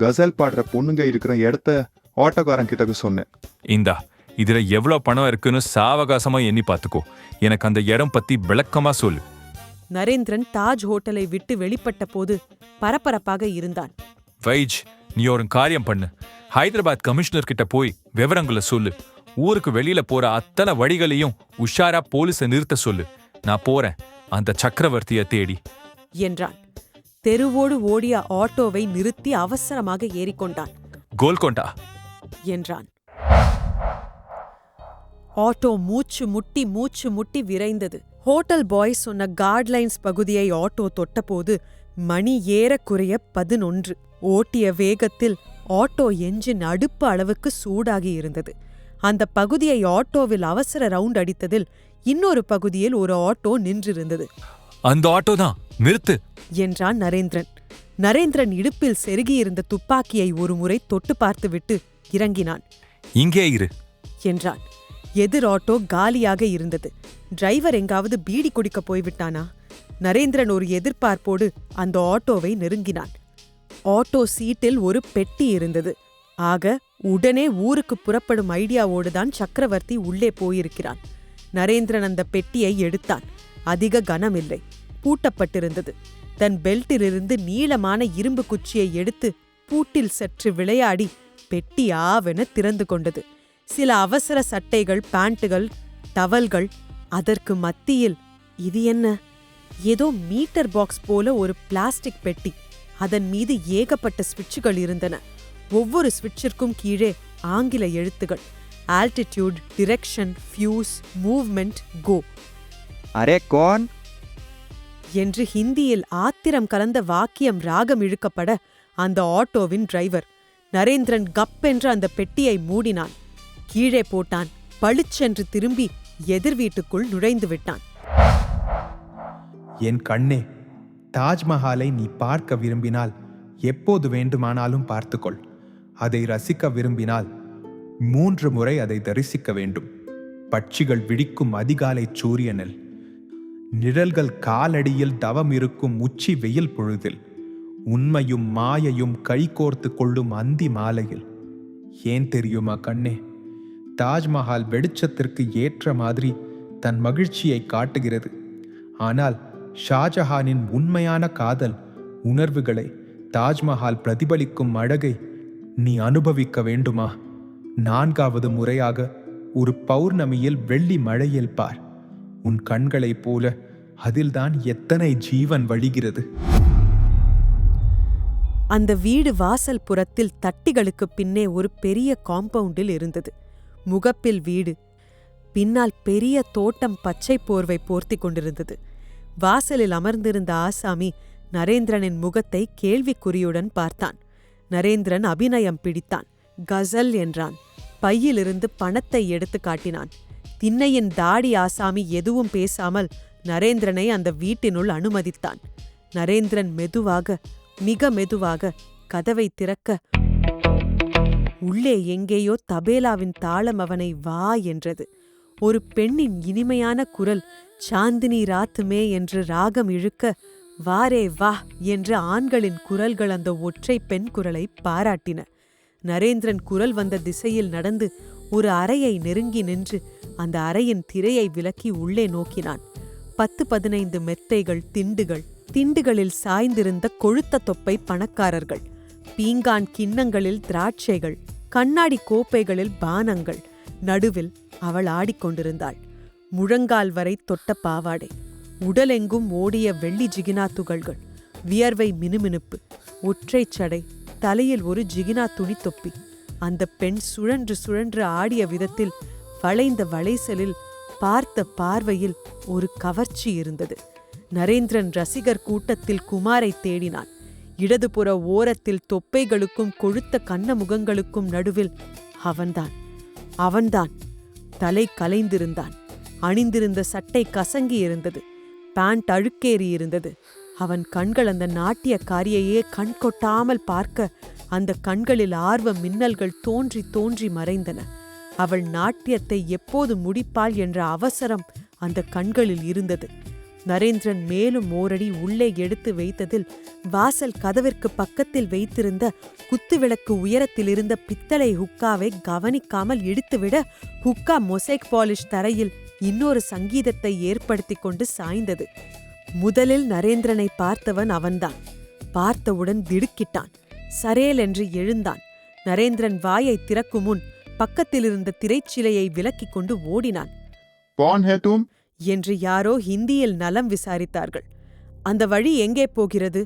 கசல் பாடுற பொண்ணுங்க இருக்கிற இடத்த ஆட்டோக்காரன் கிட்ட சொன்னேன். இந்தா, இதுல எவ்வளவு பணம் இருக்குன்னு சாவகாசமா எண்ணி பார்த்துக்கோ. எனக்கு அந்த இடம் பத்தி விளக்கமா சொல்லு. நரேந்திரன் தாஜ் ஹோட்டலை விட்டு வெளிப்பட்ட போது பரபரப்பாக இருந்தான். வைஜ், நீ ஒரு காரியம் பண்ணு. ஹைதராபாத் கமிஷனர் கிட்ட போய் விவரங்களை சொல்லு. ஊருக்கு வெளியில போற அத்தனை வழிகளையும் உஷாரா போலீஸை நிறுத்த சொல்லு. நான் போறேன் அந்த சக்கரவர்த்திய தேடி என்றான். தெருவோடு ஓடிய ஆட்டோவை நிறுத்தி அவசரமாக ஏறிக்கொண்டான். கோல்கொண்டா என்றான். ஆட்டோ மூச்சு முட்டி விரைந்தது. ஹோட்டல் பாய் சொன்ன கார்ட்லைன்ஸ் பகுதியை ஆட்டோ தொட்டபோது மணி ஏறக்குறைய 11. ஓட்டிய வேகத்தில் ஆட்டோ என்ஜின் அடுப்பு அளவுக்கு சூடாகி இருந்தது. அந்த பகுதியை ஆட்டோவில் அவசர ரவுண்ட் அடித்ததில் இன்னொரு பகுதியில் ஒரு ஆட்டோ நின்றிருந்தது. அந்த ஆட்டோ தான், நிறுத்து என்றான் நரேந்திரன். நரேந்திரன் இடுப்பில் செருகியிருந்த துப்பாக்கியை ஒரு முறை தொட்டு பார்த்துவிட்டு இறங்கினான். இங்கே இரு என்றான். எதிர் ஆட்டோ காலியாக இருந்தது. டிரைவர் எங்காவது பீடி குடிக்க போய்விட்டானா? நரேந்திரன் ஒரு எதிர்பார்ப்போடு அந்த ஆட்டோவை நெருங்கினான். ஆட்டோ சீட்டில் ஒரு பெட்டி இருந்தது. ஆக உடனே ஊருக்கு புறப்படும் ஐடியாவோடுதான் சக்கரவர்த்தி உள்ளே போயிருக்கிறான். நரேந்திரன் அந்த பெட்டியை எடுத்தான். அதிக கனமில்லை, பூட்டப்பட்டிருந்தது. தன் பெல்ட்டிலிருந்து நீளமான இரும்பு குச்சியை எடுத்து பூட்டில் சற்று விளையாடி பெட்டி ஆவென திறந்து கொண்டது. சில அவசர சட்டைகள், பேண்ட்டுகள், டவல்கள். அதற்கு மத்தியில் இது என்ன? ஏதோ மீட்டர் பாக்ஸ் போல ஒரு பிளாஸ்டிக் பெட்டி. அதன் மீது ஏகப்பட்ட ஸ்விட்சுகள் இருந்தன. ஒவ்வொரு ஸ்விட்சிற்கும் கீழே ஆங்கில எழுத்துகள். ஆல்டிடியூட், டிரெக்ஷன், ஃபியூஸ், மூவ்மெண்ட், கோ. அரே கோன் என்று ஹிந்தியில் ஆத்திரம் கலந்த வாக்கியம் ராகம் இழுக்கப்பட அந்த ஆட்டோவின் டிரைவர் நரேந்திரன் கப்பென்று அந்த பெட்டியை மூடினான். கீழே போட்டான். பளிச்சென்று திரும்பி எதிர் வீட்டுக்குள் நுழைந்து விட்டான். என் கண்ணே, தாஜ்மஹாலை நீ பார்க்க விரும்பினால் எப்போது வேண்டுமானாலும் பார்த்துக்கொள். அதை ரசிக்க விரும்பினால் 3 முறை அதை தரிசிக்க வேண்டும். பட்சிகள் விழிக்கும் அதிகாலை சூரியனில், நிழல்கள் காலடியில் தவம் இருக்கும் உச்சி வெயில் பொழுதில், உண்மையும் மாயையும் கைகோர்த்து கொள்ளும் அந்தி மாலையில். ஏன் தெரியுமா கண்ணே, தாஜ்மஹால் வெளிச்சத்திற்கு ஏற்ற மாதிரி தன் மகிழ்ச்சியை காட்டுகிறது. ஆனால் ஷாஜஹானின் உண்மையான காதல் உணர்வுகளை, தாஜ்மஹால் பிரதிபலிக்கும் அழகை நீ அனுபவிக்க வேண்டுமா? 4வது முறையாக ஒரு பௌர்ணமியில் வெள்ளி மழையில் பார். உன் கண்களைப் போல அதில்தான் எத்தனை ஜீவன் வழிகிறது. அந்த வீடு வாசல் புறத்தில் தட்டிகளுக்கு பின்னே ஒரு பெரிய காம்பவுண்டில் இருந்தது. முகப்பில் வீடு, பின்னால் பெரிய தோட்டம் பச்சை போர்வை போர்த்தி கொண்டிருந்தது. வாசலில் அமர்ந்திருந்த ஆசாமி நரேந்திரனின் முகத்தை கேள்விக்குறியுடன் பார்த்தான். நரேந்திரன் அபிநயம் பிடித்தான். கசல் என்றான். பையிலிருந்து பணத்தை எடுத்து காட்டினான். திண்ணையின் தாடி ஆசாமி எதுவும் பேசாமல் நரேந்திரனை அந்த வீட்டினுள் அனுமதித்தான். நரேந்திரன் மெதுவாக, மிக மெதுவாக கதவை திறக்க, உள்ளே எங்கேயோ தபேலாவின் தாளம் அவனை வா என்றது. ஒரு பெண்ணின் இனிமையான குரல் சாந்தினி ராத்துமே என்று ராகம் இழுக்க, வாரே வா என்று ஆண்களின் குரல்கள் அந்த ஒற்றை பெண் குரலை பாராட்டின. நரேந்திரன் குரல் வந்த திசையில் நடந்து ஒரு அறையை நெருங்கி நின்று அந்த அறையின் திரையை விலக்கி உள்ளே நோக்கினான். 10-15 மெத்தைகள், திண்டுகள். திண்டுகளில் சாய்ந்திருந்த கொழுத்த தொப்பை பணக்காரர்கள். பீங்கான் கிண்ணங்களில் திராட்சைகள், கண்ணாடி கோப்பைகளில் பானங்கள். நடுவில் அவள் ஆடிக்கொண்டிருந்தாள். முழங்கால் வரை தொட்ட பாவாடை, உடலெங்கும் ஓடிய வெள்ளி ஜிகினா துகள்கள், வியர்வை மினுமினுப்பு, ஒற்றைச் சடை, தலையில் ஒரு ஜிகினா துணி தொப்பி. அந்த பெண் சுழன்று சுழன்று ஆடிய விதத்தில், வளைந்த வளைசலில், பார்த்த பார்வையில் ஒரு கவர்ச்சி இருந்தது. நரேந்திரன் ரசிகர் கூட்டத்தில் குமாரை தேடினான். இடதுபுற ஓரத்தில் தொப்பைகளுக்கும் கொழுத்த கண்ண முகங்களுக்கும் நடுவில் அவன்தான். தலை கலைந்திருந்தான். அணிந்திருந்த சட்டை கசங்கி இருந்தது. பேண்ட் அழுக்கேறி இருந்தது. அவன் கண்கள் அந்த நாட்டியக்காரியையே கண் கொட்டாமல் பார்க்க அந்த கண்களில் ஆர்வ மின்னல்கள் தோன்றி தோன்றி மறைந்தன. அவள் நாட்டியத்தை எப்போது முடிப்பாள் என்ற அவசரம் அந்த கண்களில் இருந்தது. நரேந்திரன் மேலும் ஓரடி உள்ளே எடுத்து வைத்ததில் வாசல் கதவிற்கு பக்கத்தில் வைத்திருந்த குத்துவிளக்கு உயரத்தில் இருந்த பித்தளை ஹுக்காவை கவனிக்காமல் இடித்துவிட ஹுக்கா மொசைக் பாலிஷ் தரையில் இன்னொரு சங்கீதத்தை ஏற்படுத்தி கொண்டு சாய்ந்தது. முதலில் நரேந்திரனை பார்த்தவன் அவன்தான். பார்த்தவுடன் திடுக்கிட்டான். சரேல் என்று எழுந்தான். நரேந்திரன் வாயை திறக்கும் முன் பக்கத்திலிருந்த திரைச்சிலையை விலக்கிக் கொண்டு ஓடினான். என்று யாரோ ஹிந்தியில் நலம் விசாரித்தார்கள். அந்த வழி எங்கே போகிறது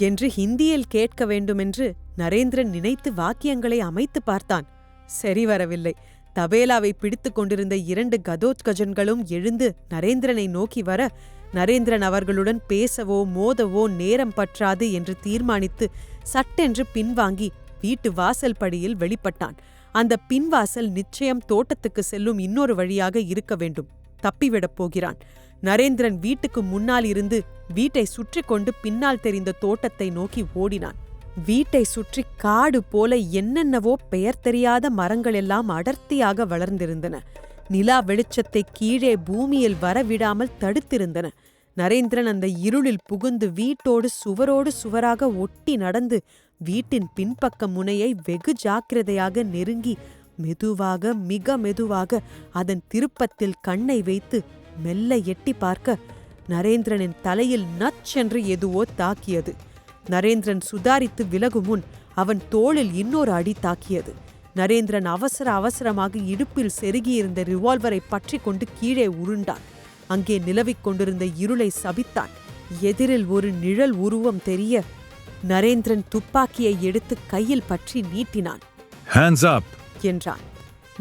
என்று ஹிந்தியில் கேட்க வேண்டுமென்று நரேந்திரன் நினைத்து வாக்கியங்களை அமைத்து பார்த்தான். சரி வரவில்லை. தபேலாவை பிடித்துக் கொண்டிருந்த 2 கதோத்கஜன்களும் எழுந்து நரேந்திரனை நோக்கி வர, நரேந்திரன் அவர்களுடன் பேசவோ மோதவோ நேரம் பற்றாது என்று தீர்மானித்து சட்டென்று பின்வாங்கி வீட்டு வாசல் படியில் வெளிப்பட்டான். அந்த பின்வாசல் நிச்சயம் தோட்டத்துக்கு செல்லும் இன்னொரு வழியாக இருக்க வேண்டும். தப்பிவிடப் போகிறான். நரேந்திரன் வீட்டுக்கு முன்னால் இருந்து வீட்டை சுற்றி கொண்டு பின்னால் தெரிந்த தோட்டத்தை நோக்கி ஓடினான். வீட்டை சுற்றி காடு போல என்னென்னவோ பெயர் தெரியாத மரங்களெல்லாம் அடர்த்தியாக வளர்ந்திருந்தன. நிலா வெளிச்சத்தை கீழே பூமியில் வரவிடாமல் தடுத்திருந்தன. நரேந்திரன் அந்த இருளில் புகுந்து வீட்டோடு சுவரோடு சுவராக ஒட்டி நடந்து வீட்டின் பின்பக்க முனையை வெகு ஜாக்கிரதையாக நெருங்கி மெதுவாக மிக மெதுவாக அதன் திருப்பத்தில் கண்ணை வைத்து மெல்ல எட்டி பார்க்க நரேந்திரனின் தலையில் நச்சென்று எதுவோ தாக்கியது. நரேந்திரன் சுதாரித்து விலகும் முன் அவன் தோளில் இன்னொரு அடி தாக்கியது. நரேந்திரன் அவசர அவசரமாக இடுப்பில் செருகியிருந்த ரிவால்வரை பற்றி கொண்டு கீழே உருண்டான். அங்கே நிலவிக் கொண்டிருந்த இருளை சபித்தான். எதிரில் ஒரு நிழல் உருவம் தெரிய நரேந்திரன் துப்பாக்கியை எடுத்து கையில் பற்றி நீட்டினான். Hands up! என்றான்.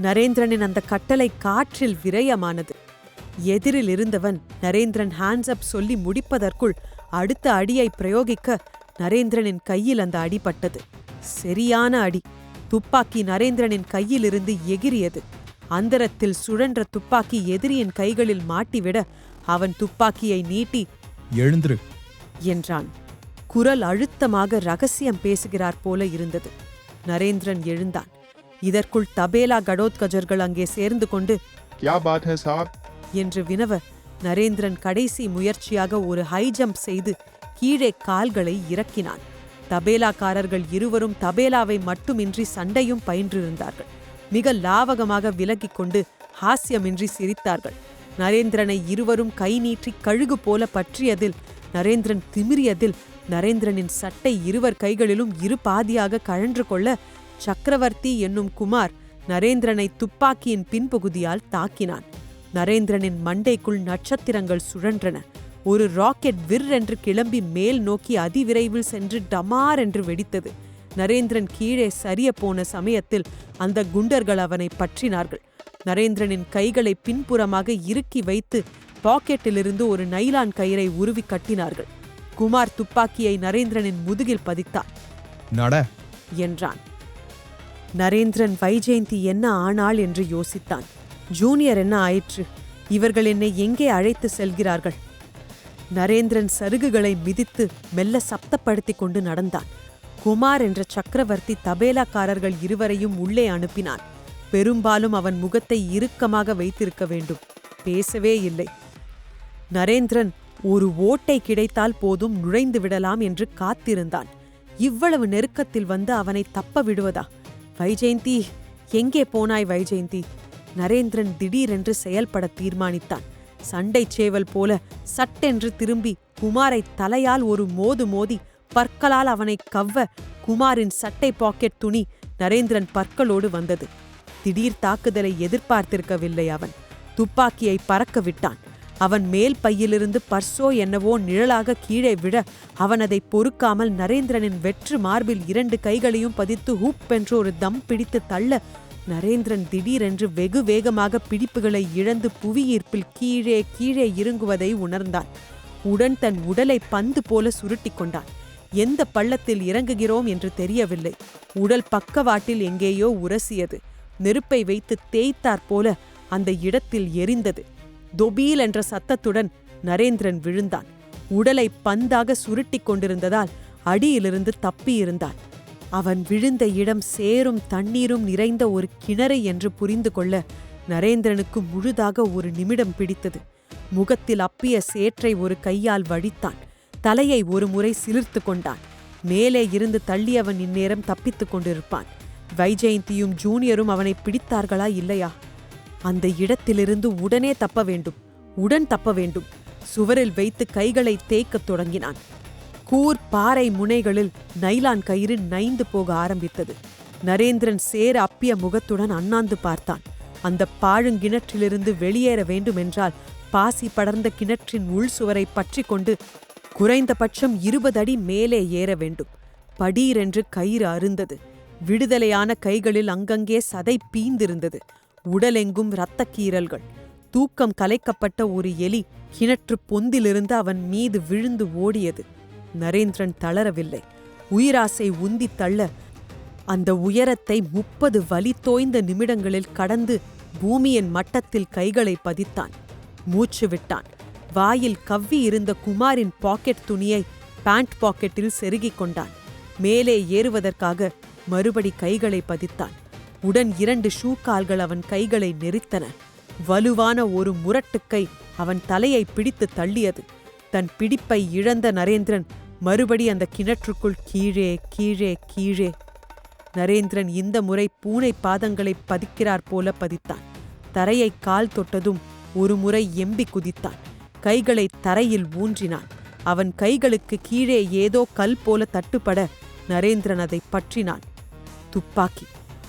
நரேந்திரனின் அந்த கட்டளை காற்றில் விரயமானது. எதிரில் இருந்தவன் நரேந்திரன் ஹேண்ட்ஸ் அப் சொல்லி முடிப்பதற்குள் அடுத்த அடியை பிரயோகிக்க நரேந்திரனின் கையில் அந்த அடிபட்டது. சரியான அடி. துப்பாக்கி நரேந்திரனின் கையிலிருந்து எகிரியது. அந்தரத்தில் சுழன்ற துப்பாக்கி எதிரியின் கைகளில் மாட்டிவிட அவன் துப்பாக்கியை நீட்டி எழுந்திரு என்றான். குரல் அழுத்தமாக ரகசியம் பேசுகிறார் போல இருந்தது. நரேந்திரன் எழுந்தான். இதற்குள் தபேலா கடோத்கஜர்கள் அங்கே சேர்ந்து கொண்டு என்று வினவ நரேந்திரன் கடைசி முயற்சியாக ஒரு ஹை ஜம்ப் செய்து கீழே கால்களை இறக்கினான். தபேலாக்காரர்கள் இருவரும் தபேலாவை மட்டுமின்றி சண்டையும் பயின்றிருந்தார்கள். மிக லாவகமாக விலகிக் கொண்டு ஹாஸ்யமின்றி சிரித்தார்கள். நரேந்திரனை இருவரும் கை நீட்டி கழுகு போல பற்றியதில் நரேந்திரன் திமிரியதில் நரேந்திரனின் சட்டை இருவர் கைகளிலும் இரு பாதியாக கழன்று கொள்ள சக்கரவர்த்தி என்னும் குமார் நரேந்திரனை துப்பாக்கியின் பின்பகுதியால் தாக்கினான். நரேந்திரனின் மண்டைக்குள் நட்சத்திரங்கள் சுழன்றன. ஒரு ராக்கெட் விர் என்று கிளம்பி மேல் நோக்கி அதிவிரைவில் சென்று டமார் என்று வெடித்தது. நரேந்திரன் கீழே சரிய போன சமயத்தில் அந்த குண்டர்கள் அவனை பற்றினார்கள். நரேந்திரனின் கைகளை பின்புறமாக இறுக்கி வைத்து பாக்கெட்டிலிருந்து ஒரு நைலான் கயிறை உருவி கட்டினார்கள். குமார் துப்பாக்கியை நரேந்திரனின் முதுகில் பதித்தான். நட என்றான். நரேந்திரன் வைஜெயந்தி என்ன ஆனாள் என்று யோசித்தான். ஜூனியர் என்ன ஆயிற்று? இவர்கள் என்னை எங்கே அழைத்து செல்கிறார்கள்? நரேந்திரன் சருகுகளை மிதித்து மெல்ல சப்தப்படுத்தி கொண்டு நடந்தான். குமார் என்ற சக்கரவர்த்தி தபேலாக்காரர்கள் இருவரையும் உள்ளே அனுப்பினான். பெரும்பாலும் அவன் முகத்தை இறுக்கமாக வைத்திருக்க வேண்டும். பேசவே இல்லை. நரேந்திரன் ஒரு ஓட்டை கிடைத்தால் போதும் நுழைந்து விடலாம் என்று காத்திருந்தான். இவ்வளவு நெருக்கத்தில் வந்து அவனை தப்ப விடுவதா? வைஜெயந்தி, எங்கே போனாய் வைஜெயந்தி? நரேந்திரன் திடீரென்று செயல்பட தீர்மானித்தான். சண்டை சேவல் போல சட்டென்று திரும்பி குமாரை தலையால் ஒரு மோது மோதி பற்களால் அவனை கவ்வ குமாரின் சட்டை பாக்கெட் துணி நரேந்திரன் பற்களோடு வந்தது. திடீர் தாக்குதலை எதிர்பார்த்திருக்கவில்லை. அவன் துப்பாக்கியை பறக்க விட்டான். அவன் மேல் பையிலிருந்து பர்சோ என்னவோ நிழலாக கீழே விழ அவன் அதை பொறுக்காமல் நரேந்திரனின் வெற்று மார்பில் 2 கைகளையும் பதித்து ஹூப் என்று ஒரு தம் பிடித்து தள்ள நரேந்திரன் திடீரென்று வெகு வேகமாக பிடிப்புகளை இழந்து புவியீர்ப்பில் கீழே கீழே இறங்குவதை உணர்ந்தான். உடன் தன் உடலை பந்து போல சுருட்டி கொண்டான். எந்த பள்ளத்தில் இறங்குகிறோம் என்று தெரியவில்லை. உடல் பக்கவாட்டில் எங்கேயோ உரசியது. நெருப்பை வைத்து தேய்த்தாற் போல அந்த இடத்தில் எரிந்தது. தொபீல் என்ற சத்தத்துடன் நரேந்திரன் விழுந்தான். உடலை பந்தாக சுருட்டி கொண்டிருந்ததால் அடியிலிருந்து தப்பியிருந்தான். அவன் விழுந்த இடம் சேரும் தண்ணீரும் நிறைந்த ஒரு கிணறு என்று புரிந்து கொள்ள நரேந்திரனுக்கு முழுதாக ஒரு நிமிடம் பிடித்தது. முகத்தில் அப்பிய சேற்றை ஒரு கையால் வழித்தான். தலையை ஒரு முறை சிலிர்த்து கொண்டான். மேலே இருந்து தள்ளியவன் இந்நேரம் தப்பித்துக் கொண்டிருப்பான். வைஜெயந்தியும் ஜூனியரும் அவனை பிடித்தார்களா இல்லையா? அந்த இடத்திலிருந்து உடனே தப்ப வேண்டும். சுவரில் வைத்து கைகளை தேய்க்கத் தொடங்கினான். கூர் பாறை முனைகளில் நைலான் கயிறு நைந்து போக ஆரம்பித்தது. நரேந்திரன் சேர அப்பிய முகத்துடன் அண்ணாந்து பார்த்தான். அந்த பாழுங்கிணற்றிலிருந்து வெளியேற வேண்டுமென்றால் பாசி படர்ந்த கிணற்றின் உள் சுவரை பற்றி கொண்டு குறைந்தபட்சம் 20 அடி மேலே ஏற வேண்டும். படீரென்று கயிறு அருந்தது. விடுதலையான கைகளில் அங்கங்கே சதை பீந்திருந்தது. உடலெங்கும் இரத்தக் கீறல்கள். தூக்கம் கலைக்கப்பட்ட ஒரு எலி கிணற்று பொந்திலிருந்து அவன் மீது விழுந்து ஓடியது. நரேந்திரன் தளரவில்லை. உயிராசை உந்தித் தள்ள அந்த உயரத்தை 30 வலி தோய்ந்த நிமிடங்களில் கடந்து பூமியின் மட்டத்தில் கைகளை பதித்தான். மூச்சு விட்டான். வாயில் கவ்வி இருந்த குமாரின் பாக்கெட் துணியை பேண்ட் பாக்கெட்டில் செருகிக் கொண்டான். மேலே ஏறுவதற்காக மறுபடி கைகளை பதித்தான். உடன் 2 ஷூ கால்கள் அவன் கைகளை நெரித்தன. வலுவான ஒரு முரட்டுக்கை அவன் தலையை பிடித்து தள்ளியது. தன் பிடிப்பை இழந்த நரேந்திரன் மறுபடி அந்த கிணற்றுக்குள் கீழே கீழே கீழே. நரேந்திரன் இந்த முறை பூனை பாதங்களை பதிக்கிறார் போல பதித்தான். தரையை கால் தொட்டதும் ஒரு முறை எம்பி குதித்தான். கைகளை தரையில் ஊன்றினான். அவன் கைகளுக்கு கீழே ஏதோ கல் போல தட்டுப்பட நரேந்திரன் அதை பற்றினான். துப்பாக்கி,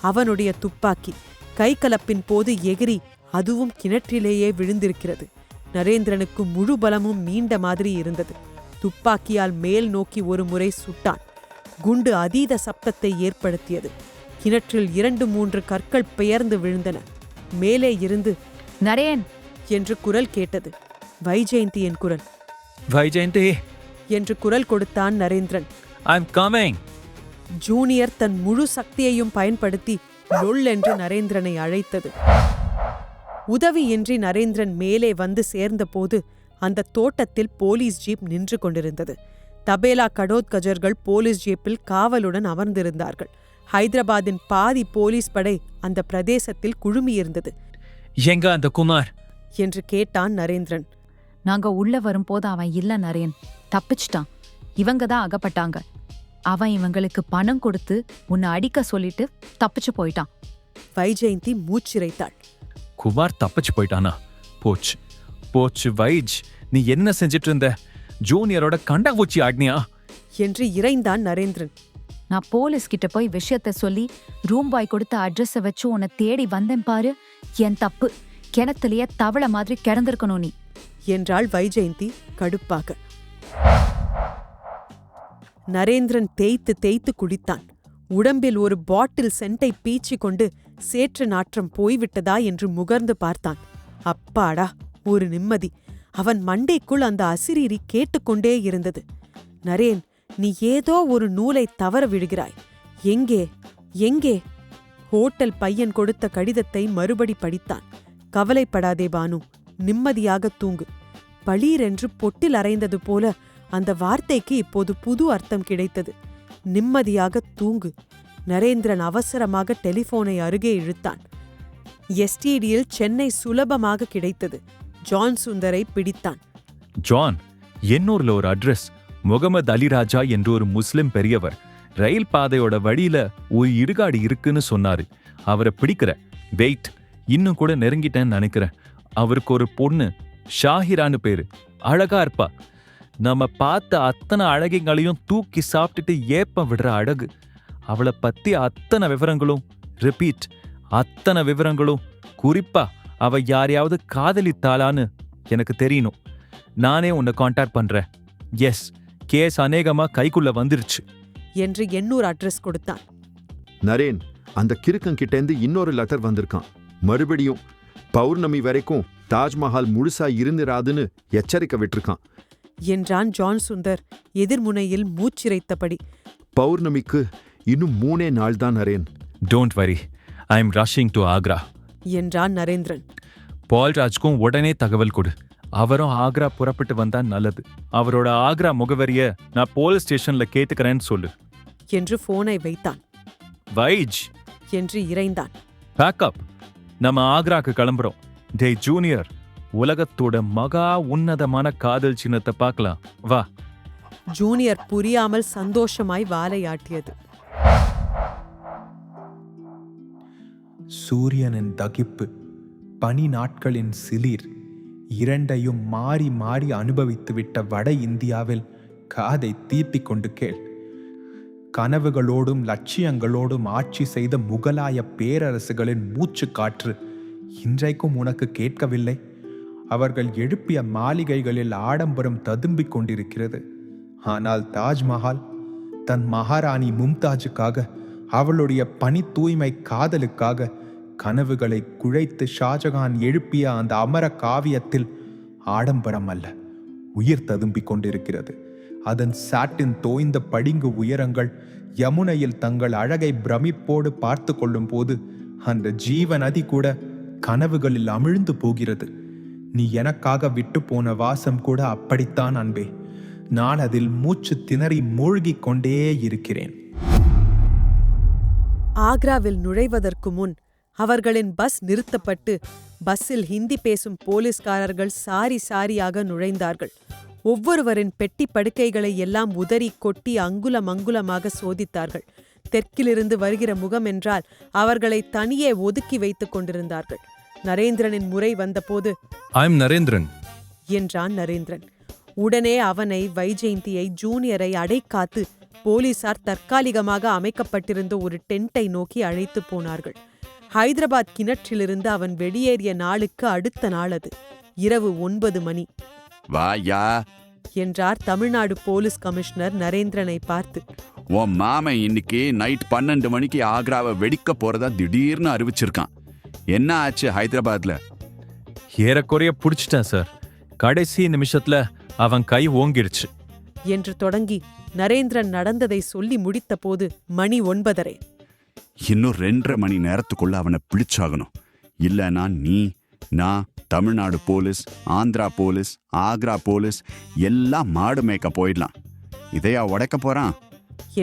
அவனுடைய துப்பாக்கி. கைகலப்பின் போது எகிரி அதுவும் கிணற்றிலேயே விழுந்திருக்கிறது. நரேந்திரனுக்கு முழு பலமும் மீண்ட மாதிரி இருந்தது. துப்பாக்கியால் மேல் நோக்கி ஒரு முறை சுட்டான். குண்டு அதீத சப்தத்தை ஏற்படுத்தியது. கிணற்றில் 2-3 கற்கள் பெயர்ந்து விழுந்தன. மேலே இருந்து நரேன் என்று குரல் கேட்டது. வைஜெயந்தியின் குரல். வைஜெயந்தி என்று குரல் கொடுத்தான் நரேந்திரன். I'm coming. ஜூனியர் தன் முழு சக்தியையும் பயன்படுத்தி லொல் என்று நரேந்திரனை அழைத்தது. உதவியின்றி நரேந்திரன் மேலே வந்து சேர்ந்தபோது அந்த தோட்டத்தில் போலீஸ் ஜீப் நின்று கொண்டிருந்தது. தபேலா கடோத்கஜர்கள் போலீஸ் ஜீப்பில் காவலுடன் அமர்ந்திருந்தார்கள். ஹைதராபாத்தின் பாதி போலீஸ் படை அந்த பிரதேசத்தில் குழுமியிருந்தது. எங்க அந்த குமார் என்று கேட்டான் நரேந்திரன். நாங்க உள்ள வரும்போது அவன் இல்ல நரேன், தப்பிச்சிட்டான். இவங்க தான் அகப்பட்டாங்க. அவன் இவங்களுக்கு பணம் கொடுத்து உன்னை அடிக்க சொல்லிட்டு தப்பிச்சு போயிட்டான். வைஜெயந்தி மூச்சிரைத்தாள். குமார் தப்பிச்சு போயிட்டானா? போச்சு போச்சு வைஜ், நீ என்ன செஞ்சிட்டு இருந்த? ஜூனியரோட கண்டா பூச்சி ஆக்னியா என்று இறைந்தான் நரேந்திரன். நான் போலீஸ் கிட்ட போய் விஷயத்த சொல்லி ரூம் பாய் கொடுத்த அட்ரஸ வச்சு உன்னை தேடி வந்தேன் பாரு. என் தப்பு. கிணத்துலயே தவளை மாதிரி கிடந்திருக்கணும் நீ என்றாள் வைஜெயந்தி கடுப்பாக. நரேந்திரன் தேய்த்து தேய்த்து குடித்தான். உடம்பில் ஒரு பாட்டில் சென்ட்டை பீச்சி கொண்டு சேற்று நாற்றம் போய்விட்டதா என்று முகர்ந்து பார்த்தான். அப்பாடா, ஒரு நிம்மதி. அவன் மண்டைக்குள் அந்த அசிரீரி கேட்டுக்கொண்டே இருந்தது. நரேன், நீ ஏதோ ஒரு நூலை தவற விடுகிறாய். எங்கே எங்கே? ஹோட்டல் பையன் கொடுத்த கடிதத்தை மறுபடி படித்தான். கவலைப்படாதே பானு, நிம்மதியாக தூங்கு. பளீரென்று பொட்டில் அறைந்தது போல அந்த வார்த்தைக்கு இப்போது புது அர்த்தம் கிடைத்தது. நிம்மதியாக தூங்கு. நரேந்திரன் அவசரமாக டெலிபோனை அருகே இழுத்தான். எஸ்டிடியில் சென்னை சுலபமாக கிடைத்தது. ஜான் சுந்தரை பிடித்தான். ஜான், எண்ணூர்ல ஒரு அட்ரஸ். முகமது அலிராஜா என்று ஒரு முஸ்லிம் பெரியவர். ரயில் பாதையோட வழியில ஒரு இடுகாடு இருக்குன்னு சொன்னாரு. அவரை பிடிக்கிற. வெயிட், இன்னும் கூட நெருங்கிட்டேன்னு நினைக்கிறேன். அவருக்கு ஒரு பொண்ணு, ஷாஹிரான்னு பேரு. அழகா இருப்பா. நம்ம பார்த்த அத்தனை அழகிங்களையும் தூக்கி சாப்பிட்டுட்டு ஏப்பம் விடுற அழகு. அவளை பத்தி அத்தனை விவரங்களும், ரிப்பீட், அத்தனை விவரங்களும், குறிப்பா அவ யாரையாவது காதலித்தாளான்னு எனக்கு தெரியணும். நானே உன்னை கான்டாக்ட் பண்றேன். எஸ், கேஸ் அநேகமா கைக்குள்ள வந்துருச்சு என்று 800 அட்ரஸ் கொடுத்தான். நரேன், அந்த கிறுக்கங்கிட்டேந்து இன்னொரு லெட்டர் வந்திருக்கான். மறுபடியும் பௌர்ணமி வரைக்கும் தாஜ்மஹால் முழுசா இருந்திராதுன்னு எச்சரிக்கை விட்டிருக்கான் என்றான் ஜான் சுந்தர் எதிர்முனையில் மூச்சிரைத்தபடி. பௌர்ணமிக்கு இன்னும் 3 நாள் தான் Naren. Don't worry, I am rushing to Agra என்றான் நரேந்திரன். பால்ராஜ்க்கும் உடனே தகவல் கொடு. அவரும் ஆக்ரா புறப்பட்டு வந்தா நல்லது. அவரோட ஆக்ரா முகவரிய நான் போலீஸ் ஸ்டேஷன்ல கேட்டுக்கிறேன்னு சொல்லு என்று போனை வைத்தான். வைஜ் என்று இறைந்தான். பேக்கப், நம்ம ஆக்ராக்கு கிளம்புறோம். டே ஜூனியர், உலகத்தோட மகா உன்னதமான காதல் சின்னத்தை பார்க்கலாம் வா. ஜூனியர் புரியாமல் சந்தோஷமாய் வாலையாட்டியது. சூரியனின் தகிப்பு, பனி நாட்களின் சிலிர், இரண்டையும் மாறி மாறி அனுபவித்துவிட்ட வட இந்தியாவில் காதை தீப்பிக் கொண்டு கேள். கனவுகளோடும் லட்சியங்களோடும் ஆட்சி செய்த முகலாய பேரரசுகளின் மூச்சு காற்று இன்றைக்கும் உனக்கு கேட்கவில்லை? அவர்கள் எழுப்பிய மாளிகைகளில் ஆடம்பரம் ததும்பிக் கொண்டிருக்கிறது. ஆனால் தாஜ்மஹால் தன் மகாராணி மும்தாஜுக்காக, அவளுடைய பனி தூய்மை காதலுக்காக கனவுகளை குழைத்து ஷாஜகான் எழுப்பிய அந்த அமர காவியத்தில் ஆடம்பரம் அல்ல, உயிர் ததும்பிக் கொண்டிருக்கிறது. அதன் சாட்டின் தோய்ந்த படிங்கு உயரங்கள் யமுனையில் தங்கள் அழகை பிரமிப்போடு பார்த்து கொள்ளும் போது அந்த ஜீவ நதி கூட கனவுகளில் அமிழ்ந்து போகிறது. நீ எனக்காக விட்டு போன வாசம் கூட அப்படித்தான் அன்பே. நான் அதில் மூச்சு திணறி மூழ்கிக் கொண்டே இருக்கிறேன். ஆக்ராவில் நுழைவதற்கு முன் அவர்களின் பஸ் நிறுத்தப்பட்டு பஸ்ஸில் ஹிந்தி பேசும் போலீஸ்காரர்கள் சாரி சாரியாக நுழைந்தார்கள். ஒவ்வொருவரின் பெட்டி படுக்கைகளை எல்லாம் உதறி கொட்டி அங்குலம் அங்குலமாக சோதித்தார்கள். தெற்கிலிருந்து வருகிற முகம் என்றால் அவர்களை தனியே ஒதுக்கி வைத்துக் கொண்டிருந்தார்கள். நரேந்திரனின் முறை வந்தபோது நரேந்திரன் என்றான் நரேந்திரன். உடனே அவனை, வைஜெயந்தியை, ஜூனியரை அடைக்காத்து போலீசார் தற்காலிகமாக அமைக்கப்பட்டிருந்த ஒரு டென்ட்டை நோக்கி அழைத்து போனார்கள். ஹைதராபாத் கிணற்றிலிருந்து அவன் வெளியேறிய நாளுக்கு அடுத்த நாள் அது. இரவு 9 மணி. வாயா என்றார் தமிழ்நாடு போலீஸ் கமிஷனர் நரேந்திரனை பார்த்து. உன் மாமன் இன்னைக்கு நைட் 12 மணிக்கு ஆக்ராவை வெடிக்க போறதா திடீர்னு அறிவிச்சிருக்கான். என்ன ஆச்சு ஹைதராபாத்ல? ஏறக்குறைய புடிச்சிட்டேன் சார். கடைசி நிமிஷத்துல அவன் கை ஓங்கிடுச்சு என்று தொடங்கி நரேந்திரன் நடந்ததை சொல்லி முடித்த போது மணி 9:30. இன்னும் 2.5 மணி நேரத்துக்குள்ள அவனை பிடிச்சாகணும். இல்லைன்னா நீ, நான், Tamil Nadu police, Andhra police, Agra police எல்லாம் மாடு மேய்க்க போயிடலாம். இதையா உடைக்க போறான்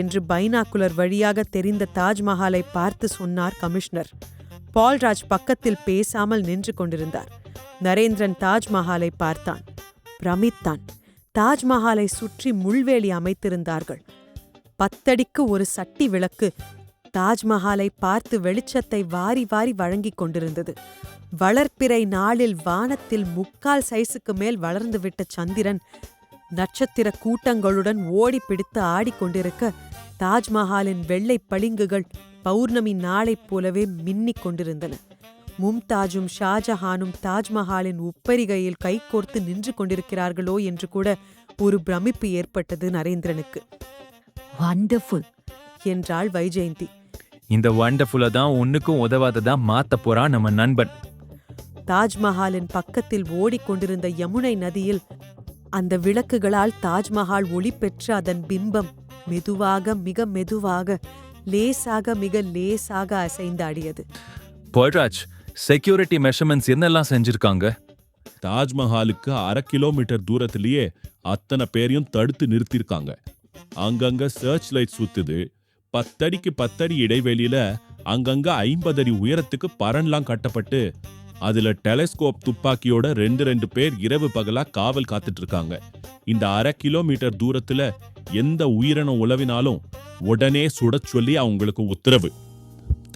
என்று பைனாக்குலர் வழியாக தெரிந்த தாஜ்மஹாலை பார்த்து சொன்னார் கமிஷனர். பால்ராஜ் பக்கத்தில் பேசாமல் நின்று கொண்டிருந்தார். நரேந்திரன் தாஜ்மஹாலை பார்த்தான், பிரமித்தான். தாஜ்மஹாலை சுற்றி முள்வேலி அமைத்திருந்தார்கள். 10 அடிக்கு ஒரு சட்டி விளக்கு தாஜ்மஹாலை பார்த்து வெளிச்சத்தை வாரி வாரி வழங்கிக் கொண்டிருந்தது. வளர்ப்பிறை நாளில் வானத்தில் 3/4 சைஸுக்கு மேல் வளர்ந்துவிட்ட சந்திரன் நட்சத்திர கூட்டங்களுடன் ஓடி பிடித்து ஆடிக்கொண்டிருக்க, தாஜ்மஹாலின் வெள்ளை பளிங்குகள் பௌர்ணமி நாளைப் போலவே மின்னிக் கொண்டிருந்தன. மும்தாஜும் ஷாஜஹானும் தாஜ்மஹாலின் உப்பரிகையில் கைகோர்த்து நின்று கொண்டிருக்கிறார்களோ என்று கூட ஒரு பிரமிப்பு ஏற்பட்டது நரேந்திரனுக்கு. வண்டர்ஃபுல் என்றாள் வைஜெயந்தி. இந்த வண்டர்ஃபுல்ல தான் ஒன்னுக்கும் உதவாததா மாத்த போறான் நம்ம நண்பன். தாஜ்மஹாலின் பக்கத்தில் ஓடிக்கொண்டிருந்த யமுனை நதியில் அந்த விளக்குகளால் தாஜ்மஹால் ஒளி பெற்று அதன் பிம்பம் மெதுவாக, மிக மெதுவாக, லேசாக, மிக லேசாக அசைந்தாடியது. பால்ராஜ், செக்யூரிட்டி மெஷர்மெண்ட்ஸ் என்னெல்லாம் செஞ்சிருக்காங்க? தாஜ்மஹாலுக்கு 1/2 கிலோமீட்டர் தூரத்திலேயே அத்தனை பேரையும் தடுத்து நிறுத்திருக்காங்க. அங்கங்க சர்ச் லைட் சுத்துது. 10 அடிக்கு 10 அடி இடைவெளியில அங்கங்க 50 அடி உயரத்துக்கு பரன்லாம் கட்டப்பட்டு அதுல டெலஸ்கோப் துப்பாக்கியோட 2 பேர் இரவு பகலா காவல் காத்துட்டு இருக்காங்க. இந்த 1/2 கிலோமீட்டர் தூரத்துல எந்த உயிரினம் உலவினாலும் உடனே சுடச் சொல்லி அவங்களுக்கு உத்தரவு.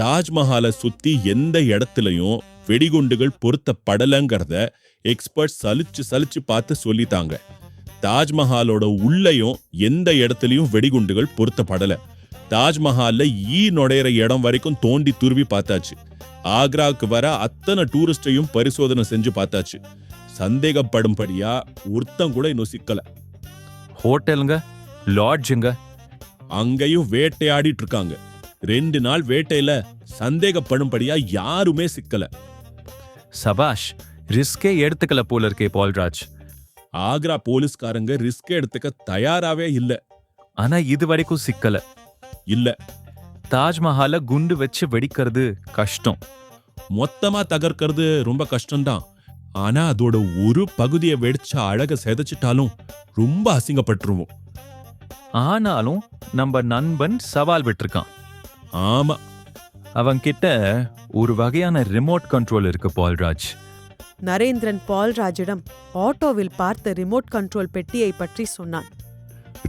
தாஜ்மஹாலை சுத்தி எந்த இடத்துலயும் வெடிகுண்டுகள் பொருத்தப்படலங்கிறத எக்ஸ்பர்ட் சலிச்சு பார்த்து சொல்லித்தாங்க. தாஜ்மஹாலோட உள்ளேயும் எந்த இடத்துலயும் வெடிகுண்டுகள் பொருத்தப்படல. தாஜ்மஹால்ல நுழையிற இடம் வரைக்கும் தோண்டி துருவி பார்த்தாச்சு. ஆக்ராவுக்கு வர அத்தனை டூரிஸ்டையும் பரிசோதனை செஞ்சு பார்த்தாச்சு. சந்தேகப்படும்படியா ஒருத்தம் கூட இன்னும் சிக்கல. ஹோட்டலுங்க, லாட்ஜுங்க, அங்கேயும் வேட்டையாடிட்டு இருக்காங்க. 2 நாள் வேட்டையில சந்தேகப்படும்படியா யாருமே சிக்கல. சபாஷ், ரிஸ்கே எடுத்துக்கல போல இருக்கே பால்ராஜ். ஆக்ரா போலீஸ்காரங்க ரிஸ்க் எடுத்துக்க தயாராவே இல்ல. ஆனா இது வரைக்கும் சிக்கல இல்ல. தாஜ்மஹால குண்டு வச்சு வெடிக்கிறது கஷ்டம். மொத்தமா தகர்க்கிறது ரொம்ப கஷ்டம்தான். ஆனா அதோட ஒரு பகுதியை வெடிச்ச அழக செதைச்சிட்டாலும் ரொம்ப அசிங்கப்பட்டுருவோம். ஆனாலும் நம்ம நண்பன் சவால் விட்டுருக்கான். ஆமா, அவன்கிட்ட ஒரு வகையான ரிமோட் கண்ட்ரோல் இருக்கு பால்ராஜ். நரேந்திரன் பால்ராஜிடம் ஆட்டோவில் பார்த்த ரிமோட் கண்ட்ரோல் பெட்டியை பற்றி சொன்னான்.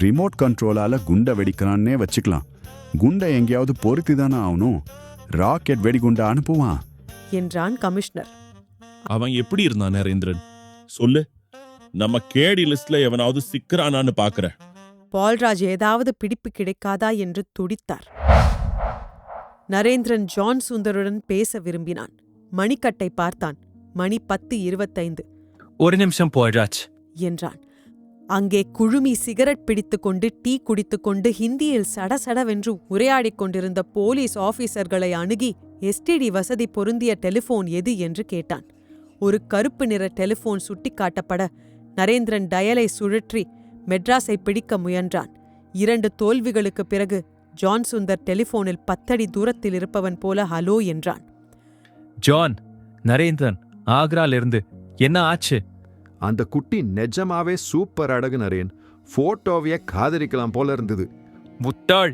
ரிமோட் கண்ட்ரோலால குண்டை வெடிக்கிறான்னே வச்சுக்கலாம். குண்டை எங்கேயாவது பொருத்தி தானே ஆகணும். ராக்கெட் வெடிகுண்டை அனுப்புவான் என்றான் கமிஷனர். அவன் எப்படி இருந்தான் நரேந்திரன்? சொல்லு, நம்ம கேடி லிஸ்ட்ல எவனாவது சிக்கிறானான்னு பாக்குற. பால்ராஜ் ஏதாவது பிடிப்பு கிடைக்காதா என்று துடித்தார். நரேந்திரன் ஜான் சுந்தருடன் பேச விரும்பினான். மணிக்கட்டை பார்த்தான். மணி 10:25. ஒரு நிமிஷம் பால்ராஜ் என்றான். அங்கே குழுமி சிகரெட் பிடித்துக்கொண்டு டீ குடித்துக்கொண்டு ஹிந்தியில் சடசடவென்று உரையாடிக் கொண்டிருந்த போலீஸ் ஆபீசர்களை அணுகி எஸ்டிடி வசதி பொருந்திய டெலிபோன் எது என்று கேட்டான். ஒரு கருப்பு நிற டெலிபோன் சுட்டிக்காட்டப்பட நரேந்திரன் டயலை சுழற்றி மெட்ராஸை பிடிக்க முயன்றான். 2 தோல்விகளுக்கு பிறகு ஜான் சுந்தர் டெலிபோனில் 10 அடி தூரத்தில் இருப்பவன் போல ஹலோ என்றான். ஜான், நரேந்திரன் ஆக்ராலிருந்து. என்ன ஆச்சு? அந்த குட்டி நிஜமாவே சூப்பர் அழகு நரேன். போட்டோவையே காதலிக்கலாம் போல இருந்தது. முட்டாள்,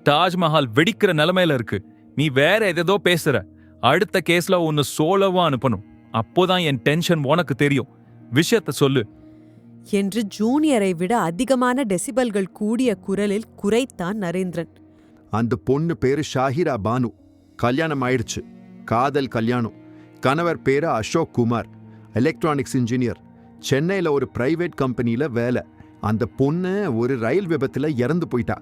தாஜ்மஹால் வெடிக்கிற நிலைமையில இருக்கு. நீ வேற எதோ பேசுற. அடுத்த கேஸ்ல ஒன்னு சோலோவா அனுப்பணும். அப்போதான் என் டென்ஷன் உனக்கு தெரியும். விஷயத்த சொல்லு என்று ஜூனியரை விட அதிகமான டெசிபல்கள் கூடிய குரலில் குரைத்தான் நரேந்திரன். அந்த பொண்ணு பேரு ஷாஹிரா பானு. கல்யாணம் ஆயிடுச்சு. காதல் கல்யாணம். கணவர் பேரு அசோக் குமார். Electronics engineer. சென்னையில் ஒரு பிரைவேட் கம்பெனியில வேலை. அந்த பொண்ணு ஒரு ரயில் விபத்துல இறந்து போயிட்டா.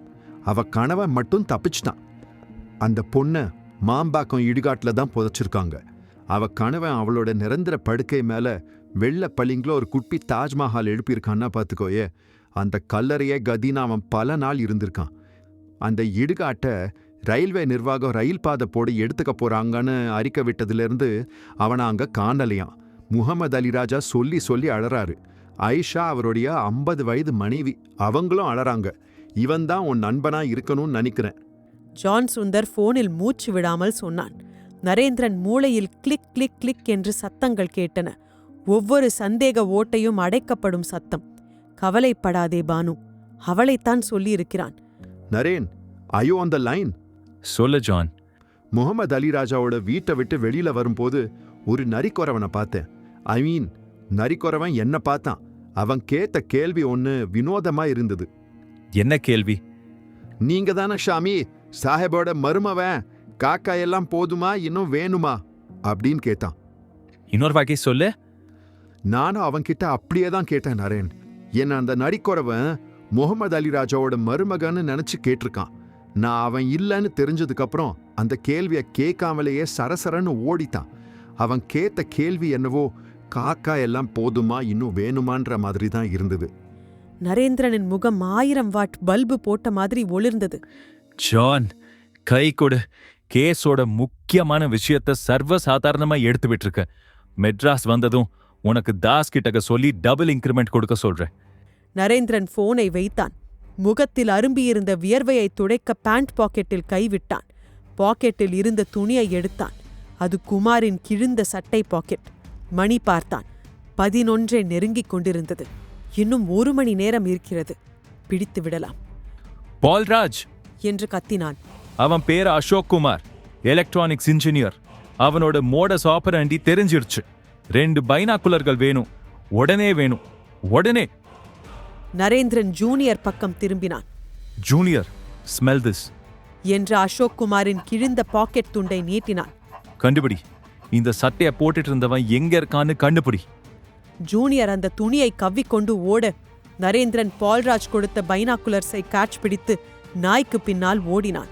அவ கணவன் மட்டும் தப்பிச்சிட்டான். அந்த பொண்ணை மாம்பாக்கம் இடுகாட்டில் தான் புதைச்சிருக்காங்க. அவ கணவன் அவளோட நிரந்தர படுக்கை மேல வெள்ள பளிங்கள ஒரு குட்டி தாஜ்மஹால் எழுப்பியிருக்கான்னா பார்த்துக்கோயே. அந்த கல்லறையே கதின்னு அவன் பல நாள் இருந்திருக்கான். அந்த இடுகாட்டை ரயில்வே நிர்வாகம் ரயில் பாதை போட எடுத்துக்க போறாங்கன்னு அறிக்கை விட்டதுலேருந்து அவனை அங்க காணலையாம். முகமது அலி ராஜா சொல்லி சொல்லி அழறாரு. ஐஷா அவருடைய 50 வயது மனைவி, அவங்களும் அழறாங்க. இவன் தான் உன் நண்பனா இருக்கணும்னு நினைக்கிறேன். ஜான் சுந்தர் போனில் மூச்சு விடாமல் சொன்னான். நரேந்திரன் மூளையில் கிளிக் கிளிக் கிளிக் என்று சத்தங்கள் கேட்டன. ஒவ்வொரு சந்தேக ஓட்டையும் அடைக்கப்படும் சத்தம். கவலைப்படாதே பானு, அவளைத்தான் சொல்லியிருக்கிறான். நரேன், ஐயோ அந்த லைன் சொல்லு ஜான். முகமது அலி ராஜாவோட வீட்டை விட்டு வெளியில வரும்போது ஒரு நரிக்குறவனை பார்த்தேன். ஐ மீன், நரிக்குறவன் என்ன பார்த்தான். அவன் கேட்ட கேள்வி ஒன்னு வினோதமா இருந்தது. என்ன கேள்வி? நீங்க தானே ஷாமி சாஹேபோட மருமவன், காக்கா எல்லாம் போதுமா இன்னும் வேணுமா அப்படின்னு கேட்டான். இன்னொரு வாக்கி சொல்லு. நானும் அவன்கிட்ட அப்படியே தான் கேட்டேன் நரேன். என்ன அந்த நரிக்குறவன் முகமது அலி ராஜாவோட மருமகன்னு நினைச்சு கேட்டிருக்கான். நான் அவன் இல்லைன்னு தெரிஞ்சதுக்கு அப்புறம் அந்த கேள்வியை கேட்காமலேயே சரசரன்னு ஓடித்தான். அவன் கேட்ட கேள்வி என்னவோ காக்கா எல்லாம் போதுமா இன்னும் வேணுமான்ற மாதிரி தான் இருந்தது. நரேந்திரனின் முகம் 1000 வாட் பல்பு போட்ட மாதிரி ஒளிர்ந்தது. ஜான், கை கொடு. கேஸோட முக்கியமான விஷயத்த சர்வசாதாரணமா எடுத்து விட்டுருக்க. மெட்ராஸ் வந்ததும் உனக்கு தாஸ் கிட்டக்க சொல்லி டபுள் இன்கிரிமெண்ட் கொடுக்க சொல்றேன். நரேந்திரன் போனை வைத்தான். முகத்தில் அரும்பியிருந்த வியர்வையை துடைக்க பேண்ட் பாக்கெட்டில் கைவிட்டான். பாக்கெட்டில் இருந்த துணியை எடுத்தான். அது குமாரின் கிழிந்த சட்டை பாக்கெட். மணி பார்த்தான். 11 நெருங்கிக் கொண்டிருந்தது. இன்னும் 1 மணி நேரம் இருக்கிறது. பிடித்து விடலாம். பால்ராஜ் என்று கத்தினான். அவன் பேர் அசோக் குமார், எலக்ட்ரானிக்ஸ் இன்ஜினியர். அவனோட மோடஸ் ஆபரண்டி தெரிஞ்சிருச்சு. 2 பைனாக்குலர்கள் வேணும். உடனே வேணும். உடனே. நரேந்திரன் ஜூனியர் பக்கம் திரும்பினான். ஜூனியர், ஸ்மெல் திஸ் என்று அசோக் குமாரின் கிழிந்த பாக்கெட் துண்டை நீட்டினான். கண்டுபிடி. இந்த சட்டையை போட்டுட்டு இருந்தவன் எங்க இருக்கான்னு கண்டுபிடி. ஜூனியர் அந்த துணியை கவ்விக்கொண்டு ஓட நரேந்திரன் பால்ராஜ் கொடுத்த பைனாக்குலர்ஸை கேட்ச் பிடித்து நாய்க்கு பின்னால் ஓடினான்.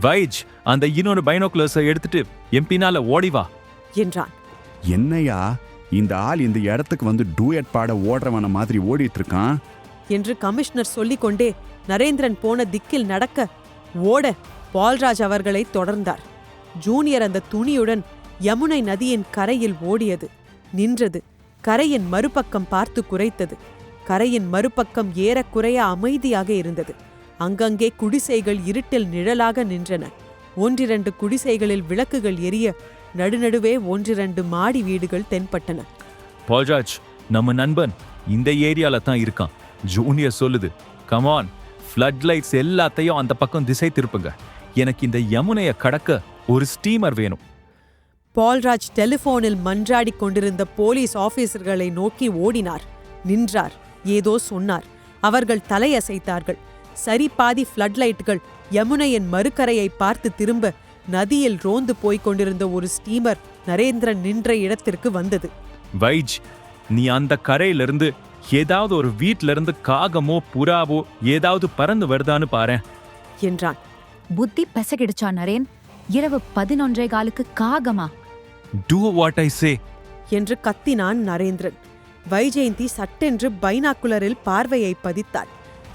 வைஜ், அந்த இன்னொரு பைனாக்குலர்ஸை எடுத்துட்டு என் பின்னால ஓடிவா என்றான். என்னையா இந்த ஆள் இந்த இடத்துக்கு வந்து டூயட் பாட ஓடுறவன மாதிரி ஓடிட்டு இருக்கான் என்று கமிஷனர் சொல்லிக்கொண்டே நரேந்திரன் போன திக்கில் நடக்க ஓட பால்ராஜ் அவர்களை தொடர்ந்தார். ஜூனியர் அந்த துணியுடன் யமுனை நதியின் கரையில் ஓடியது. நின்றது. கரையின் மறுபக்கம் பார்த்து குரைத்தது. கரையின் மறுபக்கம் ஏறக்குறைய அமைதியாக இருந்தது. அங்கங்கே குடிசைகள் இருட்டில் நிழலாக நின்றன. 1-2 குடிசைகளில் விளக்குகள் எரிய நடுநடுவே 1-2 மாடி வீடுகள் தென்பட்டன. பால்ராஜ், நம்ம நண்பன் இந்த ஏரியால தான் இருக்கான். ஜூனியர் சொல்லுது. கமான், ஃப்ளட் லைட்ஸ் எல்லாத்தையும் அந்த பக்கம் திசை திருப்புங்க. எனக்கு இந்த யமுனைய கடக்க ஒரு ஸ்டீமர் வேணும். பால்ராஜ் டெலிபோனில் மன்றாடிக் கொண்டிருந்த போலீஸ் ஆபீசர்களை நோக்கி ஓடினார். நின்றார். ஏதோ சொன்னார். அவர்கள் தலையசைத்தார்கள். சரி பாதி ஃப்ளட் லைட்டுகள் யமுனையின் மறுக்கரையை பார்த்து திரும்ப நதியில் ரோந்து போய்க் கொண்டிருந்த ஒரு ஸ்டீமர் நரேந்திரன் நின்ற இடத்திற்கு வந்தது. வைஜ், நீ அந்த கரையிலிருந்து ஏதாவது ஒரு வீட்ல இருந்து காகமோ புறாவோ ஏதாவது பறந்து வருதான்னு பாரு என்றான். புத்தி பெசகிடுச்சா நரேன்? இரவு 11:15 காகமா? Do what I say என்று கத்தினான் நரேந்திரன். வைஜெயந்தி சட்டென்று பைனாக்குலரில் பார்வையை பதித்தாள்.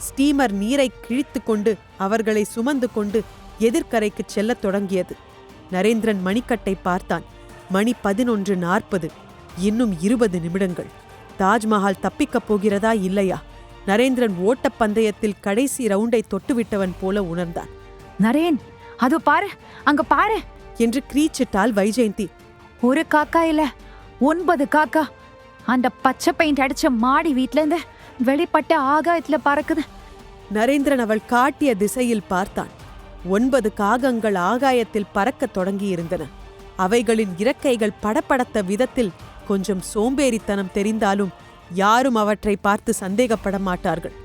ஸ்டீமர் நீரை கிழித்து கொண்டு அவர்களை சுமந்து கொண்டு எதிர்கரைக்கு செல்லத் தொடங்கியது. நரேந்திரன் மணிக்கட்டை பார்த்தான். மணி 11:40. இன்னும் 20 நிமிடங்கள். தாஜ்மஹால் தப்பிக்கப் போகிறதா இல்லையா? நரேந்திரன் ஓட்டப்பந்தயத்தில் கடைசி ரவுண்டை தொட்டுவிட்டவன் போல உணர்ந்தான். நரேன், அது பாரு, அங்க பாரு என்று கிரீச்சிட்டாள் வைஜெயந்தி. ஒரு காக்கா இல்ல, 9 காக்கா. அந்த பச்சை பெயிண்ட் அடிச்ச மாடி வீட்ல இருந்து வெளிப்பட்ட ஆகாயத்துல பறக்குது. நரேந்திரன் அவள் காட்டிய திசையில் பார்த்தான். 9 காகங்கள் ஆகாயத்தில் பறக்கத் தொடங்கியிருந்தன. அவைகளின் இறக்கைகள் படபடத்த விதத்தில் கொஞ்சம் சோம்பேறித்தனம் தெரிந்தாலும் யாரும் அவற்றை பார்த்து சந்தேகப்பட மாட்டார்கள்.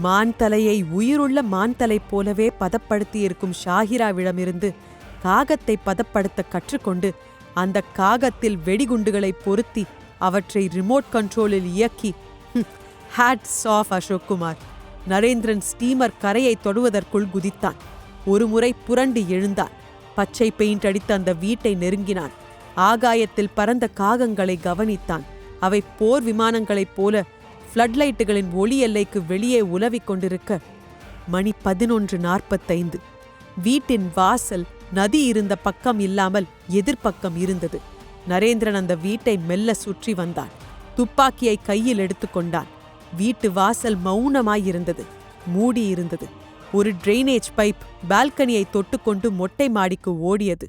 மான் தலையை உயிருள்ள மான் தலை போலவே பதப்படுத்தியிருக்கும் ஷாஹிராவிடமிருந்து காகத்தை பதப்படுத்த கற்றுக்கொண்டு அந்த காகத்தில் வெடிகுண்டுகளை பொருத்தி அவற்றை ரிமோட் கண்ட்ரோலில் இயக்கி hats off Ashok Kumar. Narendran steamer கரையை தொடுவதற்குள் குதித்தான். ஒரு முறை புரண்டு எழுந்தான். பச்சை பெயிண்ட் அடித்த அந்த வீட்டை நெருங்கினான். ஆகாயத்தில் பறந்த காகங்களை கவனித்தான். அவை போர் விமானங்களைப் போல ஃப்ளட் லைட்டுகளின் ஒளி எல்லைக்கு வெளியே உலவிக் கொண்டிருக்க மணி 11:45. வீட்டின் வாசல் நதி இருந்த பக்கம் இல்லாமல் எதிர்ப்பக்கம் இருந்தது. நரேந்திரன் அந்த வீட்டை மெல்ல சுற்றி வந்தான். துப்பாக்கியை கையில் எடுத்துக்கொண்டான். வீட்டு வாசல் மௌனமாயிருந்தது. மூடியிருந்தது. ஒரு டிரைனேஜ் பைப் பால்கனியை தொட்டுக்கொண்டு மொட்டை மாடிக்கு ஓடியது.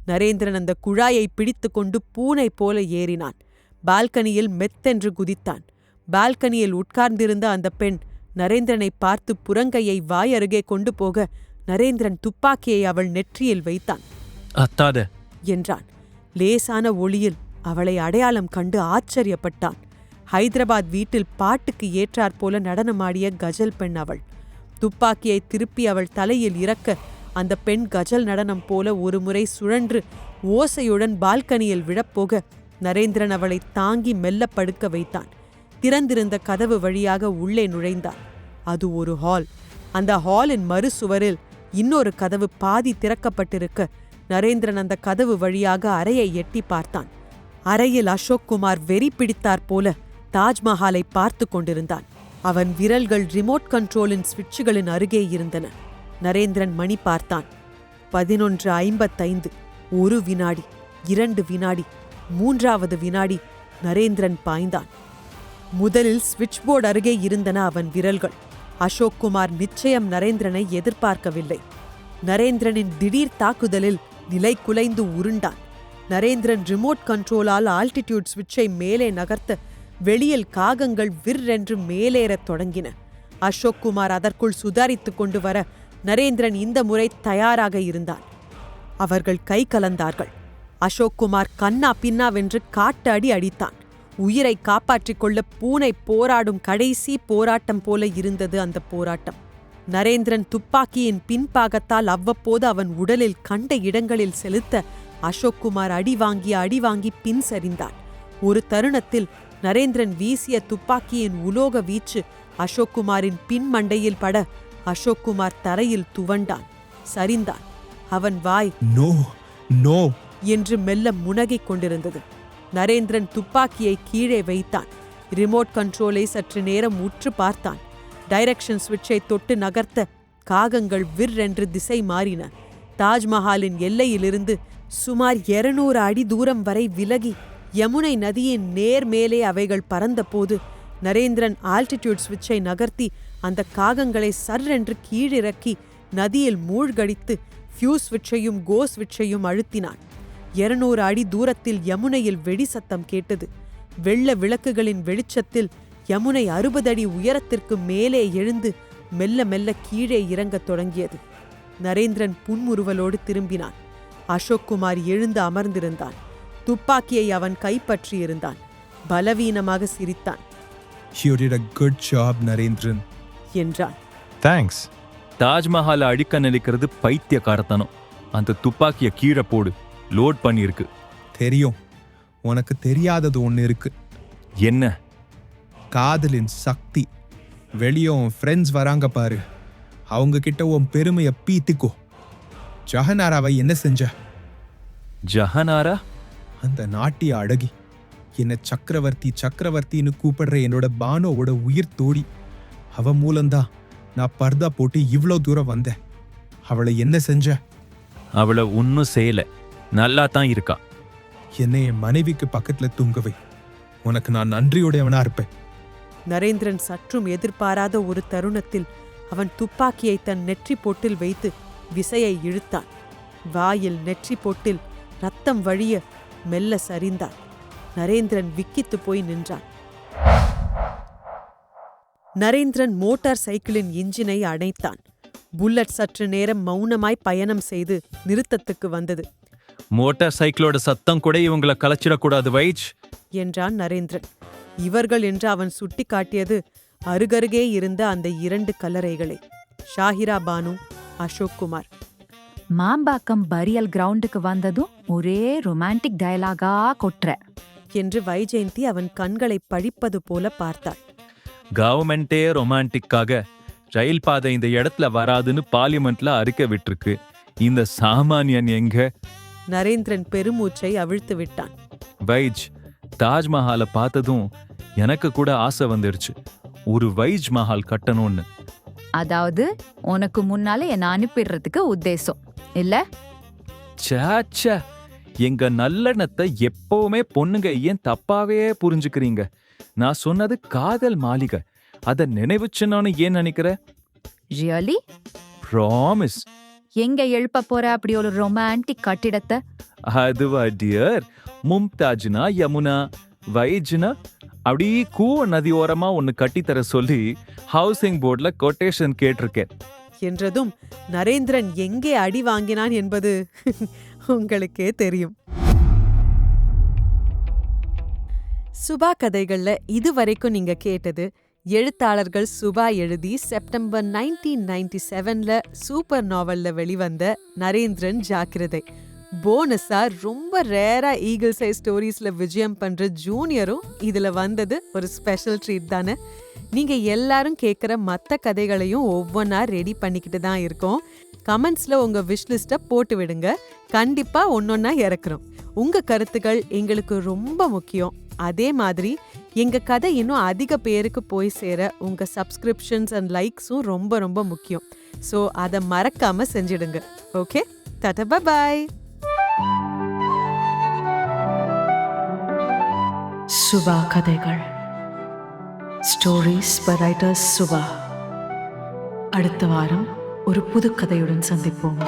நரேந்திரன் அந்த குழாயை பிடித்து கொண்டு பூனை போல ஏறினான். பால்கனியில் மெத்தென்று குதித்தான். பால்கனியில் உட்கார்ந்திருந்த அந்த பெண் நரேந்திரனை பார்த்து புறங்கையை வாயருகே கொண்டு போக நரேந்திரன் துப்பாக்கியை அவள் நெற்றியில் வைத்தான். அத்தாத என்றான். லேசான ஒளியில் அவளை அடையாளம் கண்டு ஆச்சரியப்பட்டான். ஹைதராபாத் வீட்டில் பாட்டுக்கு ஏற்றாற்போல நடனமாடிய கஜல் பெண் அவள். துப்பாக்கியை திருப்பி அவள் தலையில் இறக்க அந்த பெண் கஜல் நடனம் போல ஒரு முறை சுழன்று ஓசையுடன் பால்கனியில் விழப்போக நரேந்திரன் அவளை தாங்கி மெல்ல படுக்க வைத்தான். திறந்திருந்த கதவு வழியாக உள்ளே நுழைந்தான். அது ஒரு ஹால். அந்த ஹாலின் மறுசுவரில் இன்னொரு கதவு பாதி திறக்கப்பட்டிருக்க நரேந்திரன் அந்த கதவு வழியாக அறையை எட்டி பார்த்தான். அறையில் அசோக் குமார் வெறி பிடித்தாற் போல தாஜ்மஹாலை பார்த்து கொண்டிருந்தான். அவன் விரல்கள் ரிமோட் கண்ட்ரோலின் சுவிட்சுகளின் அருகே இருந்தன. நரேந்திரன் மணி பார்த்தான். 11:55. 1 வினாடி, 2 வினாடி, 3வது வினாடி. நரேந்திரன் பாய்ந்தான். முதலில் ஸ்விட்ச் போர்டு அருகே இருந்தன அவன் விரல்கள். அசோக் குமார் நிச்சயம் நரேந்திரனை எதிர்பார்க்கவில்லை. நரேந்திரனின் திடீர் தாக்குதலில் நிலை குலைந்து உருண்டான். நரேந்திரன் ரிமோட் கண்ட்ரோலால் ஆல்டிடியூட் ஸ்விட்சை மேலே நகர்த்த வெளியில் காகங்கள் விற்றென்று மேலேறத் தொடங்கின. அசோக் குமார் அதற்குள் சுதாரித்து கொண்டு வர நரேந்திரன் இந்த முறை தயாராக இருந்தான். அவர்கள் கை கலந்தார்கள். அசோக் குமார் கண்ணா பின்னாவென்று காட்டு அடி அடித்தான். உயிரை காப்பாற்றிக் கொள்ள பூனை போராடும் கடைசி போராட்டம் போல இருந்தது அந்த போராட்டம். நரேந்திரன் துப்பாக்கியின் பின்பாகத்தால் அவ்வப்போது அவன் உடலில் கண்ட இடங்களில் செலுத்த அசோக் குமார் அடி வாங்கி பின் சரிந்தான். ஒரு தருணத்தில் நரேந்திரன் வீசிய துப்பாக்கியின் உலோக வீச்சு அசோக் குமாரின் பின் மண்டையில் பட அசோக் குமார் தரையில் துவண்டான், சரிந்தான். அவன் வாய் நோ நோ என்று மெல்ல முனகிக் கொண்டிருந்தது. நரேந்திரன் துப்பாக்கியை கீழே வைத்தான். ரிமோட் கண்ட்ரோலை சற்று நேரம் உற்று பார்த்தான். டைரக்ஷன் சுவிட்சை தொட்டு நகர்த்த காகங்கள் விற்றென்று திசை மாறின. தாஜ்மஹாலின் எல்லையிலிருந்து சுமார் 200 அடி தூரம் வரை விலகி யமுனை நதியின் நேர் மேலே அவைகள் பறந்தபோது நரேந்திரன் ஆல்டிடியூட் சுவிட்சை நகர்த்தி அந்த காகங்களை சர்ரென்று கீழிறக்கி நதியில் மூழ்கடித்து ஃபியூஸ் சுவிட்சையும் கோ சுவிட்சையும் அழுத்தினான். 200 அடி தூரத்தில் யமுனையில் வெடி சத்தம் கேட்டது. வெள்ள விளக்குகளின் வெளிச்சத்தில் யமுனை 60 அடி உயரத்திற்கு மேலே எழுந்து மெல்ல மெல்ல கீழே இறங்கத் தொடங்கியது. நரேந்திரன் புன்முறுவலோடு திரும்பினான். அசோக் குமார் எழுந்து அமர்ந்திருந்தான். துப்பாக்கியை அவன் கைப்பற்றியிருந்தான். பலவீனமாக சிரித்தான். You did a good job, Narendran என்றான். தேங்க்ஸ். தாஜ்மஹாலை அழிக்க நினைக்கிறது பைத்தியக்காரத்தனம். அந்த துப்பாக்கிய கீழே போடு, லோட் பண்ணியிருக்கு. தெரியும். உனக்கு தெரியாதது ஒன்று இருக்கு. என்ன? காதலின் சக்தி. வெளியே உன் ஃப்ரெண்ட்ஸ் வராங்க பாரு, அவங்க கிட்ட உன் பெருமையை பீத்திக்கோ. ஜஹனாராவை என்ன செஞ்ச? ஜஹனாரா? அந்த நாட்டிய அழகி. என்ன சக்கரவர்த்தி சக்கரவர்த்தின்னு கூப்பிடுற என்னோட பானோவோட உயிர் தோழி. அவ மூலம்தான் நான் பர்தா போட்டு இவ்வளோ தூரம் வந்தேன். அவளை என்ன செஞ்ச? அவளை ஒன்னும் செய்யல, நல்லா தான் இருக்கா. என்னை என் மனைவிக்கு பக்கத்துல தூங்கவை. உனக்கு நான் நன்றியுடையவனா இருப்பேன். நரேந்திரன் சற்றும் எதிர்பாராத ஒரு தருணத்தில் அவன் துப்பாக்கியை தன் நெற்றி பொட்டில் வைத்து விசையை இழுத்தான். வாயில் நெற்றி பொட்டில் ரத்தம் வழிய மெல்ல சரிந்தான். நரேந்திரன் விக்கித்து போய் நின்றான். நரேந்திரன் மோட்டார் சைக்கிளின் இன்ஜினை அணைத்தான். புல்லட் சற்று நேரம் மௌனமாய் பயணம் செய்து நிறுத்தத்துக்கு வந்தது. மோட்டார் சைக்கிளோட சத்தம் கூட இவங்களை கலைச்சிடக்கூடாது வைஜ் என்றான் நரேந்திரன். இவர்கள் என்று அவன் சுட்டி காட்டியது அருகருகே இருந்த அந்த 2 கல்லறைகளை. ஷாஹிரா பானு, அசோக் குமார். மாம்பாக்கம் பரியல் கிரவுண்டுக்கு வந்ததும் ஒரே ரொமான்டிக் டயலாகா கொட்டுற என்று வைஜெயந்தி அவன் கண்களை பழிப்பது போல பார்த்தாள். கவர்மெண்டே ரொமான்டிக்காக ரயில் பாதை இந்த இடத்துல வராதுன்னு பார்லிமெண்ட்ல அறிக்கை விட்டுருக்கு. இந்த சாமானியன் எங்க? நரேந்திரன் பெருமூச்சை அவிழ்த்து விட்டான். வைஜ், தாஜ்மஹாலை பார்த்ததும் எனக்கு கூட ஆசை வந்துடுச்சு, ஒரு வைஜ் மஹால் கட்டணும்னு. அதாவது உனக்கு முன்னால என்ன அனுப்பிடுறதுக்கு உத்தேசம் இல்ல? சாச்சா, எங்க நல்லெண்ணத்தை எப்பவுமே பொண்ணுங்க ஏன் தப்பாவே புரிஞ்சுக்கிறீங்க? நான் சொன்னது காதல் மாளிகை, அத நினைவு சின்னம்னு ஏன் நினைக்கிற? ரியலி? ப்ராமிஸ். எங்க எழுப்ப போற அப்படி ஒரு ரொமான்டிக் கட்டிடத்தை? அதுவா டியர், மும்தாஜ்னா யமுனா, வைஜ்னா அப்படி கூவ நதி ஓரமா ஒன்னு கட்டித்தர சொல்லி ஹவுசிங் போர்ட்ல கொட்டேஷன் கேட்டிருக்கேன் என்றதும் நரேந்திரன் எங்கே அடி வாங்கினான் என்பது உங்களுக்கே தெரியும். சுபா கதைகள்ல இதுவரைக்கும் நீங்க கேட்டது எழுத்தாளர்கள் சுபா எழுதி செப்டம்பர் 1997ல சூப்பர் நாவல்ல வெளிவந்த நரேந்திரன் ஜாக்கிரதை. போனஸா ரொம்ப ரேரா ஈகிள் சைஸ் ஸ்டோரிஸ்ல விஜயம் பண்ற ஜூனியரும் இதுல வந்தது ஒரு ஸ்பெஷல் ட்ரீட் தானே. நீங்க எல்லாரும் கேட்குற மற்ற கதைகளையும் ஒவ்வொன்றா ரெடி பண்ணிக்கிட்டு தான் இருக்கோம். கமெண்ட்ஸ்ல உங்க விஷ்லிஸ்ட்டை போட்டு விடுங்க, கண்டிப்பா ஒன்னொன்னா இறக்குறோம். உங்க கருத்துக்கள் எங்களுக்கு ரொம்ப முக்கியம். அதே மாதிரி எங்க கதை இன்னும் அதிக பேருக்கு போய் சேர உங்க சப்ஸ்கிரிப்ஷன்ஸ் அண்ட் லைக்ஸும் ரொம்ப ரொம்ப முக்கியம். ஸோ அதை மறக்காம செஞ்சிடுங்க. Okay, tata, bye bye. Subha கதைகள். Stories by writers Subha. அடுத்த வாரம் ஒரு புது கதையுடன் சந்திப்போம்.